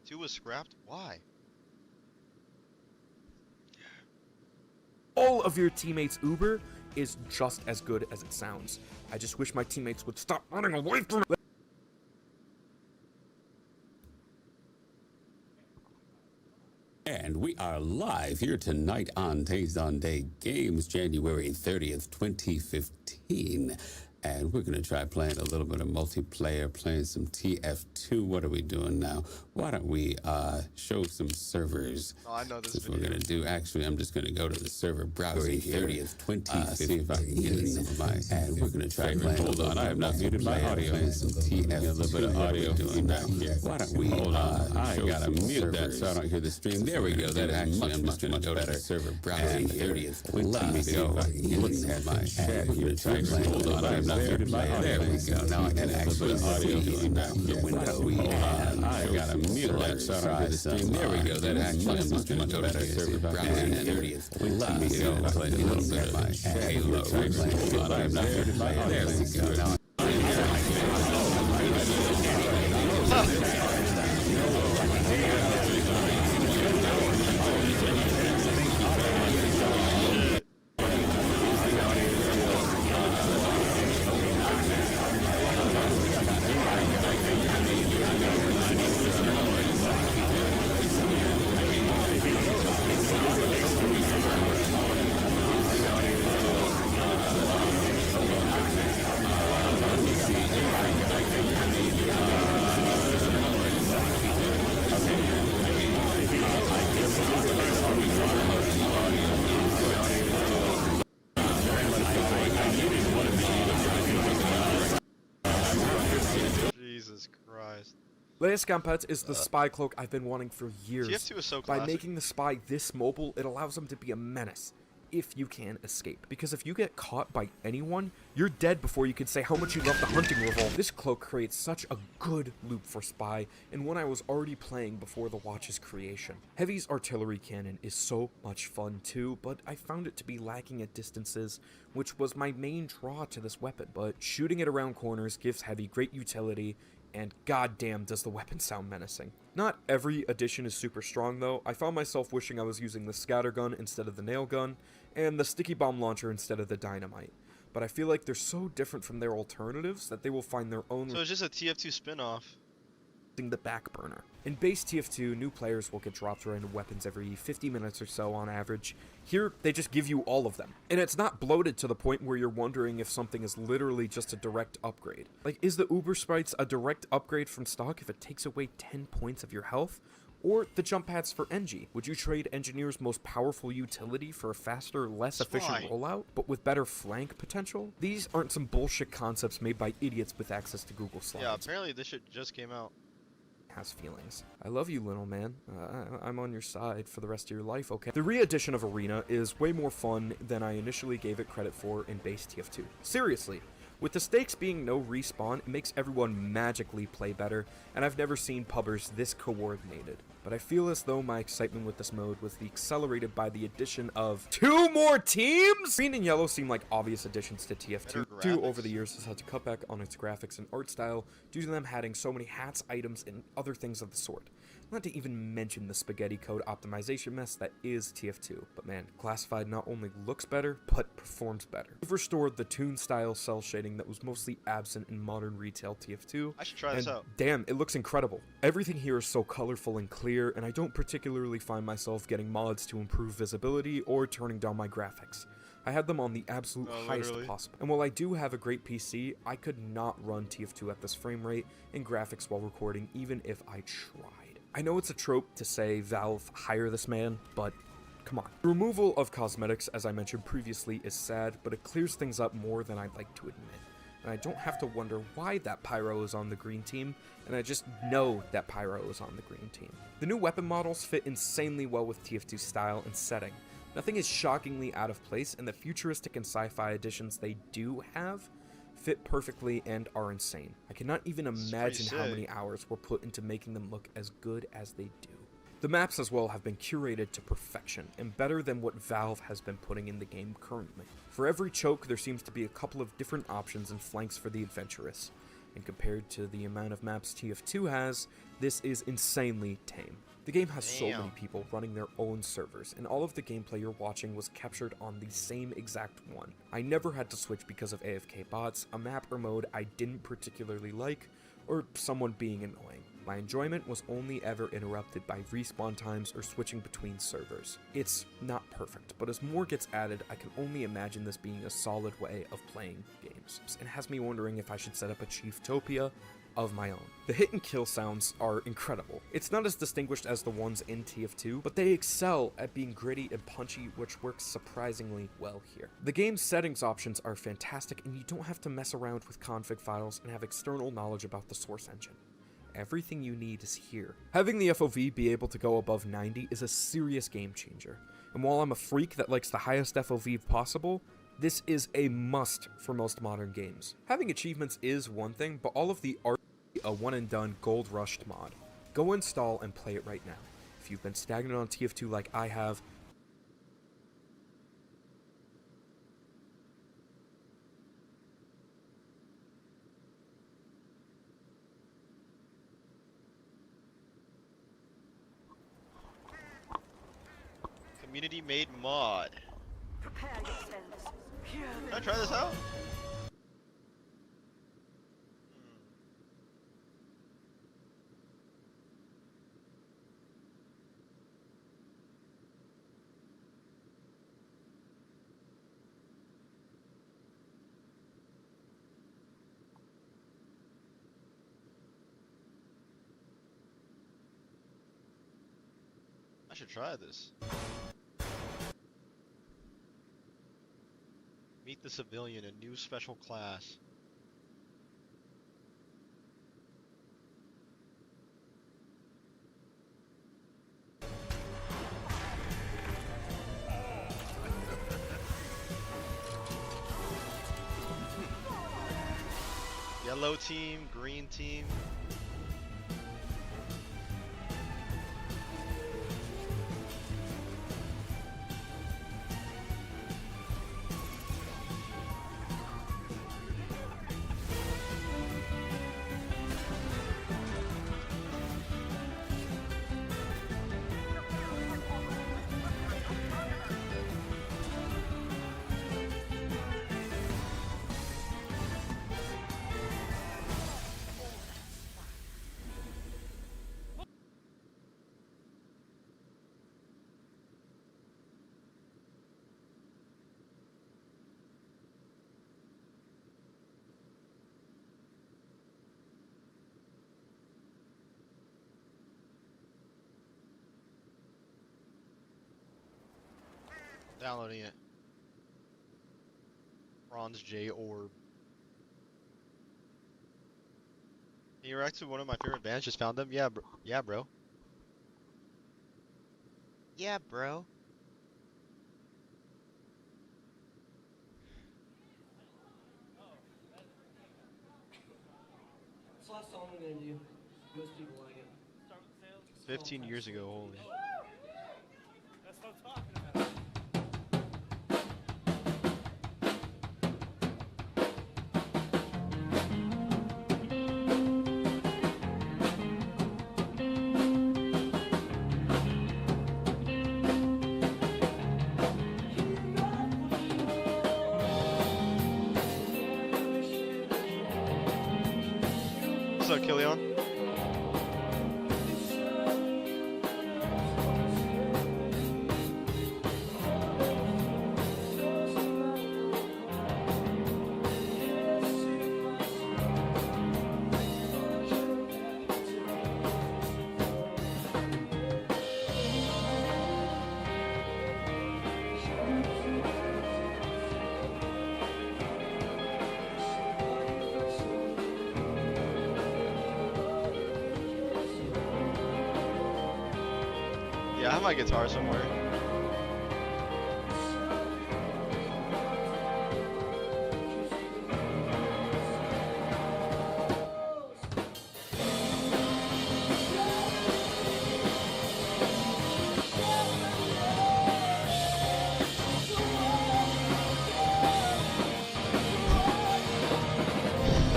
2 was scrapped? Why? All of your teammates' Uber is just as good as it sounds. I just wish my teammates would stop running away from it. And we are live here tonight on Days on Day Games, January 30th, 2015. And we're going to try playing a little bit of multiplayer, playing some TF2. What are we doing now? Why don't we show some servers? Oh, I know this That's what we're going to do. Actually, I'm just going to go to the server browser here. 30th, 2015. See if I can get in some of my... And we're going to try playing... Hold on, I have not muted my audio. Playing some TF2. A little bit of audio doing that here. Why don't we hold on? I got to mute that so I don't hear the stream. There we go. That actually, I'm just going to go to the server browser here. 30th, let me go. Look at my chat here. Try playing. Hold on, I have not muted my audio. There we go. Now I can actually see the window we have. I got to mute that so I don't hear the stream. There we go. That actually, I'm just going to go to the server browser. 30th, let me go. Play a little bit of my Halo. Hold on, I have not muted my audio. There we go. Now Jesus Christ. Leia Scampet is the spy cloak I've been wanting for years. TF2 is so By classic. making the spy this mobile, it allows him to be a menace. if you can escape. Because if you get caught by anyone, you're dead before you can say how much you love the hunting revolver. This cloak creates such a good loop for Spy, and one I was already playing before the watch's creation. Heavy's artillery cannon is so much fun too, but I found it to be lacking at distances, which was my main draw to this weapon. But shooting it around corners gives Heavy great utility, and goddamn does the weapon sound menacing. Not every addition is super strong though. I found myself wishing I was using the scatter gun instead of the nail gun, and the sticky bomb launcher instead of the dynamite. But I feel like they're so different from their alternatives that they will find their own. So it's just a TF2 spin-off. The back burner. In base TF2, new players will get dropped random weapons every 50 minutes or so on average. Here, they just give you all of them. And it's not bloated to the point where you're wondering if something is literally just a direct upgrade. Like, is the Uber Sprites a direct upgrade from stock if it takes away 10 points of your health? Or the jump pads for Engie? Would you trade Engineer's most powerful utility for a faster, less efficient rollout, but with better flank potential? These aren't some bullshit concepts made by idiots with access to Google Slides. Yeah, apparently this shit just came out. Has feelings. I love you, little man. I'm on your side for the rest of your life, okay? The re-edition of Arena is way more fun than I initially gave it credit for in base TF2. Seriously. With the stakes being no respawn, it makes everyone magically play better, and I've never seen pubbers this coordinated. But I feel as though my excitement with this mode was accelerated by the addition of 2 more teams? Green and yellow seem like obvious additions to TF2. TF2 over the years has had to cut back on its graphics and art style due to them adding so many hats, items, and other things of the sort. Not to even mention the spaghetti code optimization mess that is TF2. But man, Classified not only looks better, but performs better. We've restored the toon style cell shading that was mostly absent in modern retail TF2. I should try this out. Damn, it looks incredible. Everything here is so colorful and clear, and I don't particularly find myself getting mods to improve visibility or turning down my graphics. I had them on the absolute highest possible. And while I do have a great PC, I could not run TF2 at this frame rate and graphics while recording even if I tried. I know it's a trope to say Valve hire this man, but come on. The removal of cosmetics, as I mentioned previously, is sad, but it clears things up more than I'd like to admit. And I don't have to wonder why that Pyro is on the green team, and I just know that Pyro is on the green team. The new weapon models fit insanely well with TF2's style and setting. Nothing is shockingly out of place, and the futuristic and sci-fi additions they do have fit perfectly and are insane. I cannot even imagine how many hours were put into making them look as good as they do. The maps as well have been curated to perfection, and better than what Valve has been putting in the game currently. For every choke, there seems to be a couple of different options and flanks for the adventurous, and compared to the amount of maps TF2 has, this is insanely tame. The game has so many people running their own servers, and all of the gameplay you're watching was captured on the same exact one. I never had to switch because of AFK bots, a map or mode I didn't particularly like, or someone being annoying. My enjoyment was only ever interrupted by respawn times or switching between servers. It's not perfect, but as more gets added, I can only imagine this being a solid way of playing games. It has me wondering if I should set up a Chieftopia of my own. The hit and kill sounds are incredible. It's not as distinguished as the ones in TF2, but they excel at being gritty and punchy, which works surprisingly well here. The game's settings options are fantastic, and you don't have to mess around with config files and have external knowledge about the source engine. Everything you need is here. Having the FOV be able to go above 90 is a serious game changer, and while I'm a freak that likes the highest FOV possible, this is a must for most modern games. Having achievements is one thing, but all of the art a one-and-done gold rushed mod. Go install and play it right now. If you've been stagnant on TF2 like I have, Community made mod. Prepare yourselves. Can I try this out? I should try this. Meet the Civilian, a new special class. Yellow team, green team. Downloading it. Bronze J Orb. You're actually one of my favorite bands. Just found them. Yeah, bro. Yeah, bro. Yeah, bro. It's the last song I'm gonna do. Most people like it. 15 years ago, holy. That's what I'm talking about. What's up, Killian? Yeah, I have my guitar somewhere.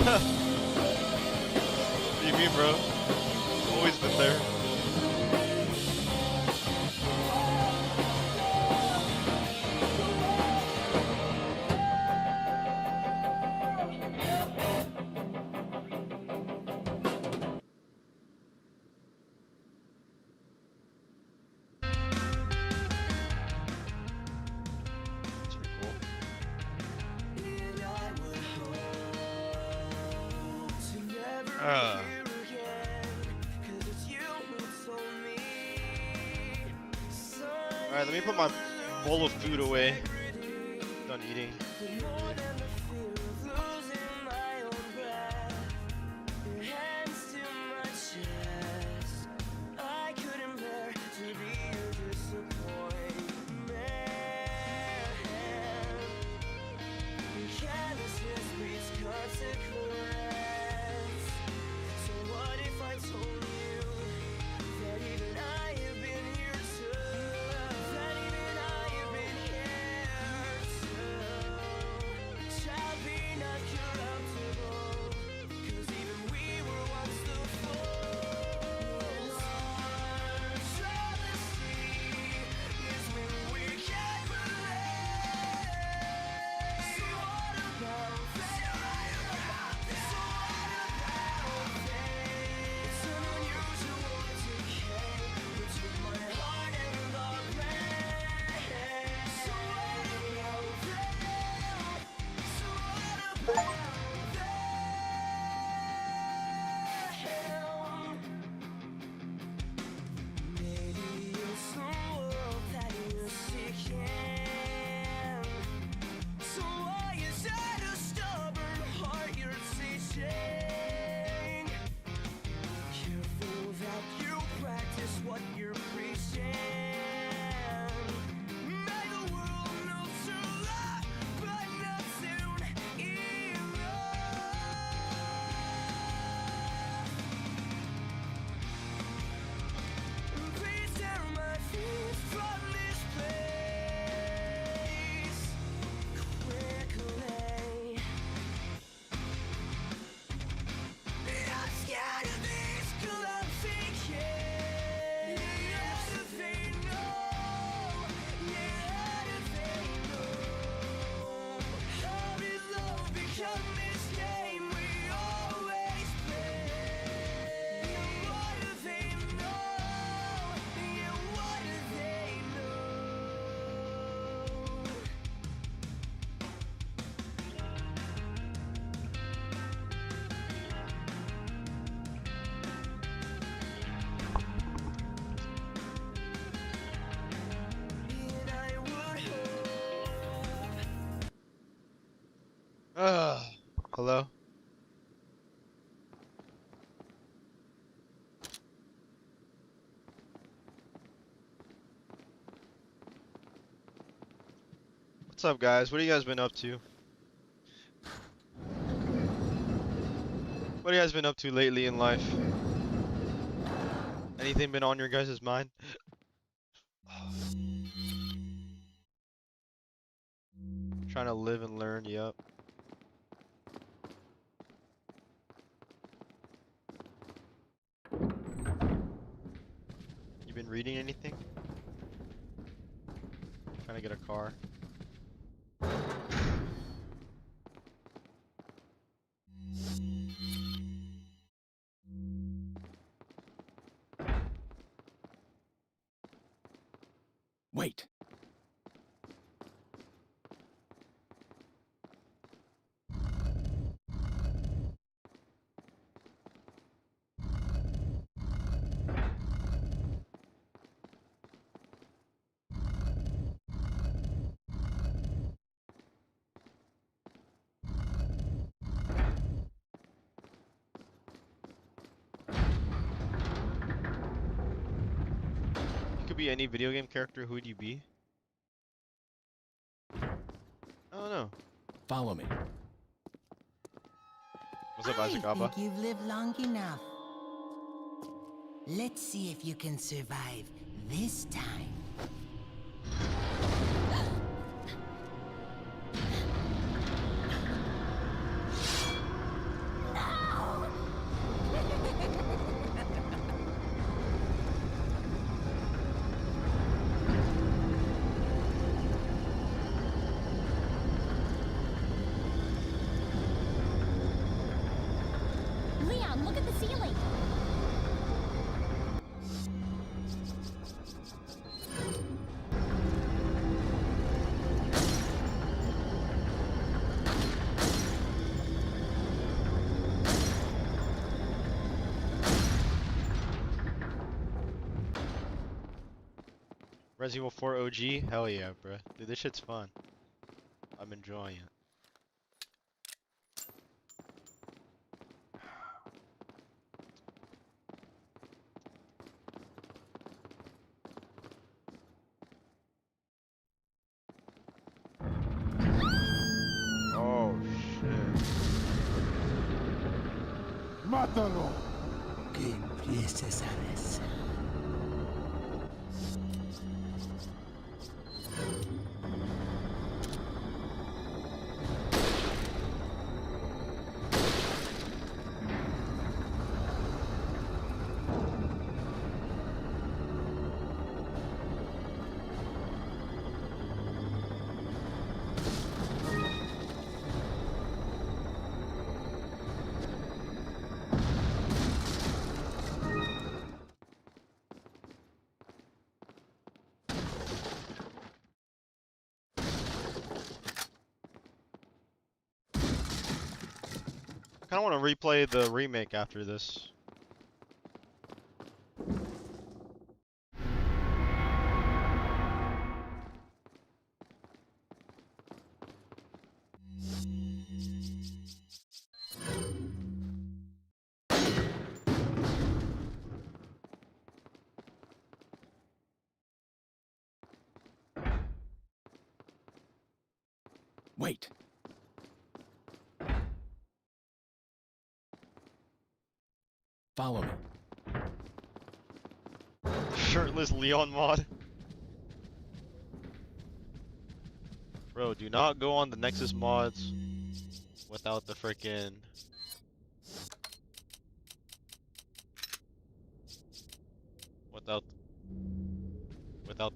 What do you mean, bro? Always been there. That's pretty cool. Alright, let me put my bowl of food away. Done eating. Hello? What's up, guys? What have you guys been up to? What have you guys been up to lately in life? Anything been on your guys' mind? Trying to live and learn, yep. You been reading anything? Trying to get a car. Wait. You could be any video game character, who would you be? I don't know. Follow me. What's up, Isaac I Abba? think you've lived long enough. Let's see if you can survive this time. Leon, look at the ceiling. Resident Evil 4 OG? Hell yeah, bruh. Dude, this shit's fun. I'm enjoying it. Oh shit. ¡Mátalo! Que empieces a besar. I kinda wanna replay the remake after this. Wait. Follow me. Shirtless Leon mod. Bro, do not go on the Nexus mods without the frickin' without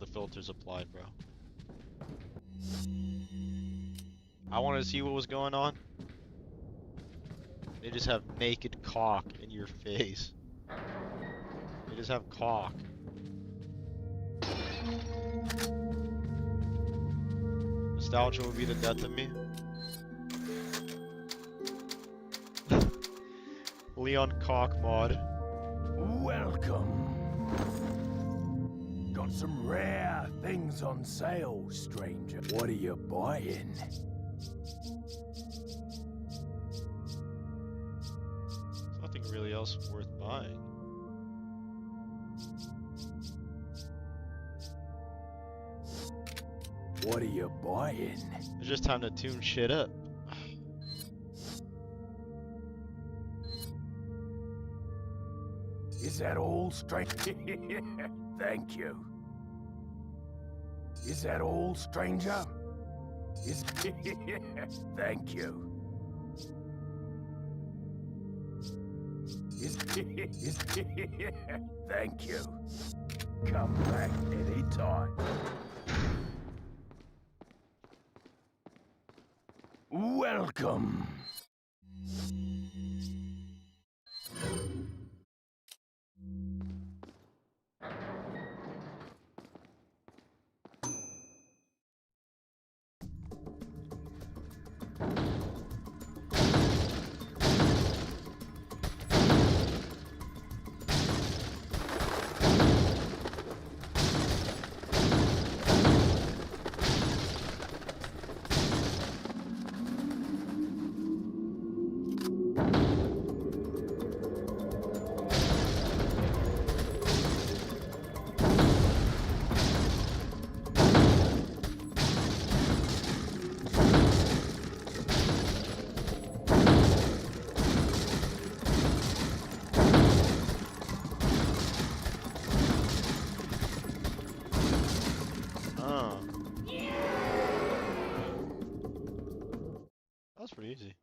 the filters applied, bro. I wanted to see what was going on. They just have naked cock in your face. They just have cock. Nostalgia will be the death of me. Leon cock mod. Welcome. Got some rare things on sale, stranger. What are you buying? really else worth buying. What are you buying? It's just time to tune shit up. Is that all, stranger? Thank you. Is that all, stranger? Is thank you. Is thank you. Come back anytime. Welcome. Oh. That was pretty easy.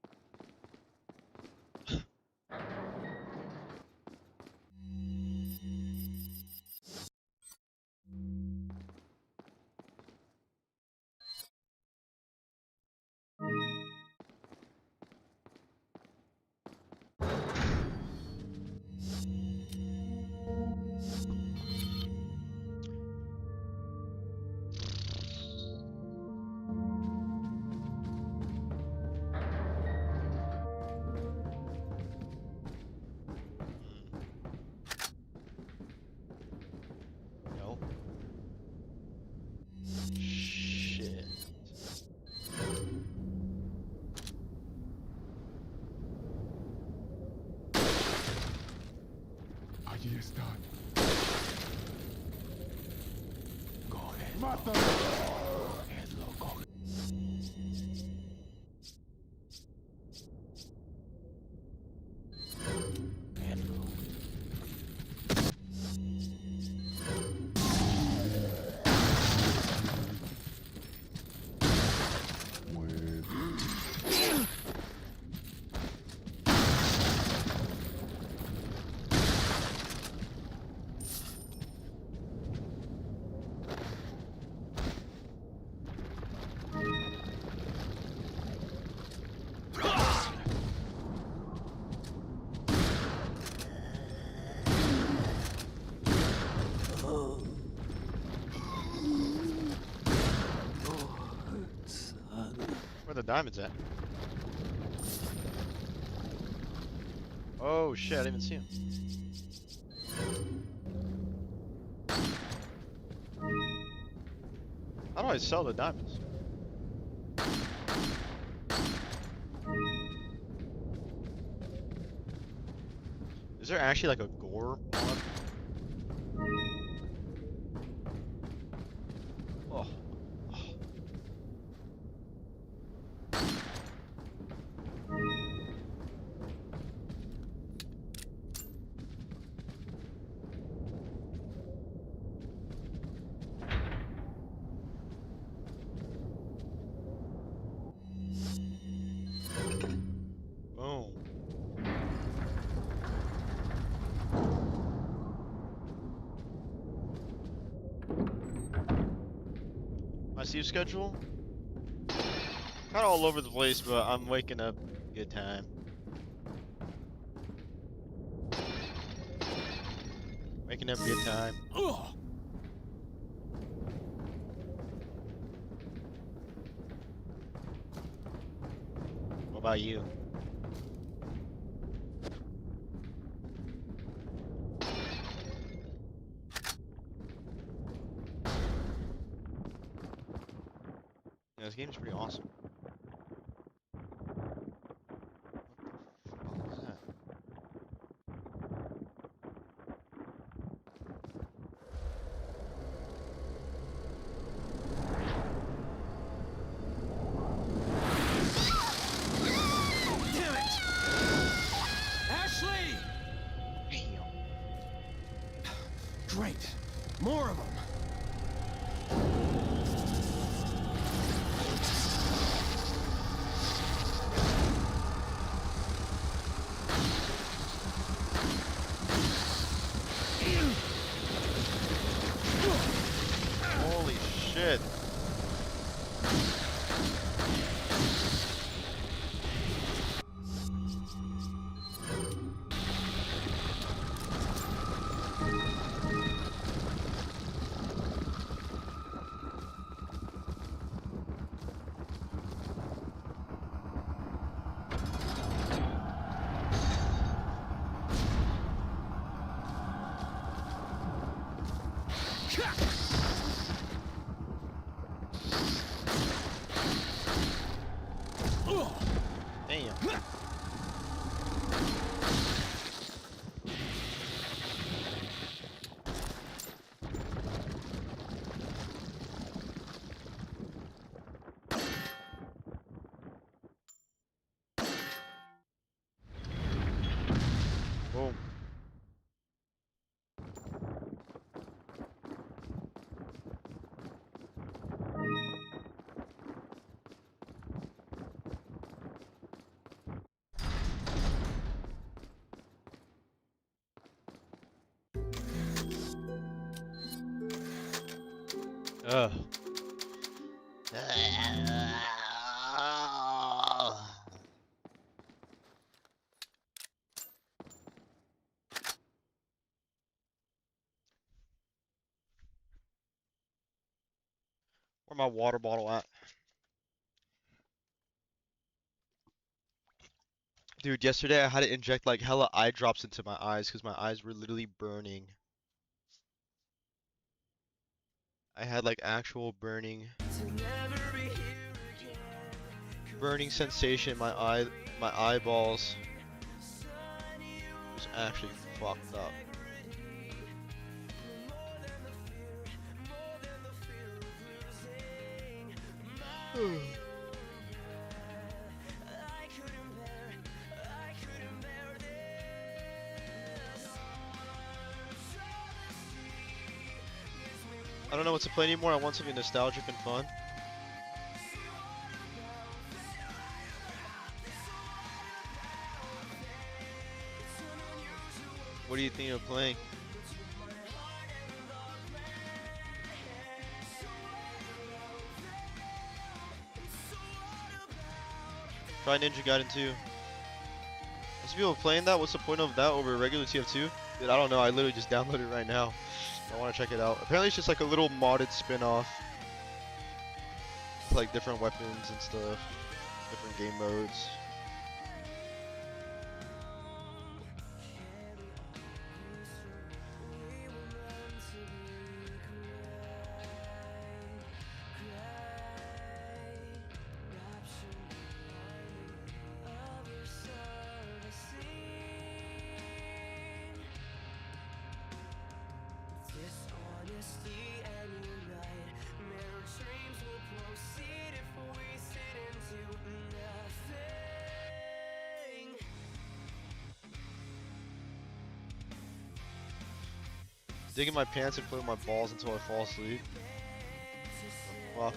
No. Shit. Allí están. Mata. Where the diamonds at? Oh shit, I didn't even see him. How do I sell the diamonds? Is there actually like a gore mod? Oh. Boom. My sleep schedule? Kind of all over the place, but I'm waking up good time. Waking up good time. What about you? Yeah, this game's pretty awesome. Great. More of them. Holy shit. Damn. Boom. Ugh. Where my water bottle at? Dude, yesterday I had to inject like hella eye drops into my eyes because my eyes were literally burning. I had like actual burning sensation in my eyeballs. It was actually fucked up. I don't know what to play anymore. I want something nostalgic and fun. What are you thinking of playing? Try Ninja Gaiden 2. Most people playing that. What's the point of that over regular TF2? Dude, I don't know. I literally just downloaded it right now. I want to check it out. Apparently, it's just like a little modded spin-off. With like different weapons and stuff, different game modes. Digging my pants and putting my balls until I fall asleep. Well.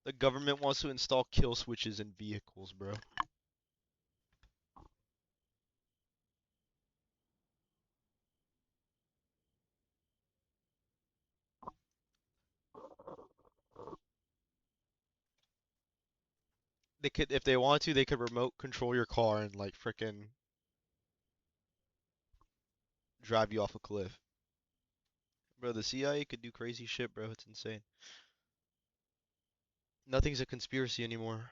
The government wants to install kill switches in vehicles, bro. They could, if they want to, they could remote control your car and like frickin' drive you off a cliff. Bro, the CIA could do crazy shit, bro. It's insane. Nothing's a conspiracy anymore.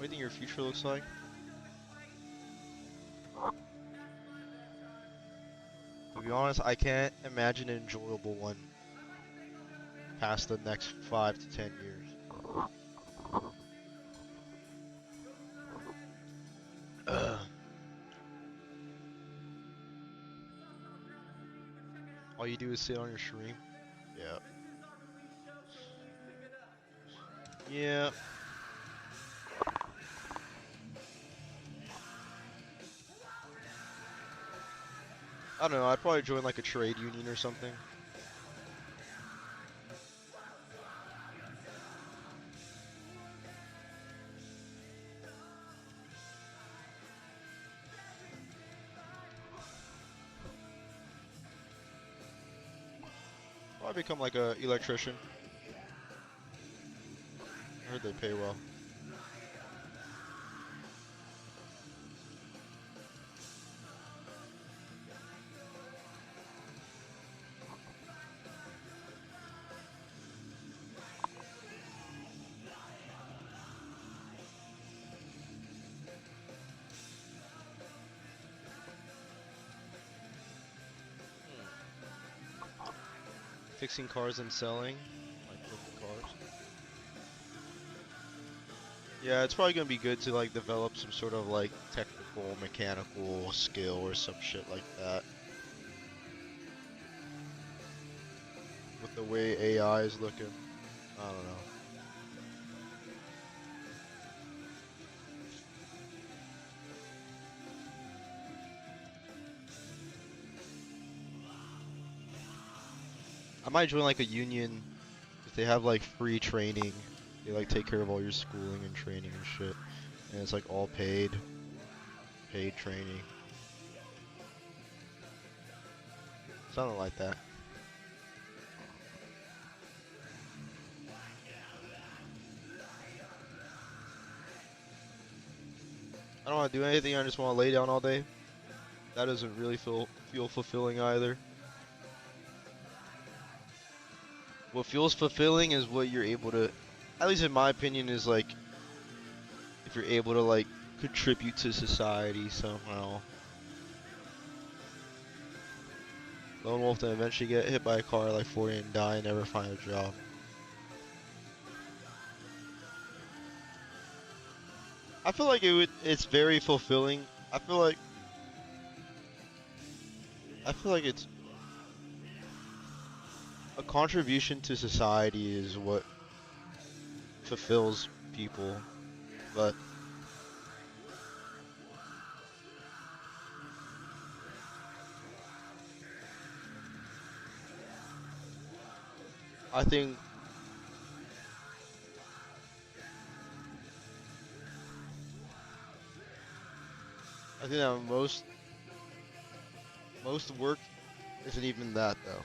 do you think your future looks like? To be honest, I can't imagine an enjoyable one past the next 5 to 10 years. All you do is sit on your stream. Yeah. Yeah. I don't know, I'd probably join like a trade union or something. Probably become like a electrician. I heard they pay well. Fixing cars and selling, like flipping cars. Yeah, it's probably gonna be good to like develop some sort of like technical mechanical skill or some shit like that. With the way AI is looking, I don't know. I might join like a union if they have like free training. They like take care of all your schooling and training and shit. And it's like all paid training. Something like that. I don't want to do anything, I just want to lay down all day. That doesn't really feel fulfilling either. What feels fulfilling is what you're able to, at least in my opinion, is like if you're able to like contribute to society somehow. Lone wolf then eventually get hit by a car at like 40 and die and never find a job. I feel like it's very fulfilling. I feel like it's a contribution to society is what fulfills people, but I think that most work isn't even that though.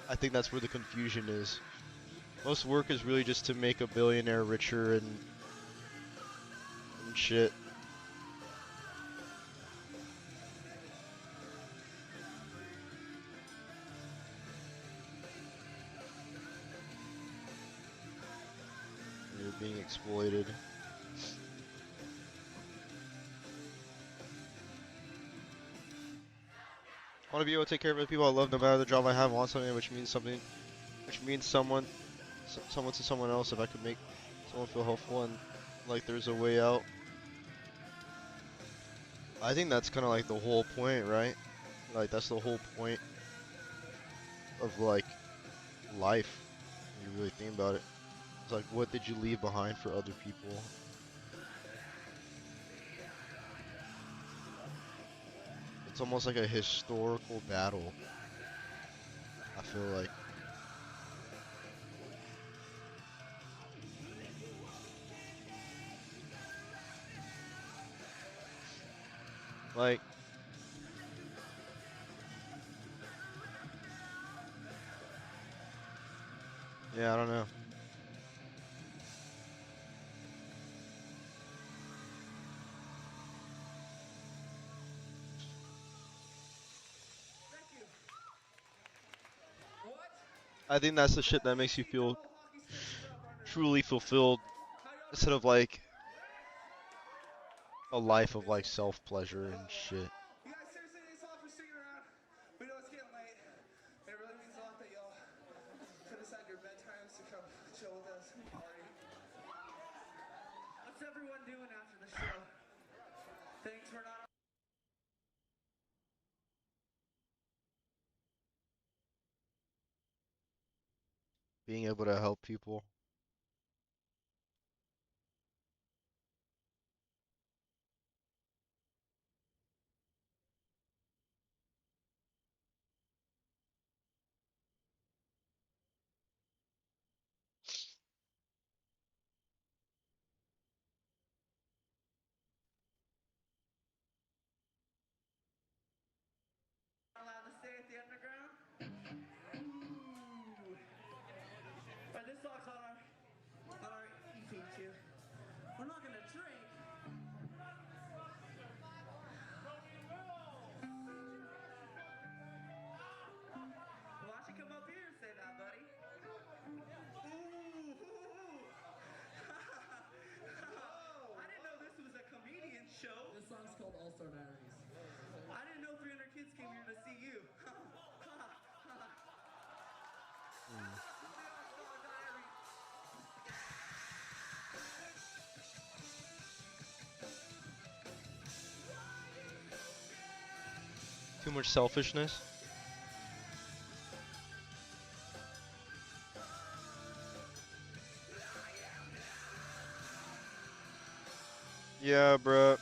I think that's where the confusion is. Most work is really just to make a billionaire richer and shit. You're being exploited. I want to be able to take care of the people I love no matter the job I have. I want something which means someone to someone else. If I could make someone feel helpful and like there's a way out. I think that's kind of like the whole point, right? Like that's the whole point of like life. When you really think about it. It's like, what did you leave behind for other people? It's almost like a historical battle. I feel like. Like, yeah, I don't know. I think that's the shit that makes you feel truly fulfilled instead of like a life of like self-pleasure and shit. You guys, seriously, thanks a lot for sticking around. We know it's getting late. It really means a lot that y'all put aside your bedtimes to come chill with us and party. What's everyone doing after the show? Thanks for not. Being able to help people. Allowed to stay at the underground? Ooh. But this song's on our EP too. We're not gonna drink. Why don't you come up here and say that, buddy? Ooh. I didn't know this was a comedian show. This song's called All-Star Diaries. I didn't know 300 kids came here to see you. Too much selfishness. Yeah, bruh.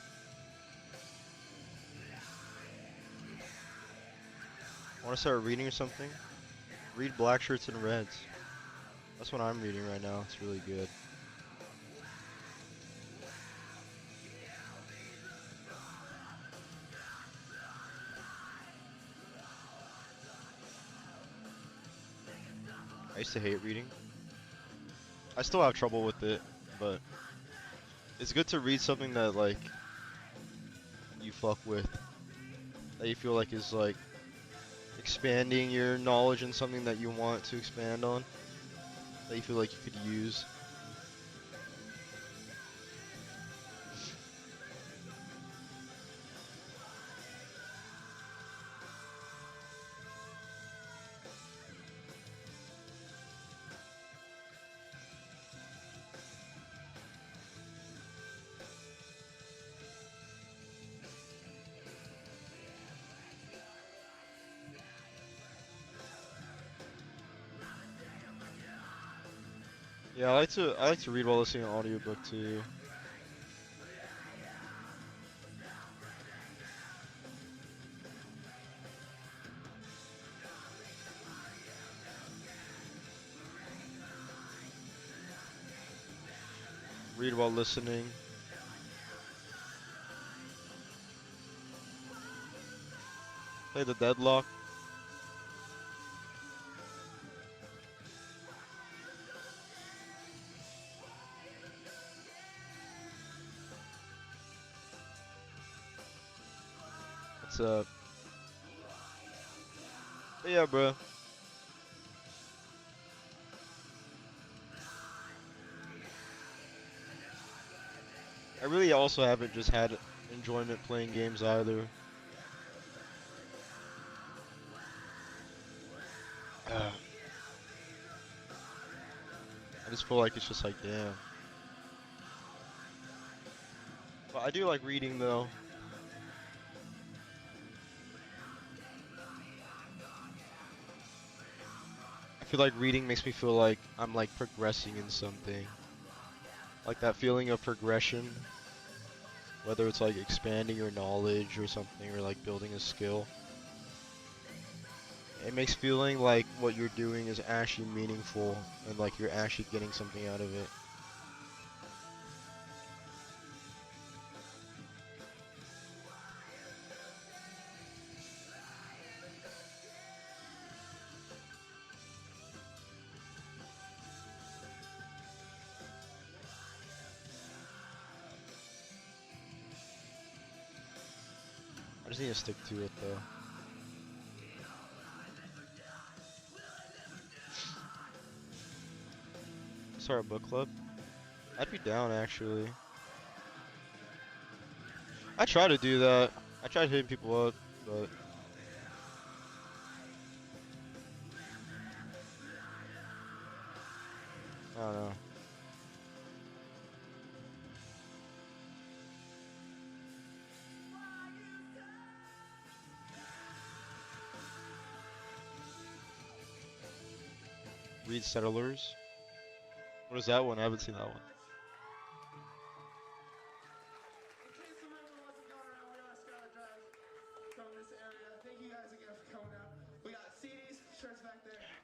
Want to start reading or something? Read Black Shirts and Reds. That's what I'm reading right now. It's really good. I used to hate reading. I still have trouble with it, but it's good to read something that like you fuck with. That you feel like is like expanding your knowledge in something that you want to expand on. That you feel like you could use. Yeah, I like to read while listening to an audiobook too. Read while listening. Play the Deadlock. What's up? But yeah, bro. I really also haven't just had enjoyment playing games either. I just feel like it's just like, damn. But I do like reading though. I feel like reading makes me feel like I'm like progressing in something. Like that feeling of progression. Whether it's like expanding your knowledge or something, or like building a skill. It makes feeling like what you're doing is actually meaningful and like you're actually getting something out of it. I just need to stick to it though. Start a book club? I'd be down actually. I try to do that. I try hitting people up, but I don't know. Read Settlers. What is that one? I haven't seen that one.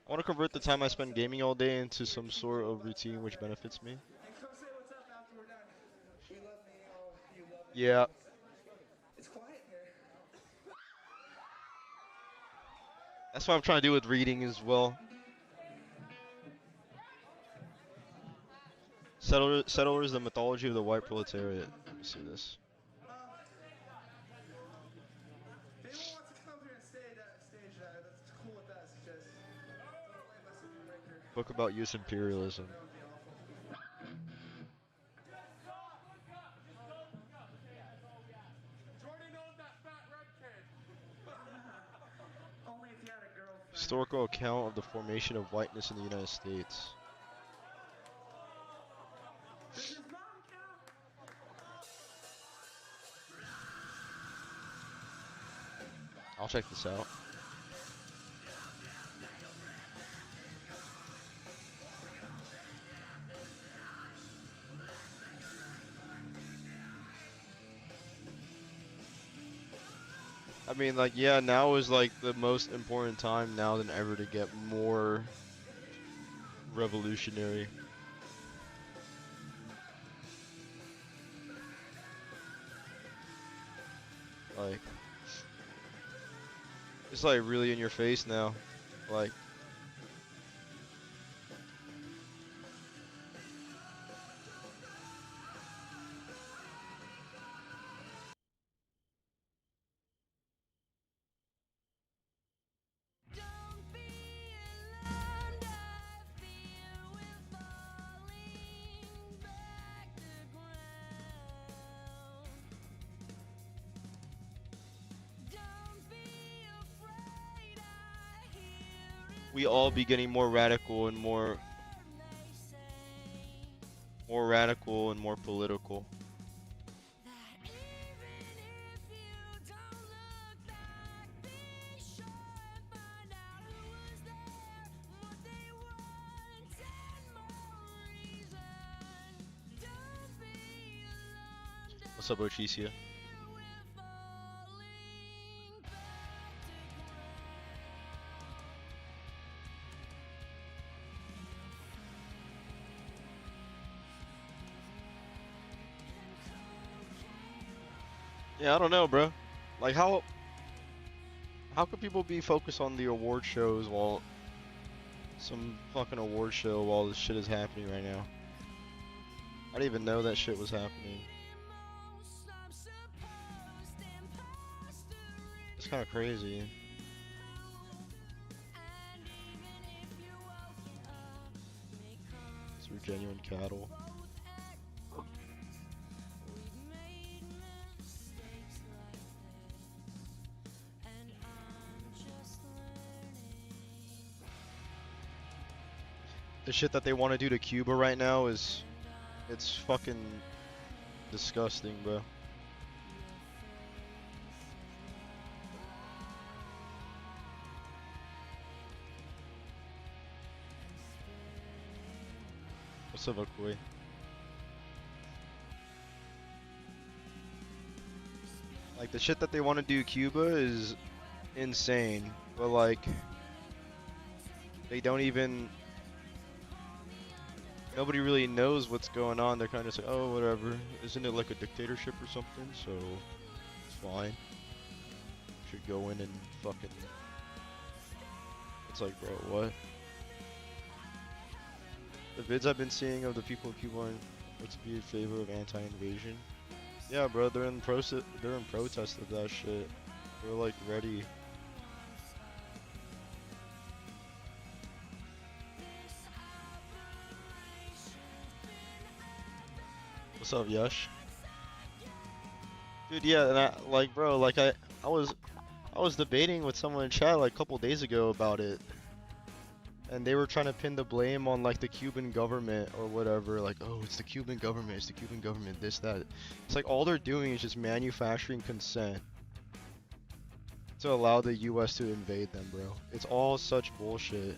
I want to convert the time I spend gaming all day into some sort of routine which benefits me. Yeah. That's what I'm trying to do with reading as well. Settlers, the mythology of the white proletariat. Let me see this. Book about youth imperialism. Historical account of the formation of whiteness in the United States. I'll check this out. I mean, like, yeah, now is like the most important time now than ever to get more revolutionary. Like, it's like really in your face now. Like, we all be getting more radical and more radical and more political. What's up, Ochicia? Yeah, I don't know, bro. Like, how can people be focused on the award shows while some fucking award show while this shit is happening right now? I didn't even know that shit was happening. It's kind of crazy. These are genuine cattle. The shit that they want to do to Cuba right now is, it's fucking disgusting, bro. What's up, Akui? Like, the shit that they want to do Cuba is insane, but like, they don't even, nobody really knows what's going on. They're kind of say, oh, whatever. Isn't it like a dictatorship or something? So, it's fine. Should go in and fucking, it's like, bro, what? The vids I've been seeing of the people in Cuba are to be in favor of anti-invasion. Yeah, bro, they're in protest of that shit. They're like ready. What's up, Yash? Dude, yeah, and bro, I was debating with someone in chat like a couple days ago about it, and they were trying to pin the blame on like the Cuban government or whatever, like, oh, it's the Cuban government, it's the Cuban government, this, that. It's like all they're doing is just manufacturing consent to allow the US to invade them, bro. It's all such bullshit.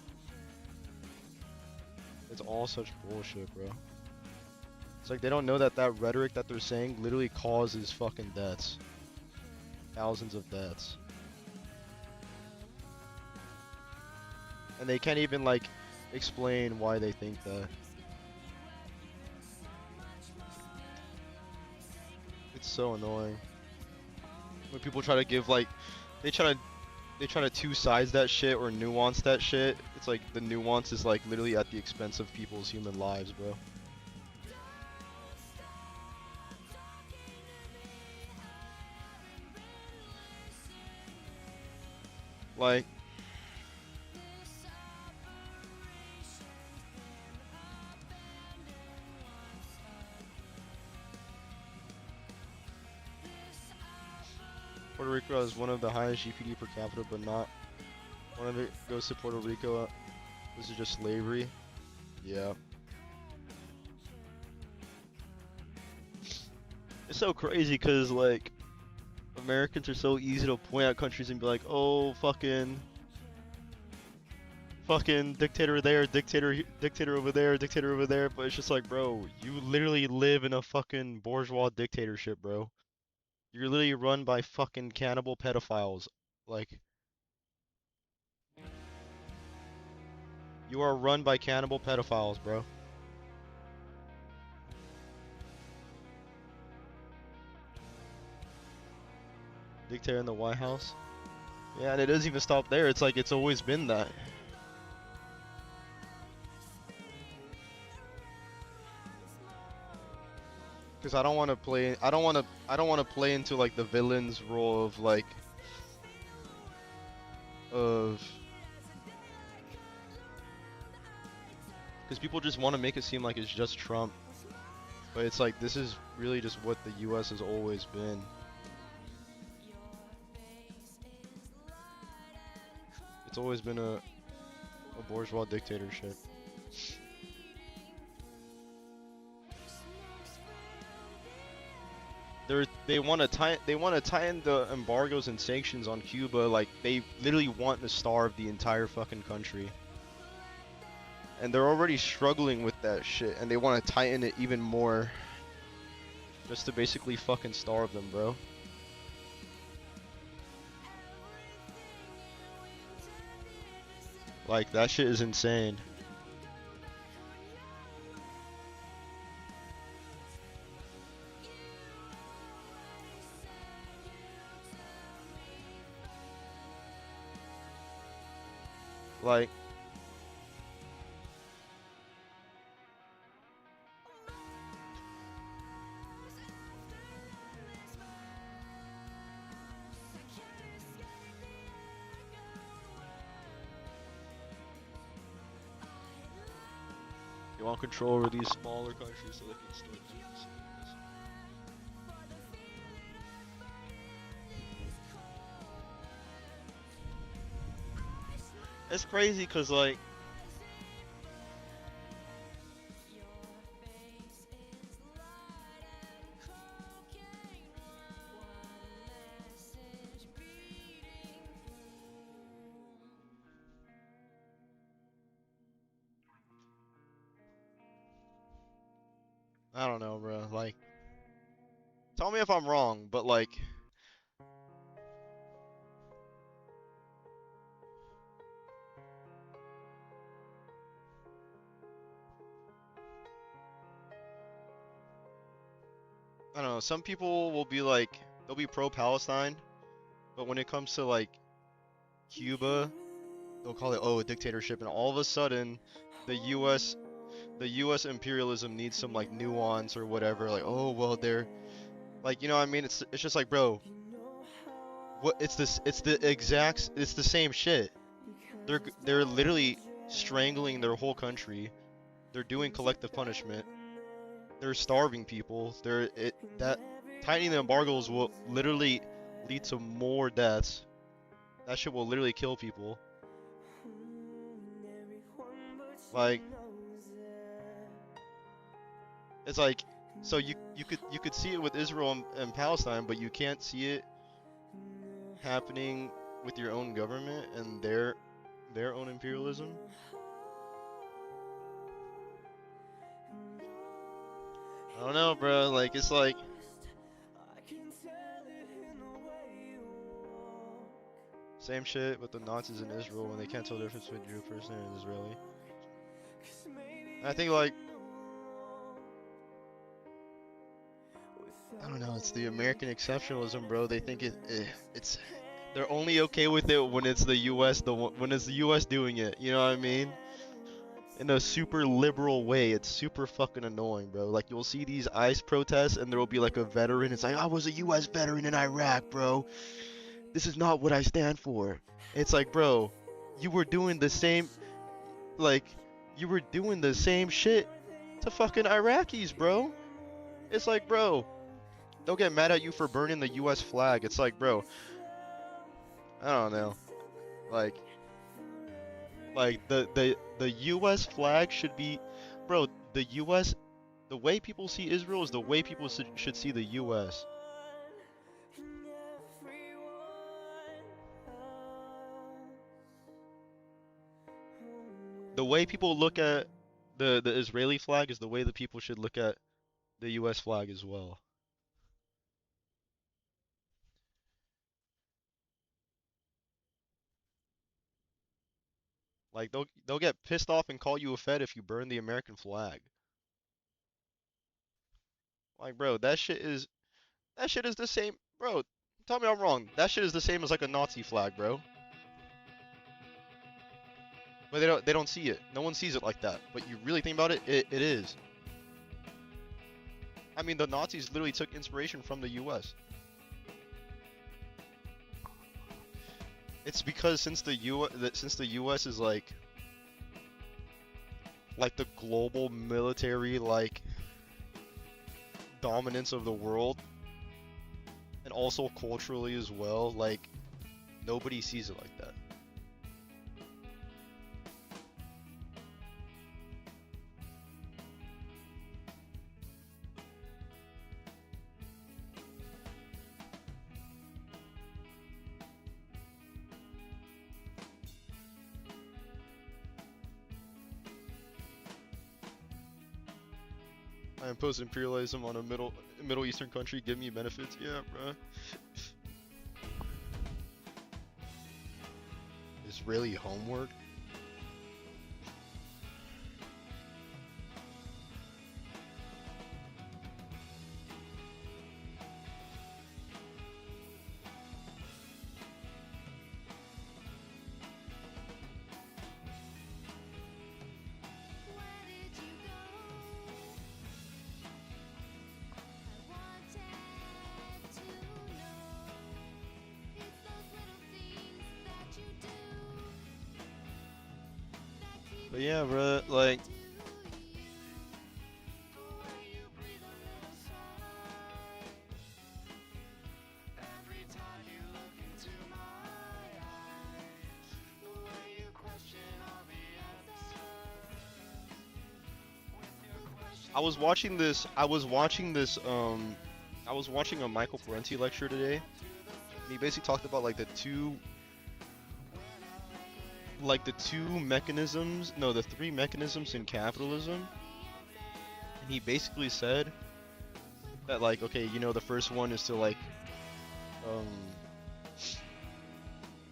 It's all such bullshit, bro. It's like they don't know that that rhetoric that they're saying literally causes fucking deaths. Thousands of deaths. And they can't even like explain why they think that. It's so annoying. When people try to give like they try to two sides that shit or nuance that shit. It's like the nuance is like literally at the expense of people's human lives, bro. Like Puerto Rico has one of the highest GPD per capita, but not one of it goes to Puerto Rico. This is just slavery. Yeah. It's so crazy because like Americans are so easy to point at countries and be like, oh, fucking dictator there, dictator over there, dictator over there. But it's just like, bro, you literally live in a fucking bourgeois dictatorship, bro. You're literally run by fucking cannibal pedophiles. Like, you are run by cannibal pedophiles, bro. Dictator in the White House. Yeah, and it doesn't even stop there. It's like it's always been that. Because I don't want to play. I don't want to play into like the villain's role of like because people just want to make it seem like it's just Trump, but it's like this is really just what the U.S. has always been. It's always been a bourgeois dictatorship. They want to tie in the embargoes and sanctions on Cuba. Like they literally want to starve the entire fucking country, and they're already struggling with that shit, and they want to tighten it even more, just to basically fucking starve them, bro. Like that shit is insane. Like, they want control over these smaller countries so they can start doing this. It's crazy because like I don't know, bro. Like, tell me if I'm wrong, but like, I don't know. Some people will be like, they'll be pro-Palestine, but when it comes to like Cuba, they'll call it, oh, a dictatorship, and all of a sudden, the U.S. imperialism needs some like nuance or whatever. Like, oh, well, they're like, you know what I mean? It's just like, bro, what? It's the same shit. They're literally strangling their whole country. They're doing collective punishment. They're starving people. tightening the embargoes will literally lead to more deaths. That shit will literally kill people. Like, it's like, so you could see it with Israel and Palestine, but you can't see it happening with your own government and their own imperialism. I don't know, bro. Like, it's like, same shit with the Nazis in Israel when they can't tell the difference between a Jew person and an Israeli. And I think, like, I don't know, it's the American exceptionalism, bro. They think it's they're only okay with it when it's the U.S. when it's the U.S. doing it. You know what I mean? In a super liberal way. It's super fucking annoying, bro. Like, you'll see these ICE protests and there will be like a veteran. It's like, I was a U.S. veteran in Iraq, bro. This is not what I stand for. It's like, bro, you were doing the same, like, you were doing the same shit to fucking Iraqis, bro. It's like, bro, they'll get mad at you for burning the U.S. flag. It's like, bro, I don't know. Like the U.S. flag should be, bro, the U.S., the way people see Israel is the way people should see the U.S. The way people look at the Israeli flag is the way the people should look at the U.S. flag as well. Like, they'll get pissed off and call you a Fed if you burn the American flag. Like, bro, that shit is the same, bro. Tell me I'm wrong. That shit is the same as like a Nazi flag, bro. But they don't see it. No one sees it like that. But you really think about it, it is. I mean, the Nazis literally took inspiration from the U.S. It's because since the U.S. is like the global military like dominance of the world, and also culturally as well, like nobody sees it like that. I impose imperialism on a Middle Eastern country. Give me benefits, yeah, bruh. Israeli homework. But yeah, bro, like, I was watching a Michael Parenti lecture today. And he basically talked about like the two mechanisms, no, the three mechanisms in capitalism. And he basically said that, like, okay, you know, the first one is to like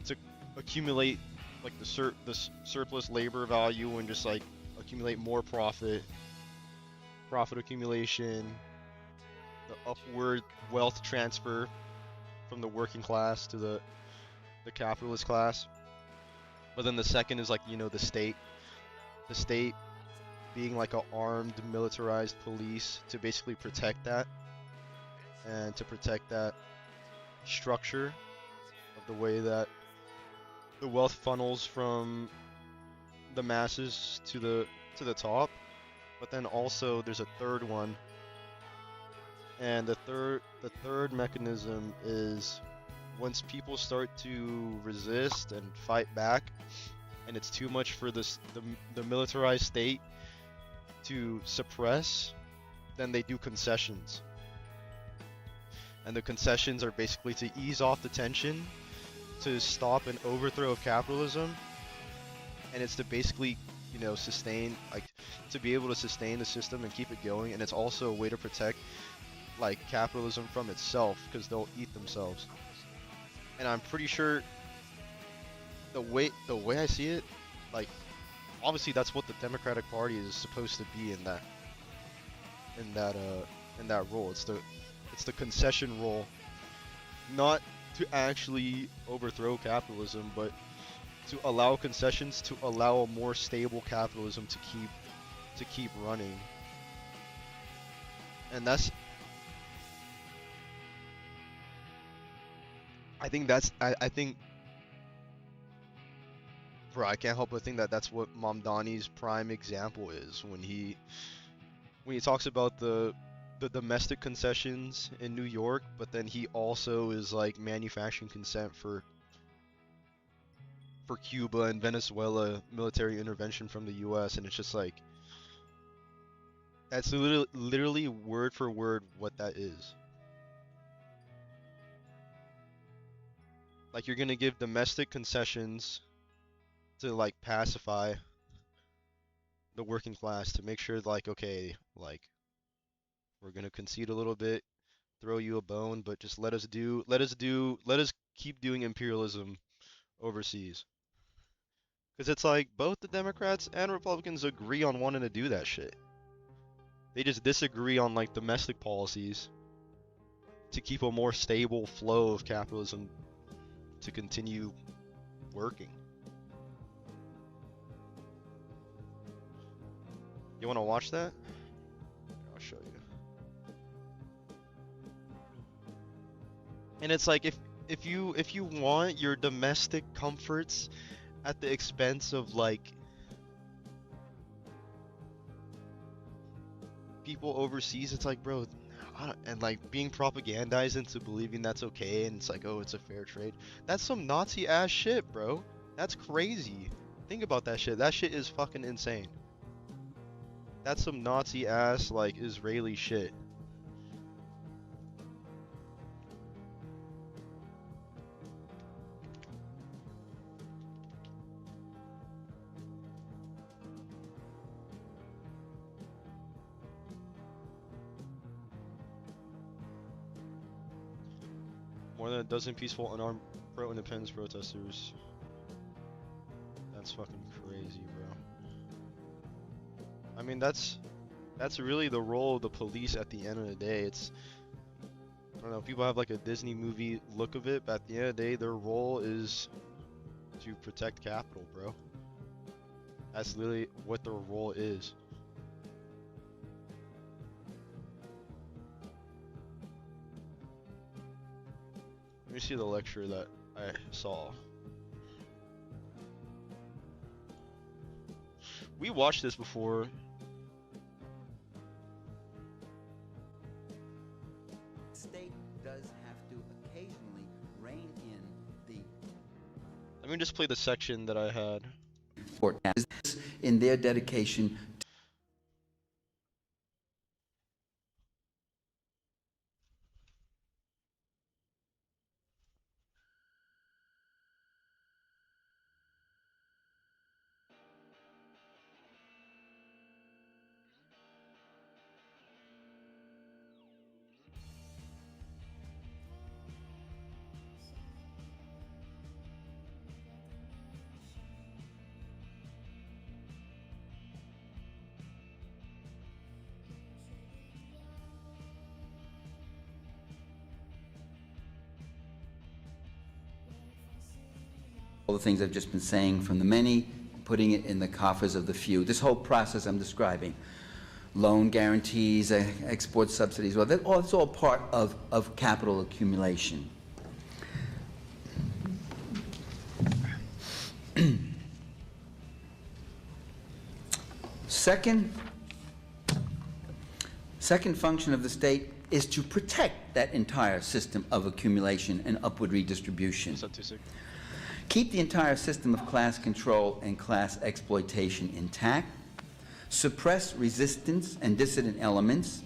to accumulate like the surplus labor value and just like accumulate more profit accumulation, the upward wealth transfer from the working class to the capitalist class. But then the second is like, you know, the state being like an armed, militarized police to basically protect that, and to protect that structure of the way that the wealth funnels from the masses to the top. But then also there's a third one, And the third mechanism is once people start to resist and fight back, and it's too much for the militarized state to suppress, then they do concessions. And the concessions are basically to ease off the tension, to stop an overthrow of capitalism, and it's to basically, you know, sustain, like, to be able to sustain the system and keep it going, and it's also a way to protect, like, capitalism from itself, because they'll eat themselves. And I'm pretty sure the way I see it, like, obviously that's what the Democratic Party is supposed to be in that role. It's the concession role, not to actually overthrow capitalism, but to allow concessions to allow a more stable capitalism to keep running. And that's, I think, bro, I can't help but think that that's what Mamdani's prime example is when he talks about the domestic concessions in New York, but then he also is like manufacturing consent for Cuba and Venezuela military intervention from the US, and it's just like, that's literally word for word what that is. Like, you're gonna give domestic concessions to like pacify the working class, to make sure, like, okay, like, we're gonna concede a little bit, throw you a bone, but just let us keep doing imperialism overseas. Because it's like both the Democrats and Republicans agree on wanting to do that shit. They just disagree on like domestic policies to keep a more stable flow of capitalism to continue working. You want to watch that? I'll show you. And it's like, if you want your domestic comforts at the expense of like people overseas, it's like, bro, and like being propagandized into believing that's okay, and it's like, oh, it's a fair trade. That's some Nazi ass shit, bro. That's crazy. Think about that shit. That shit is fucking insane. That's some Nazi ass like Israeli shit. More than a dozen peaceful unarmed pro-independence protesters. That's fucking crazy, bro. I mean, that's really the role of the police at the end of the day. It's, I don't know, people have like a Disney movie look of it, but at the end of the day, their role is to protect capital, bro. That's literally what their role is. Let me see the lecture that I saw. We watched this before. State does have to occasionally rein in the. Let me just play the section that I had. In their dedication. All the things I've just been saying from the many, putting it in the coffers of the few. This whole process I'm describing, loan guarantees, export subsidies, well, that's all part of capital accumulation. Second function of the state is to protect that entire system of accumulation and upward redistribution. Keep the entire system of class control and class exploitation intact, suppress resistance and dissident elements,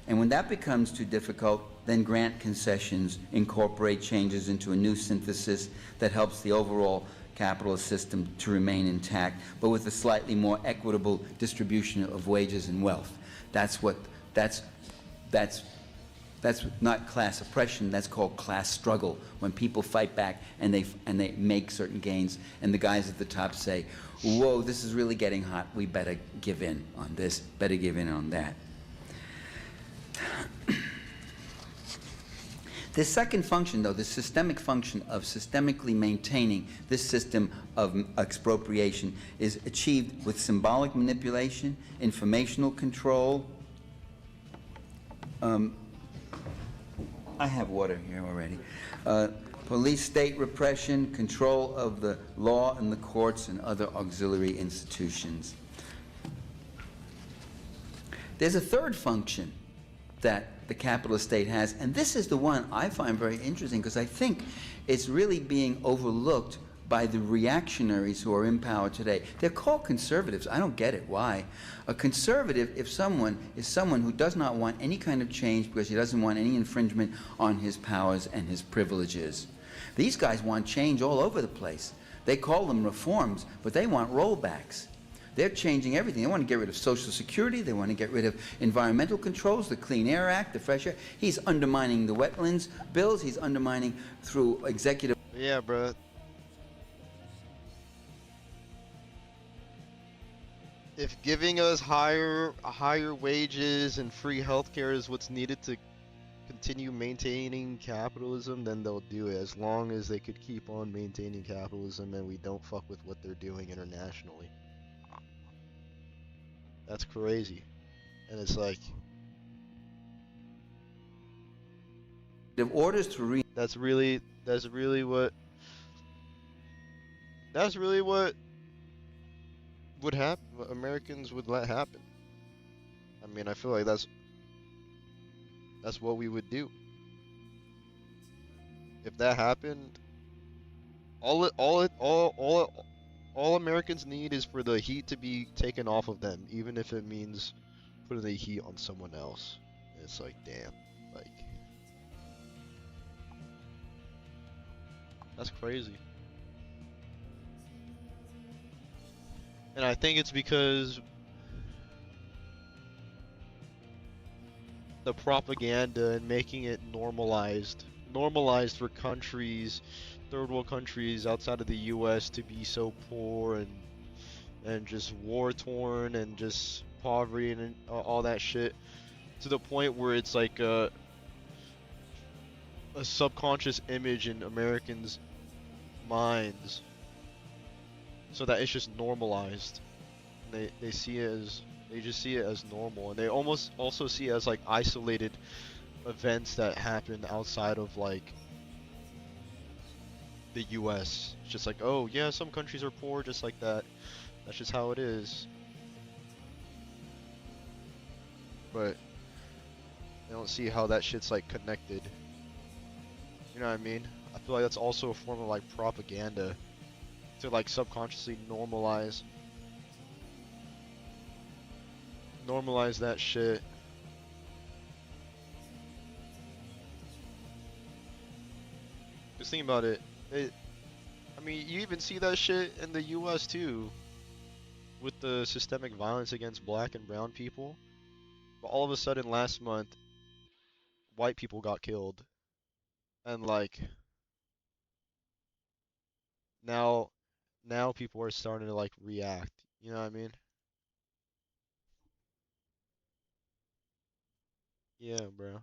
and when that becomes too difficult, then grant concessions, incorporate changes into a new synthesis that helps the overall capitalist system to remain intact, but with a slightly more equitable distribution of wages and wealth. That's not class oppression, that's called class struggle, when people fight back and they make certain gains, and the guys at the top say, whoa, this is really getting hot, we better give in on this, better give in on that. The second function, though, the systemic function of systemically maintaining this system of expropriation is achieved with symbolic manipulation, informational control. I have water here already. Police state repression, control of the law and the courts and other auxiliary institutions. There's a third function that the capitalist state has, and this is the one I find very interesting because I think it's really being overlooked by the reactionaries who are in power today. They're called conservatives. I don't get it. Why? A conservative, if someone is someone who does not want any kind of change because he doesn't want any infringement on his powers and his privileges. These guys want change all over the place. They call them reforms, but they want rollbacks. They're changing everything. They want to get rid of Social Security. They want to get rid of environmental controls, the Clean Air Act, the Fresh Air. He's undermining the wetlands bills. He's undermining through executive... Yeah, bro. If giving us higher wages and free healthcare is what's needed to continue maintaining capitalism, then they'll do it, as long as they could keep on maintaining capitalism and we don't fuck with what they're doing internationally. That's crazy. And it's like, orders to that's really what would happen, what Americans would let happen. I mean, I feel like that's what we would do. If that happened, all Americans need is for the heat to be taken off of them, even if it means putting the heat on someone else. It's like, damn, like, that's crazy. And I think it's because the propaganda and making it normalized for countries, third world countries outside of the US to be so poor and just war torn and just poverty and all that shit, to the point where it's like a subconscious image in Americans' minds, so that it's just normalized. They just see it as normal, and they almost also see it as like isolated events that happen outside of like the US. It's just like, oh yeah, some countries are poor just like that. That's just how it is. But they don't see how that shit's like connected. You know what I mean? I feel like that's also a form of like propaganda to like subconsciously normalize that shit. Just think about it. I mean, you even see that shit in the US too, with the systemic violence against black and brown people. But all of a sudden last month, white people got killed. And like, now people are starting to like react. You know what I mean? Yeah, bro.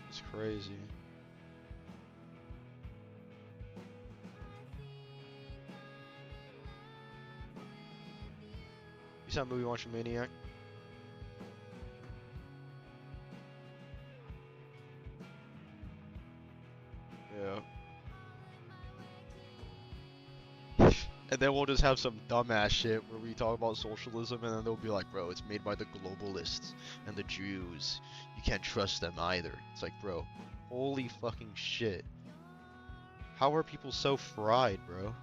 It's crazy. You saw a movie watching Maniac? Yeah. And then we'll just have some dumbass shit where we talk about socialism and then they'll be like, bro, it's made by the globalists and the Jews. You can't trust them either. It's like, bro, holy fucking shit. How are people so fried, bro?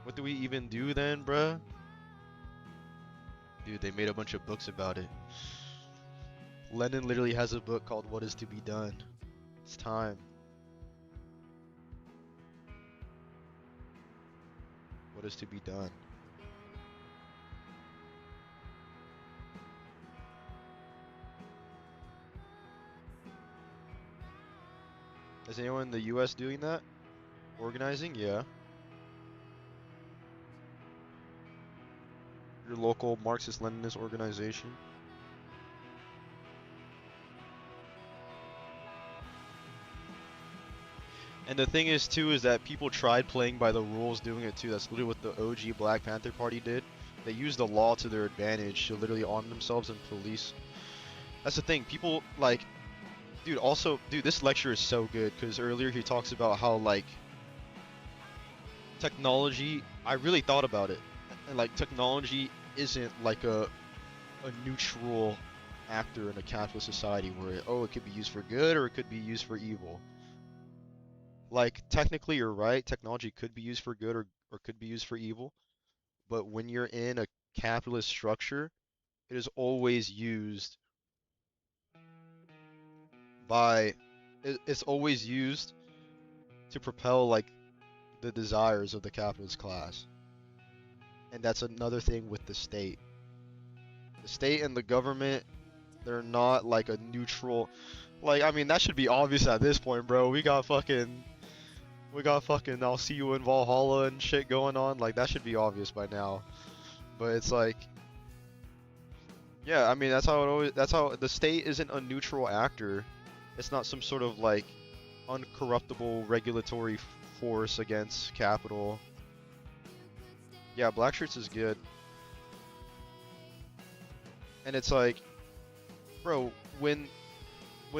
What do we even do then, bruh? Dude, they made a bunch of books about it. Lenin literally has a book called What Is to Be Done. It's time. What is to be done? Is anyone in the US doing that? Organizing? Yeah. Your local Marxist-Leninist organization? And the thing is too is that people tried playing by the rules doing it too. That's literally what the OG Black Panther Party did. They used the law to their advantage to literally arm themselves and police. That's the thing. People like, dude, also, dude, this lecture is so good because earlier he talks about how like technology, I really thought about it. And like technology isn't like a neutral actor in a capitalist society where it could be used for good or it could be used for evil. Like, technically you're right, technology could be used for good or could be used for evil, but when you're in a capitalist structure, it is always used it's always used to propel, like, the desires of the capitalist class. And that's another thing with the state. The state and the government, they're not, like, a neutral... Like, I mean, that should be obvious at this point, bro. We got fucking I'll see you in Valhalla and shit going on. Like, that should be obvious by now. But it's like, yeah, I mean, that's how the state isn't a neutral actor. It's not some sort of like uncorruptible regulatory force against capital. Yeah, Black Shirts is good. And it's like, bro, when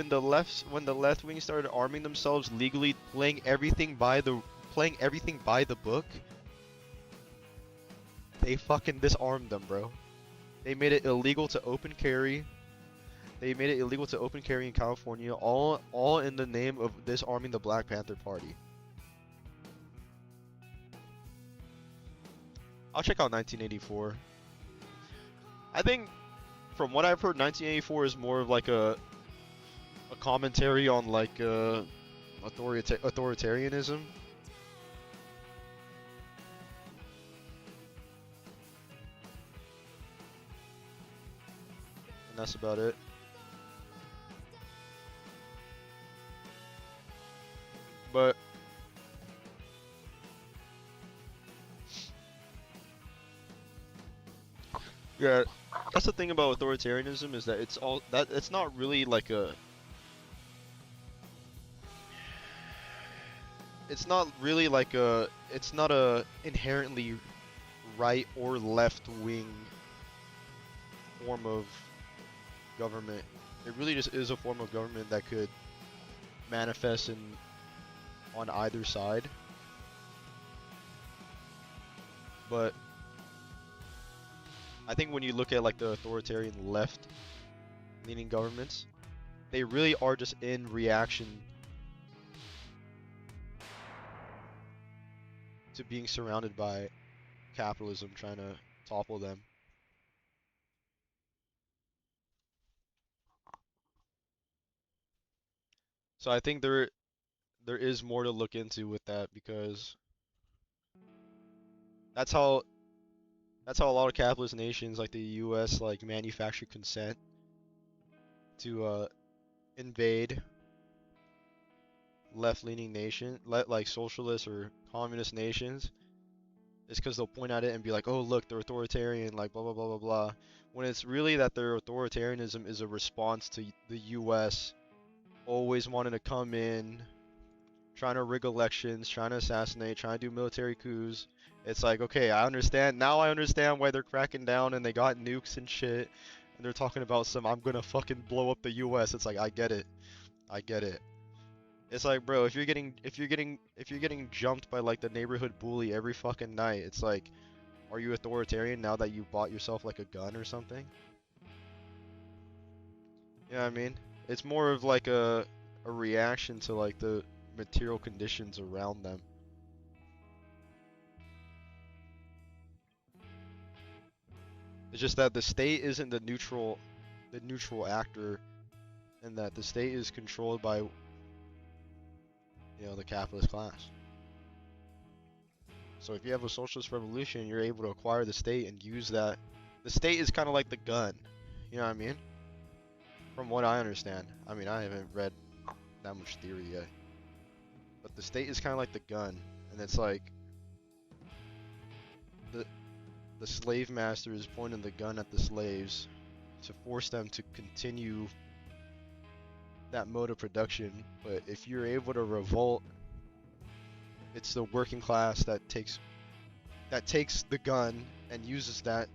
the left wing started arming themselves legally, playing everything by the book, they fucking disarmed them, bro. They made it illegal to open carry. They made it illegal to open carry in California, all in the name of disarming the Black Panther Party. I'll check out 1984. I think, from what I've heard, 1984 is more of like a commentary on like authoritarianism. And that's about it. But yeah, that's the thing about authoritarianism, is that it's not really like it's not a inherently right or left wing form of government. It really just is a form of government that could manifest on either side. But I think when you look at like the authoritarian left leaning governments, they really are just in reaction to being surrounded by capitalism trying to topple them. So I think there is more to look into with that, because that's how a lot of capitalist nations like the US like manufacture consent to invade left-leaning like socialist or communist nations. It's because they'll point at it and be like, oh look, they're authoritarian, like blah blah blah blah blah, when it's really that their authoritarianism is a response to the US always wanting to come in, trying to rig elections, trying to assassinate, trying to do military coups. It's like, okay, I understand. Now I understand why they're cracking down and they got nukes and shit. And they're talking about some, I'm gonna fucking blow up the US. It's like, I get it. I get it. It's like, bro, if you're getting jumped by like the neighborhood bully every fucking night, it's like, are you authoritarian now that you bought yourself like a gun or something? You know what I mean? It's more of like a reaction to like the material conditions around them. It's just that the state isn't the neutral actor, and that the state is controlled by, you know, the capitalist class. So if you have a socialist revolution, you're able to acquire the state and use that. The state is kind of like the gun. You know what I mean? From what I understand. I mean, I haven't read that much theory yet. But the state is kind of like the gun. And it's like the slave master is pointing the gun at the slaves to force them to continue that mode of production. But if you're able to revolt, it's the working class that takes the gun and uses that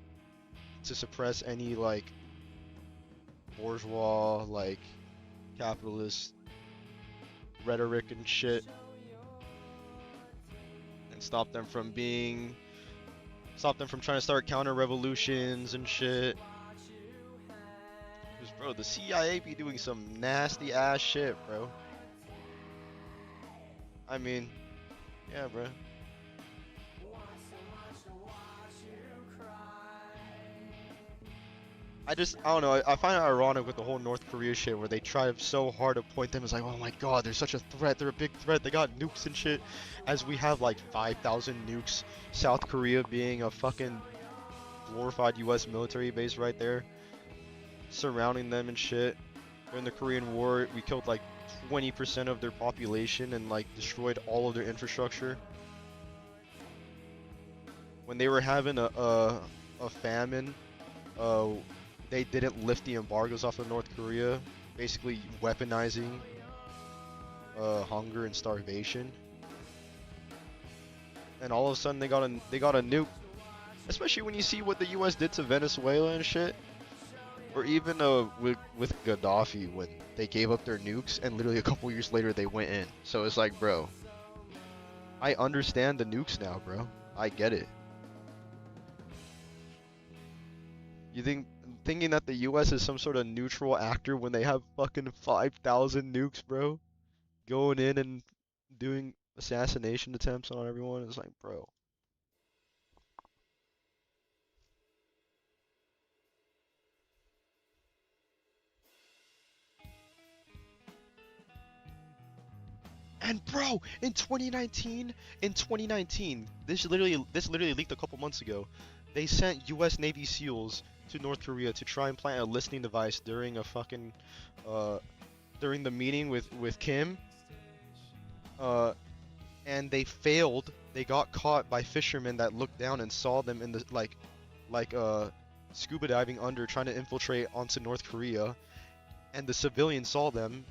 to suppress any like bourgeois, like capitalist rhetoric and shit, and stop them from trying to start counter revolutions and shit. Cause bro, the CIA be doing some nasty ass shit, bro. I mean, yeah, bro. I don't know, I find it ironic with the whole North Korea shit where they try so hard to point them as like, oh my god, they're such a threat, they're a big threat, they got nukes and shit, as we have like 5,000 nukes, South Korea being a fucking glorified US military base right there, surrounding them and shit. During the Korean War, we killed like 20% of their population and like destroyed all of their infrastructure. When they were having a famine, they didn't lift the embargoes off of North Korea, basically weaponizing hunger and starvation. And all of a sudden they got a nuke. Especially when you see what the US did to Venezuela and shit. Or even with Gaddafi when they gave up their nukes and literally a couple years later they went in. So it's like, bro, I understand the nukes now, bro. I get it. You thinking that the US is some sort of neutral actor when they have fucking 5,000 nukes, bro, going in and doing assassination attempts on everyone? It's like, bro. And bro, in 2019, this literally leaked a couple months ago. They sent US Navy SEALs to North Korea to try and plant a listening device during a fucking during the meeting with Kim. And they failed. They got caught by fishermen that looked down and saw them in the like scuba diving under, trying to infiltrate onto North Korea. And the civilians saw them.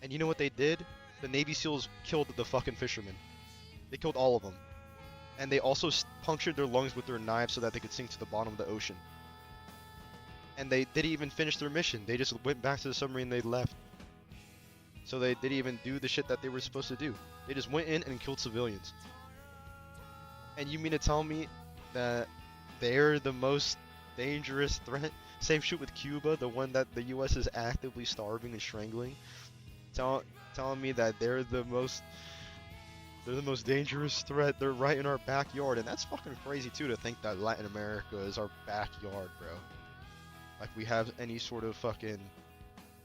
And you know what they did? The Navy SEALs killed the fucking fishermen. They killed all of them. And they also punctured their lungs with their knives so that they could sink to the bottom of the ocean. And they didn't even finish their mission. They just went back to the submarine and they left. So they didn't even do the shit that they were supposed to do. They just went in and killed civilians. And you mean to tell me that they're the most dangerous threat? Same shit with Cuba, the one that the US is actively starving and strangling. Telling me that they're the most dangerous threat. They're right in our backyard, and that's fucking crazy too to think that Latin America is our backyard, bro. Like we have any sort of fucking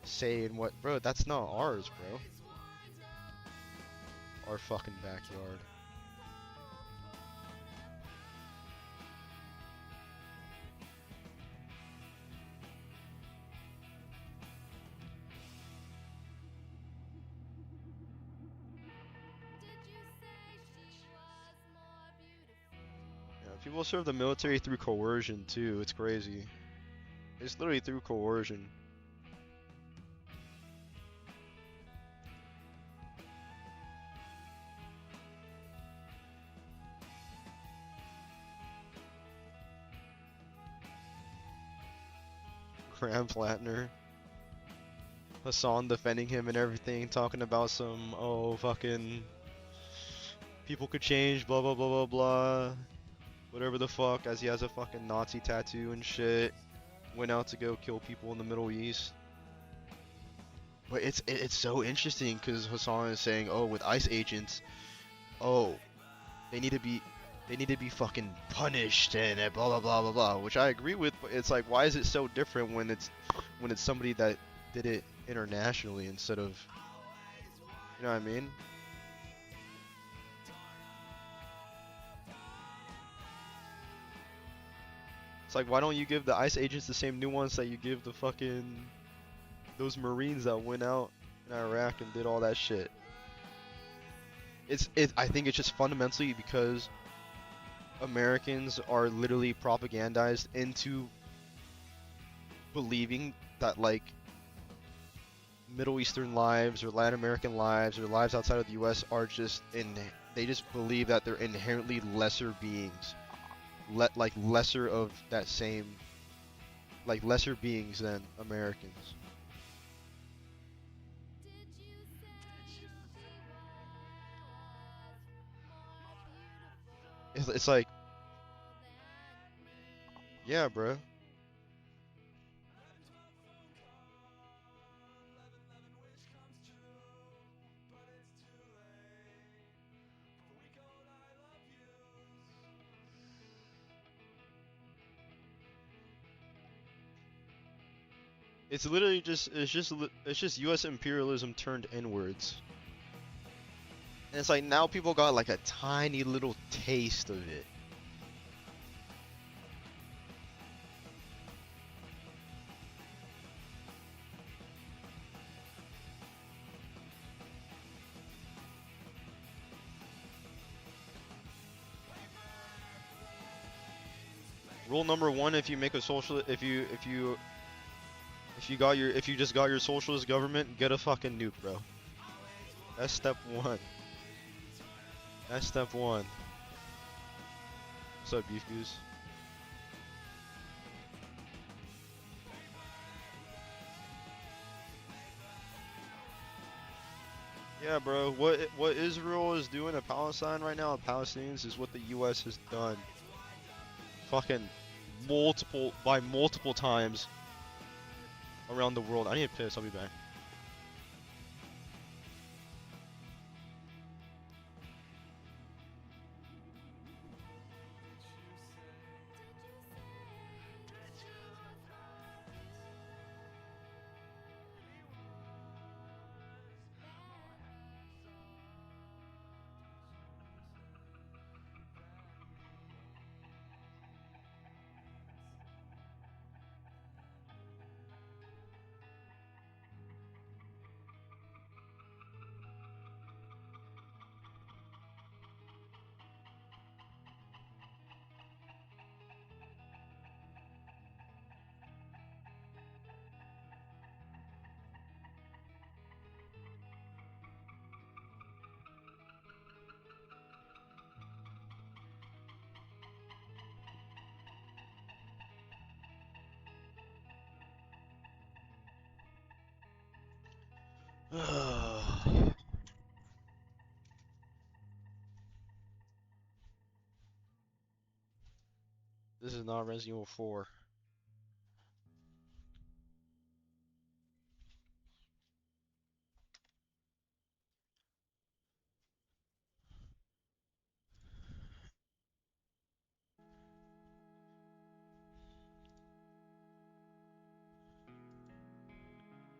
say in what, bro? That's not ours, bro. Our fucking backyard. People serve the military through coercion too. It's crazy. It's literally through coercion. Graham Plattner. Hassan defending him and everything, talking about some, oh, fucking people could change, blah blah blah blah blah, whatever the fuck, as he has a fucking Nazi tattoo and shit. Went out to go kill people in the Middle East. But it's so interesting because Hassan is saying, oh, with ICE agents, oh, they need to be fucking punished and blah blah blah blah blah, which I agree with. But it's like, why is it so different when it's somebody that did it internationally instead of, you know what I mean? It's like, why don't you give the ICE agents the same nuance that you give the fucking those Marines that went out in Iraq and did all that shit? I think it's just fundamentally because Americans are literally propagandized into believing that, like, Middle Eastern lives or Latin American lives or lives outside of the US are just they just believe that they're inherently lesser beings. Like lesser of that same, like lesser beings than Americans. It's like, yeah, bro. It's literally just it's just U.S. imperialism turned inwards. And it's like now people got like a tiny little taste of it. Rule number one: if you make a social, if you just got your socialist government, get a fucking nuke, bro. That's step one. That's step one. What's up, Beef Goose? Yeah, bro. What Israel is doing to Palestine right now, and Palestinians, is what the U.S. has done. Fucking multiple times around the world. I need to piss. I'll be back. This is not Resident Evil 4.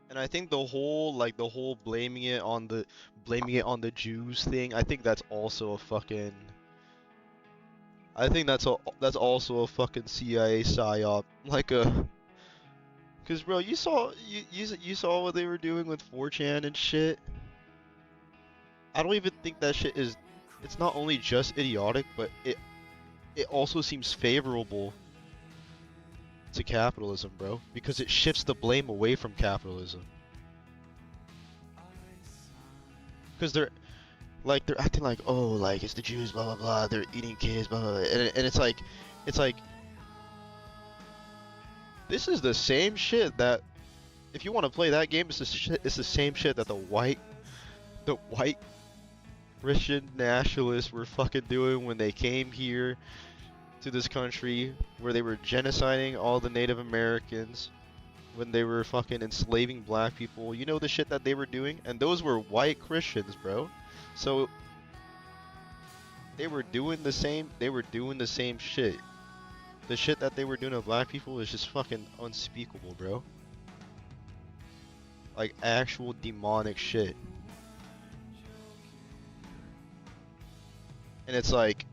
And I think the whole blaming it on the Jews thing, I think that's also a fucking that's also a fucking CIA psyop. Cause bro, you saw what they were doing with 4chan and shit. I don't even think that shit is, it's not only just idiotic, but it also seems favorable to capitalism, bro, because it shifts the blame away from capitalism. Because they're acting like, oh, like it's the Jews, blah blah blah, they're eating kids, blah blah blah, and it's like This is the same shit that, if you want to play that game, it's the same shit that the white Christian nationalists were fucking doing when they came here to this country, where they were genociding all the Native Americans, when they were fucking enslaving black people. You know the shit that they were doing? And those were white Christians, bro. So they were doing the same shit. The shit that they were doing to black people is just fucking unspeakable, bro. Like actual demonic shit. And it's like,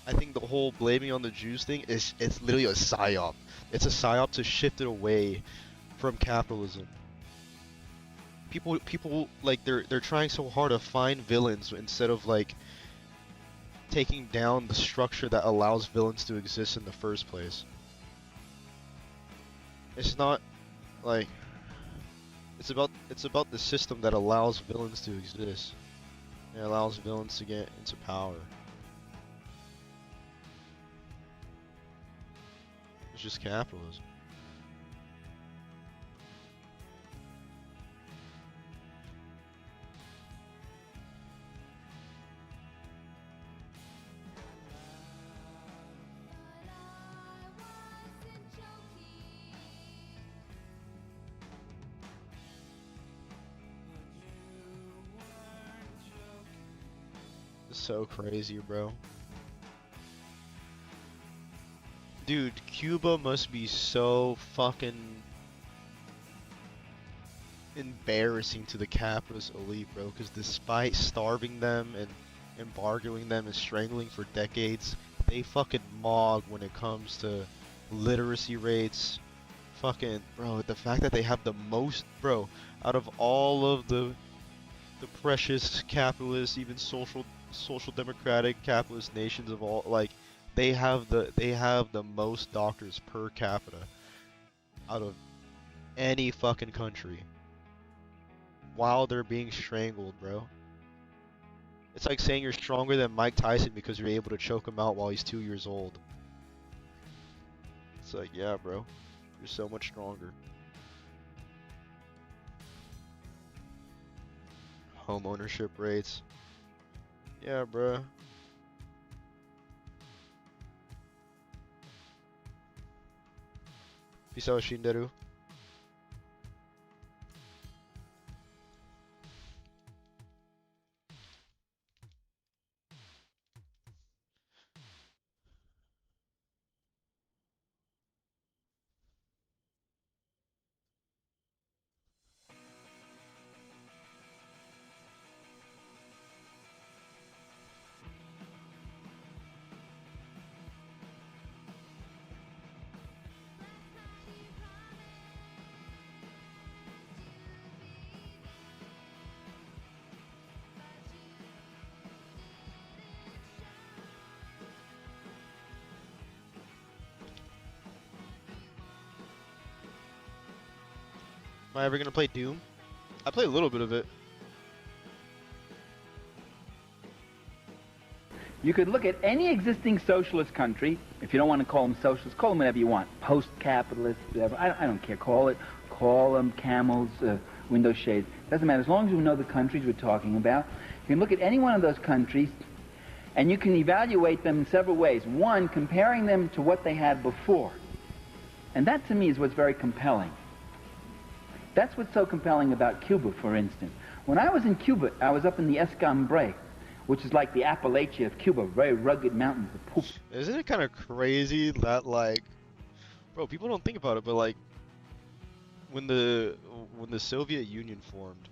I think the whole blaming on the Jews thing it's literally a psyop. It's a psyop to shift it away from capitalism. People like they're trying so hard to find villains instead of like taking down the structure that allows villains to exist in the first place. It's not like it's about the system that allows villains to exist. It allows villains to get into power. It's just capitalism. It's so crazy, bro. Dude, Cuba must be so fucking embarrassing to the capitalist elite, bro, because despite starving them and embargoing them and strangling for decades, they fucking mog when it comes to literacy rates. Fucking, bro, the fact that they have the most, bro, out of all of the precious capitalist, even social democratic capitalist nations of all, like, they have the most doctors per capita out of any fucking country while they're being strangled, bro. It's like saying you're stronger than Mike Tyson because you're able to choke him out while he's 2 years old. It's like, yeah, bro, you're so much stronger. Home ownership rates. Yeah, bro. Peace out, Shinderu. Am I ever gonna play Doom? I played a little bit of it. You could look at any existing socialist country, if you don't want to call them socialist, call them whatever you want, post-capitalist, whatever, I don't care, call them camels, window shades, doesn't matter, as long as you know the countries we're talking about. You can look at any one of those countries, and you can evaluate them in several ways. One, comparing them to what they had before. And that, to me, is what's very compelling. That's what's so compelling about Cuba, for instance. When I was in Cuba, I was up in the Escambray, which is like the Appalachia of Cuba, very rugged mountains. Isn't it kind of crazy that, like, bro, people don't think about it, but like, when the Soviet Union formed,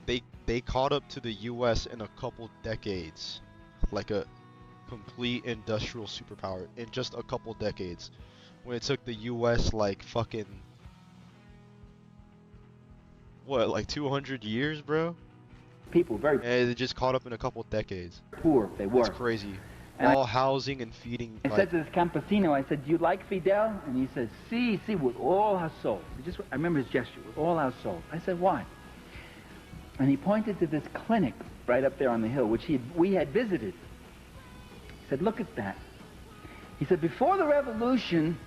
they caught up to the U.S. in a couple decades, like a complete industrial superpower in just a couple decades, when it took the U.S. like fucking, what, like 200 years, bro? People very and it just caught up in a couple decades. Poor they were. It's crazy. And all housing and feeding. I said to this campesino, I said, "Do you like Fidel?" And he said, "Sí, with all our soul." I remember his gesture, with all our soul. I said, "Why?" And he pointed to this clinic right up there on the hill, which we had visited. He said, "Look at that." He said, "Before the revolution,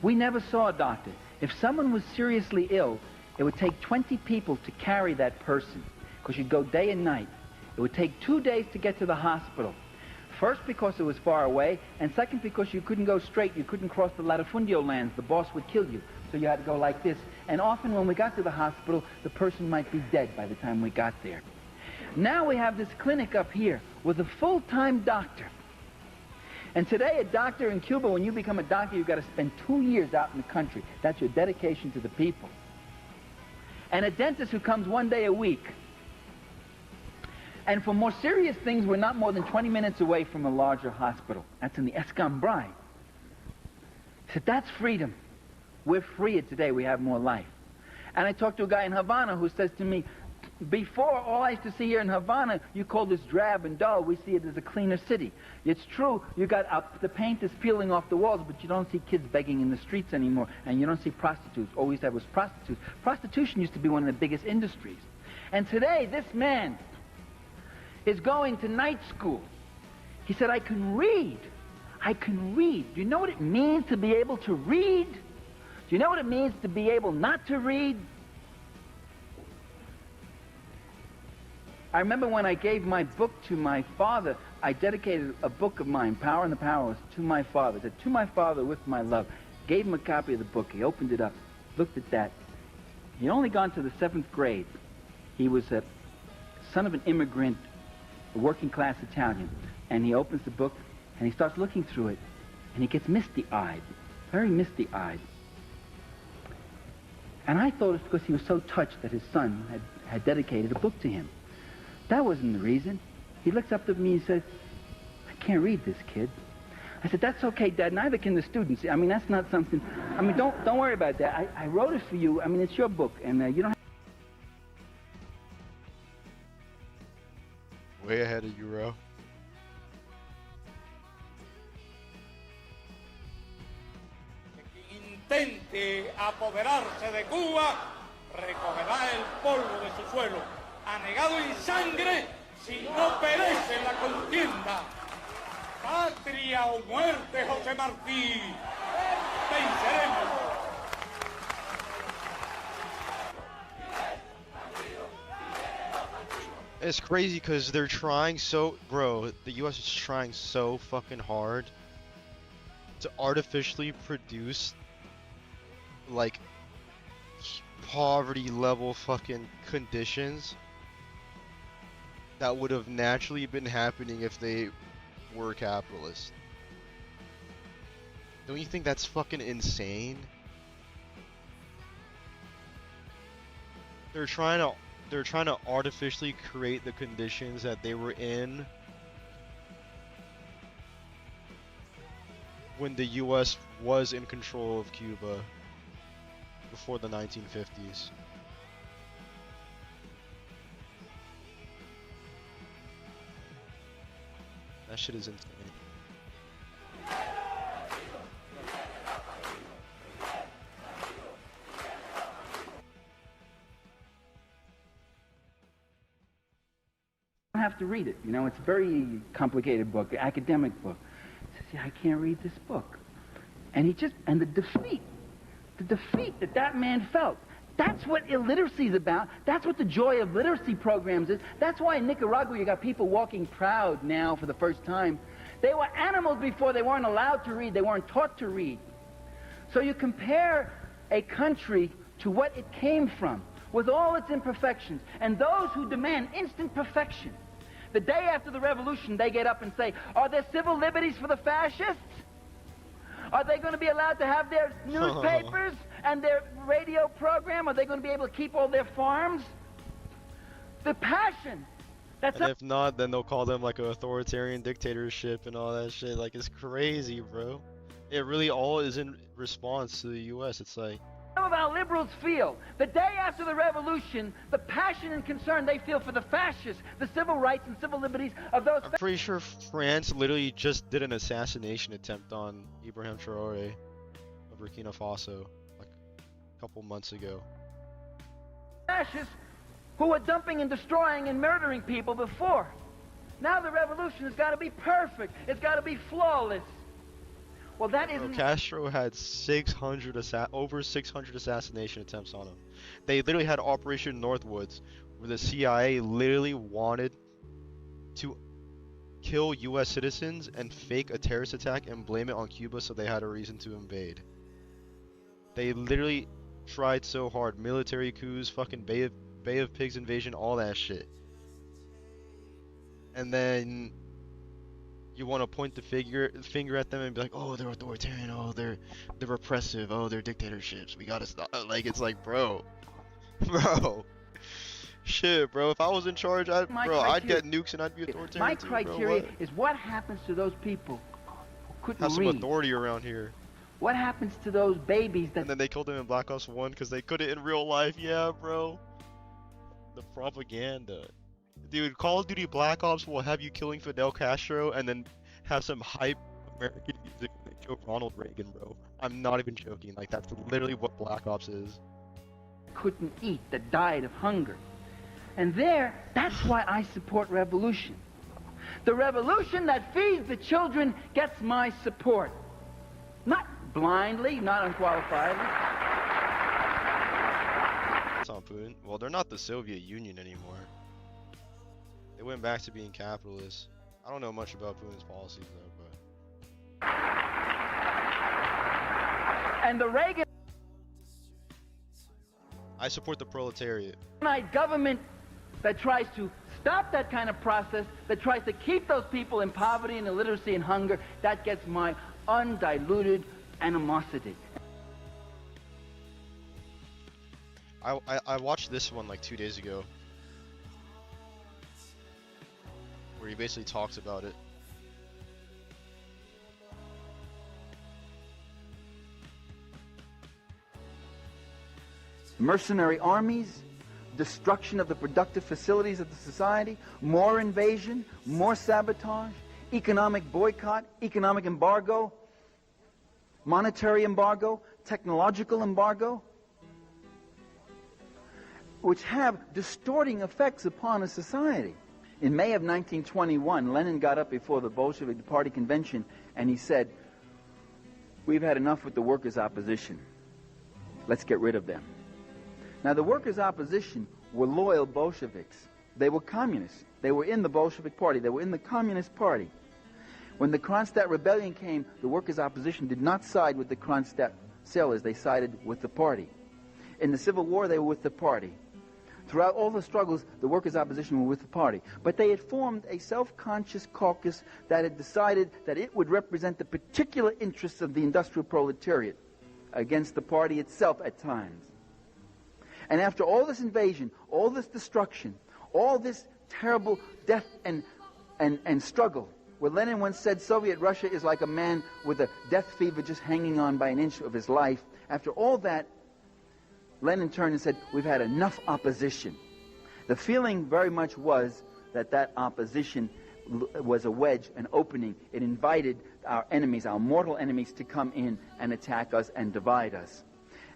We never saw a doctor. If someone was seriously ill, it would take 20 people to carry that person, because you'd go day and night. It would take 2 days to get to the hospital. First, because it was far away, and second, because you couldn't go straight. You couldn't cross the latifundio lands. The boss would kill you. So you had to go like this. And often when we got to the hospital, the person might be dead by the time we got there. Now we have this clinic up here with a full-time doctor. And today, a doctor in Cuba, when you become a doctor, you've got to spend 2 years out in the country. That's your dedication to the people. And a dentist who comes 1 day a week. And for more serious things, we're not more than 20 minutes away from a larger hospital. That's in the Escambray. He said, that's freedom. We're freer today. We have more life. And I talked to a guy in Havana who says to me, before, all I used to see here in Havana, you call this drab and dull. We see it as a cleaner city. It's true, you got the paint is peeling off the walls, but you don't see kids begging in the streets anymore, and you don't see prostitutes. All we used to have was prostitutes. Prostitution used to be one of the biggest industries. And today, this man is going to night school. He said, I can read. I can read. Do you know what it means to be able to read? Do you know what it means to be able not to read? I remember when I gave my book to my father, I dedicated a book of mine, Power and the Powerless, to my father. I said, to my father with my love. Gave him a copy of the book. He opened it up, looked at that. He'd only gone to the 7th grade. He was a son of an immigrant, a working-class Italian. And he opens the book, and he starts looking through it, and he gets misty-eyed, very misty-eyed. And I thought it's because he was so touched that his son had dedicated a book to him. That wasn't the reason. He looks up at me and says, I can't read this, kid. I said, that's okay, Dad. Neither can the students. I mean, that's not something... I mean, don't worry about that. I wrote it for you. I mean, it's your book, and you don't have... Way ahead of you, bro. Intente apoderarse de Cuba, recogerá el polvo de su suelo, anegado en sangre, si no perece en la contienda. Patria o muerte, José Martí, venceremos. It's crazy because they're trying so, bro, the US is trying so fucking hard to artificially produce like poverty level fucking conditions that would have naturally been happening if they were capitalist. Don't you think that's fucking insane? They're trying to artificially create the conditions that they were in when the US was in control of Cuba before the 1950s. That shit is insane. Have to read it. You know, it's a very complicated book, academic book. He says, yeah, I can't read this book. And the defeat that man felt. That's what illiteracy is about. That's what the joy of literacy programs is. That's why in Nicaragua you got people walking proud now for the first time. They were animals before. They weren't allowed to read. They weren't taught to read. So you compare a country to what it came from with all its imperfections, and those who demand instant perfection. The day after the revolution, they get up and say, are there civil liberties for the fascists? Are they going to be allowed to have their newspapers and their radio program? Are they going to be able to keep all their farms? The passion. And if not, then they'll call them like an authoritarian dictatorship and all that shit. Like, it's crazy, bro. It really all is in response to the US. It's like... Some of our liberals feel the day after the revolution, the passion and concern they feel for the fascists, the civil rights and civil liberties of those... I'm pretty sure France literally just did an assassination attempt on Ibrahim Traoré of Burkina Faso like a couple months ago. Fascists who were dumping and destroying and murdering people before. Now the revolution has got to be perfect. It's got to be flawless. Well, that Bro, isn't... Castro had over 600 assassination attempts on him. They literally had Operation Northwoods, where the CIA literally wanted to kill U.S. citizens and fake a terrorist attack and blame it on Cuba so they had a reason to invade. They literally tried so hard. Military coups, fucking Bay of Pigs invasion, all that shit. And then you want to point the finger at them and be like, oh, they're authoritarian, oh, they're repressive, oh, they're dictatorships, we gotta stop. Like, it's like, bro. Shit, bro, if I was in charge, I'd get nukes and I'd be authoritarian My too, criteria bro. is what happens to those people who couldn't Have some read. authority around here. What happens to those babies that... And then they killed him in Black Ops 1 because they couldn't in real life. Yeah, bro. The propaganda. Dude, Call of Duty Black Ops will have you killing Fidel Castro and then have some hype American music that show Ronald Reagan, bro. I'm not even joking. Like, that's literally what Black Ops is. couldn't eat, that died of hunger. And that's why I support revolution. The revolution that feeds the children gets my support. Not blindly, not unqualifiedly. It's on Putin. Well, they're not the Soviet Union anymore. They went back to being capitalist. I don't know much about Putin's policies though, but... And the Reagan... I support the proletariat. government that tries to stop that kind of process, that tries to keep those people in poverty and illiteracy and hunger, that gets my undiluted animosity. I watched this one like 2 days ago, where he basically talks about it. Mercenary armies, destruction of the productive facilities of the society, more invasion, more sabotage, economic boycott, economic embargo, monetary embargo, technological embargo, which have distorting effects upon a society. In May of 1921, Lenin got up before the Bolshevik Party convention and he said, "We've had enough with the workers' opposition. Let's get rid of them." Now, the workers' opposition were loyal Bolsheviks. They were communists. They were in the Bolshevik Party. They were in the Communist Party. When the Kronstadt Rebellion came, the workers' opposition did not side with the Kronstadt sailors. They sided with the party. In the Civil War, they were with the party. Throughout all the struggles, the workers' opposition were with the party. But they had formed a self-conscious caucus that had decided that it would represent the particular interests of the industrial proletariat against the party itself at times. And after all this invasion, all this destruction, all this terrible death and struggle, where Lenin once said Soviet Russia is like a man with a death fever just hanging on by an inch of his life, after all that, Lenin turned and said, "We've had enough opposition." The feeling very much was that that opposition was a wedge, an opening. It invited our enemies, our mortal enemies, to come in and attack us and divide us.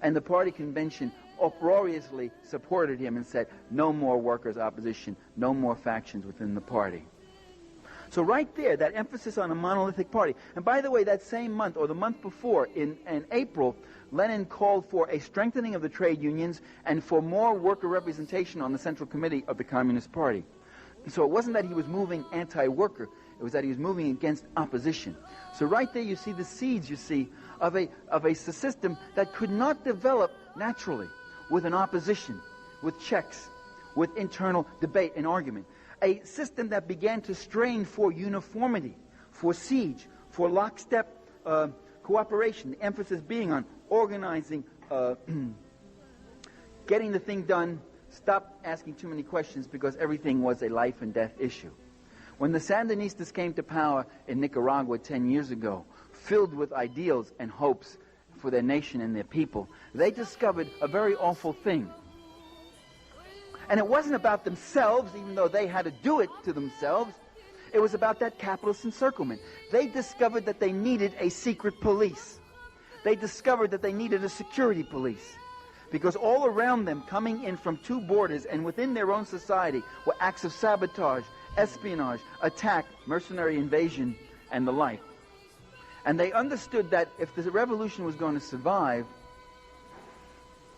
And the party convention uproariously supported him and said, no more workers' opposition, no more factions within the party. So right there, that emphasis on a monolithic party. And by the way, that same month, or the month before, in April, Lenin called for a strengthening of the trade unions and for more worker representation on the Central Committee of the Communist Party. So it wasn't that he was moving anti-worker, it was that he was moving against opposition. So right there you see the seeds, you see, of a system that could not develop naturally with an opposition, with checks, with internal debate and argument. A system that began to strain for uniformity, for siege, for lockstep cooperation, the emphasis being on organizing, getting the thing done, stop asking too many questions because everything was a life and death issue. When the Sandinistas came to power in Nicaragua 10 years ago, filled with ideals and hopes for their nation and their people, they discovered a very awful thing. And it wasn't about themselves, even though they had to do it to themselves. It was about that capitalist encirclement. They discovered that they needed a secret police. They discovered that they needed a security police. Because all around them, coming in from two borders and within their own society, were acts of sabotage, espionage, attack, mercenary invasion, and the like. And they understood that if the revolution was going to survive,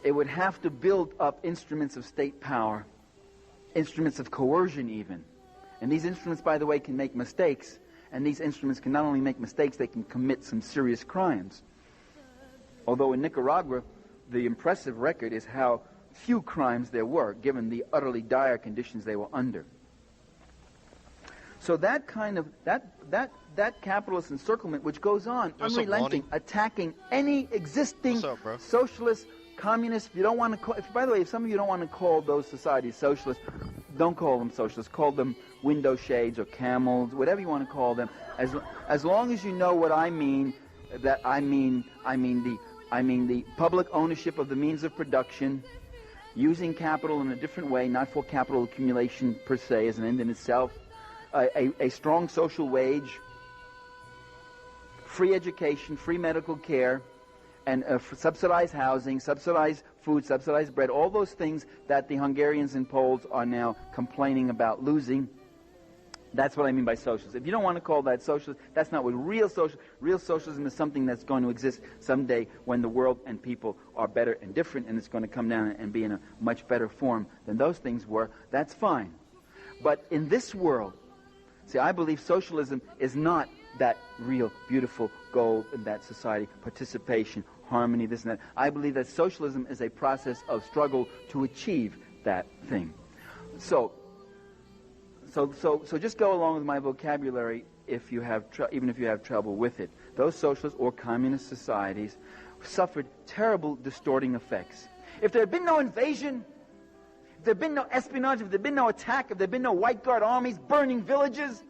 it would have to build up instruments of state power, instruments of coercion even. And these instruments, by the way, can make mistakes. And these instruments can not only make mistakes, they can commit some serious crimes. Although in Nicaragua, the impressive record is how few crimes there were, given the utterly dire conditions they were under. So that kind of, that capitalist encirclement, which goes on, unrelenting, attacking any existing socialist, communist, if you don't want to call, by the way, if some of you don't want to call those societies socialist, don't call them socialist, call them window shades or camels, whatever you want to call them, as long as you know what I mean, that I mean the public ownership of the means of production, using capital in a different way, not for capital accumulation per se as an end in itself, a strong social wage, free education, free medical care, and subsidized housing, subsidized food, subsidized bread, all those things that the Hungarians and Poles are now complaining about losing. That's what I mean by socialism. If you don't want to call that socialist, that's not what real socialism is something that's going to exist someday when the world and people are better and different, and it's going to come down and be in a much better form than those things were. That's fine. But in this world, see, I believe socialism is not that real, beautiful goal in that society, participation, harmony, this and that. I believe that socialism is a process of struggle to achieve that thing. So just go along with my vocabulary if you have even if you have trouble with it. Those socialist or communist societies suffered terrible distorting effects. If there had been no invasion, if there had been no espionage, if there had been no attack, if there had been no White Guard armies burning villages,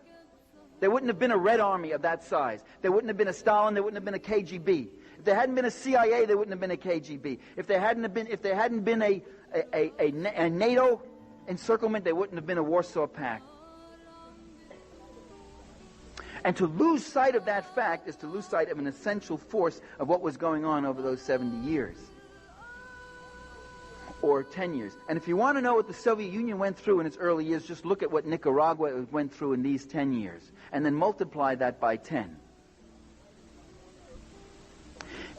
there wouldn't have been a Red Army of that size. There wouldn't have been a Stalin. There wouldn't have been a KGB. If there hadn't been a CIA, there wouldn't have been a KGB. If there hadn't been a NATO encirclement, there wouldn't have been a Warsaw Pact. And to lose sight of that fact is to lose sight of an essential force of what was going on over those 70 years. Or 10 years. And if you want to know what the Soviet Union went through in its early years, just look at what Nicaragua went through in these 10 years. And then multiply that by 10.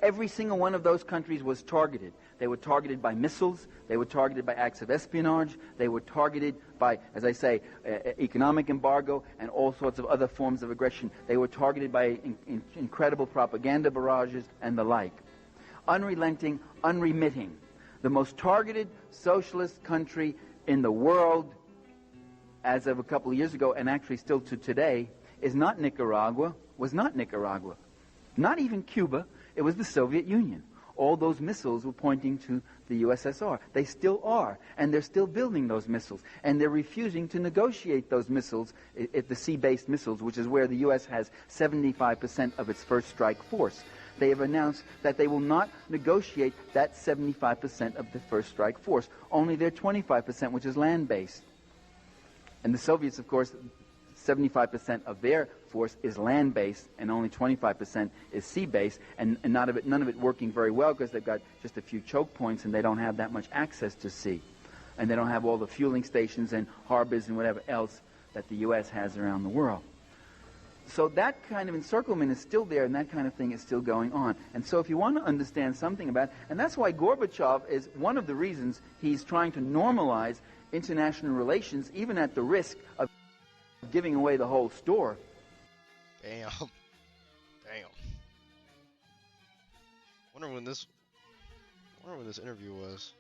Every single one of those countries was targeted. They were targeted by missiles. They were targeted by acts of espionage. They were targeted by, as I say, economic embargo and all sorts of other forms of aggression. They were targeted by incredible propaganda barrages and the like. Unrelenting, unremitting. The most targeted socialist country in the world, as of a couple of years ago, and actually still to today, is not Nicaragua, was not Nicaragua. Not even Cuba. It was the Soviet Union. All those missiles were pointing to the USSR. They still are, and they're still building those missiles. And they're refusing to negotiate those missiles, the sea-based missiles, which is where the U.S. has 75% of its first strike force. They have announced that they will not negotiate that 75% of the first strike force, only their 25%, which is land-based. And the Soviets, of course, 75% of their force is land-based, and only 25% is sea-based, and none of it working very well because they've got just a few choke points and they don't have that much access to sea. And they don't have all the fueling stations and harbors and whatever else that the U.S. has around the world. So that kind of encirclement is still there, and that kind of thing is still going on. And so if you want to understand something about it, and that's why Gorbachev is one of the reasons he's trying to normalize international relations, even at the risk of giving away the whole store. Damn. Wonder when this interview was.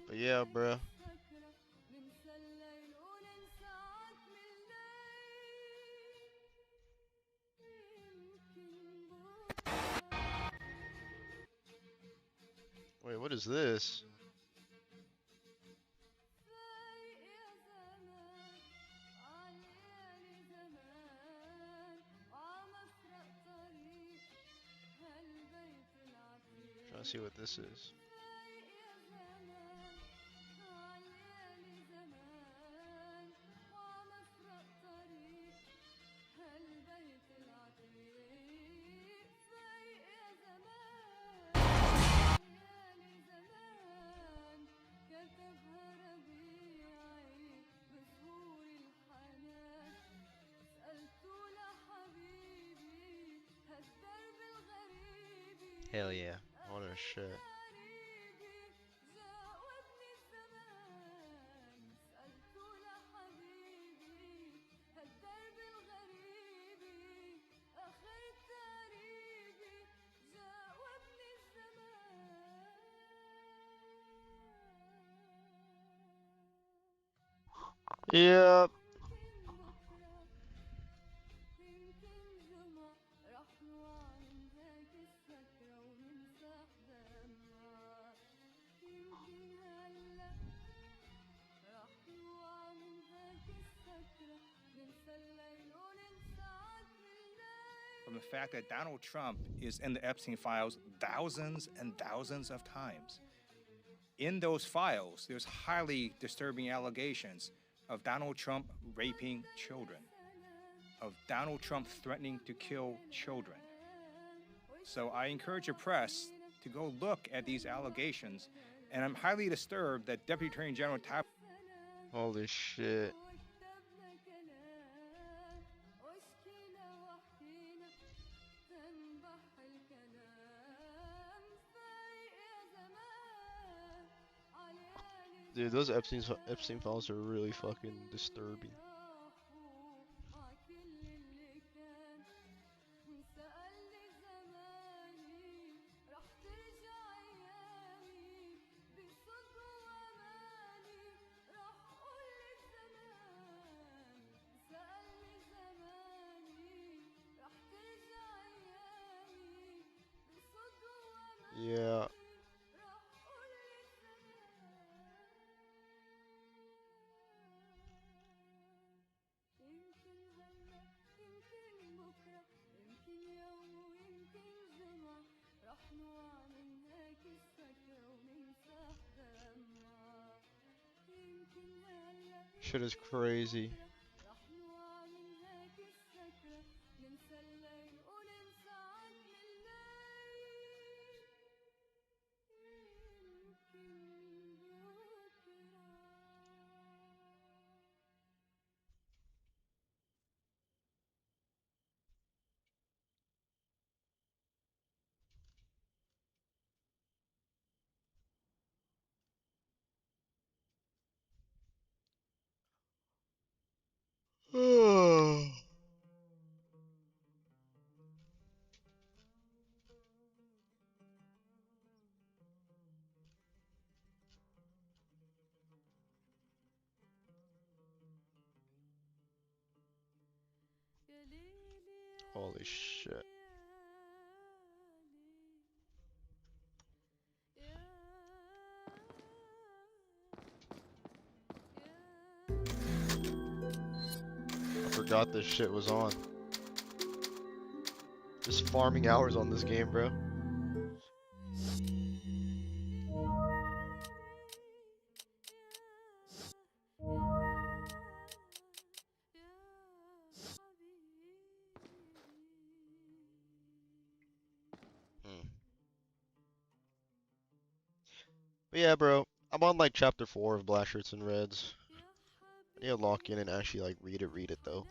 But yeah, bro. Wait, what is this? trying to see what this is. Hell yeah, all that shit. Yep. From the fact that Donald Trump is in the Epstein files thousands and thousands of times. In those files, there's highly disturbing allegations of Donald Trump raping children, of Donald Trump threatening to kill children. So I encourage the press to go look at these allegations, and I'm highly disturbed that Deputy Attorney General Tyler... Holy shit. Dude, those Epstein files are really fucking disturbing. Yeah. Shit is crazy. Holy shit. I forgot this shit was on. Just farming hours on this game, bro. But yeah, bro, I'm on like chapter 4 of Black Shirts and Reds. I need to lock in and actually like read it though.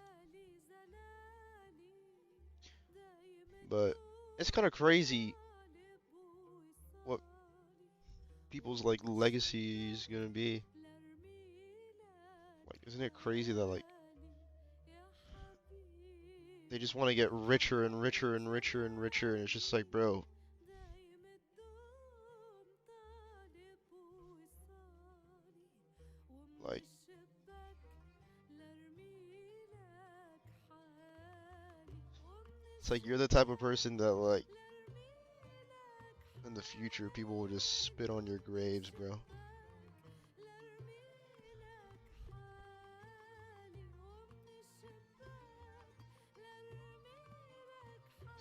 But it's kind of crazy what people's like legacy is gonna be. Like, isn't it crazy that like they just want to get richer and richer and richer and richer, and it's just like, bro, like, it's like you're the type of person that like in the future people will just spit on your graves, bro.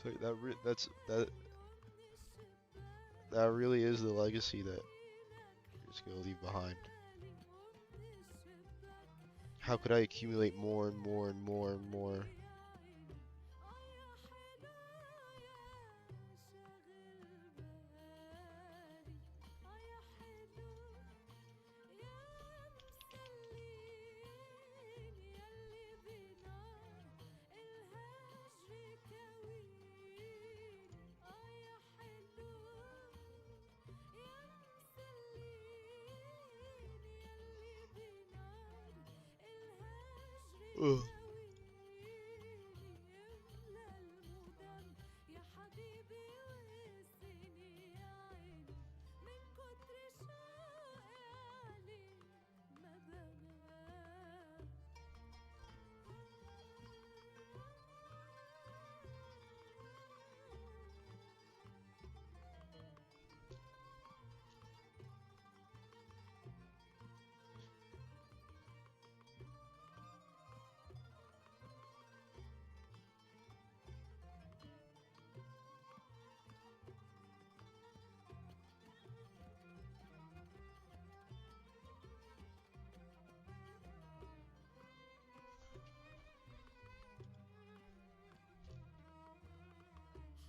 So that That really is the legacy that you're just gonna leave behind. How could I accumulate more and more and more and more? Ugh.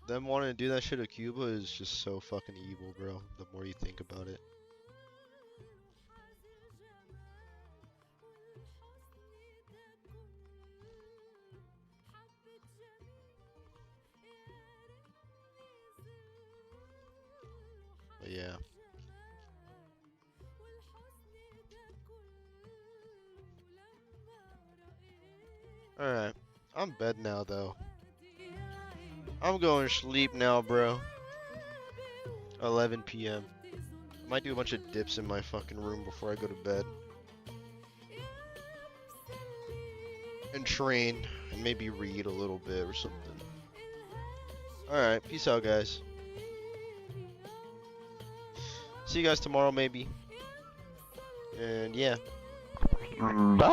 Them wanting to do that shit at Cuba is just so fucking evil, bro. The more you think about it. But yeah. Alright. I'm bed now, though. I'm going to sleep now, bro. 11 p.m. Might do a bunch of dips in my fucking room before I go to bed. And train. And maybe read a little bit or something. Alright, peace out, guys. See you guys tomorrow, maybe. And yeah. Bye.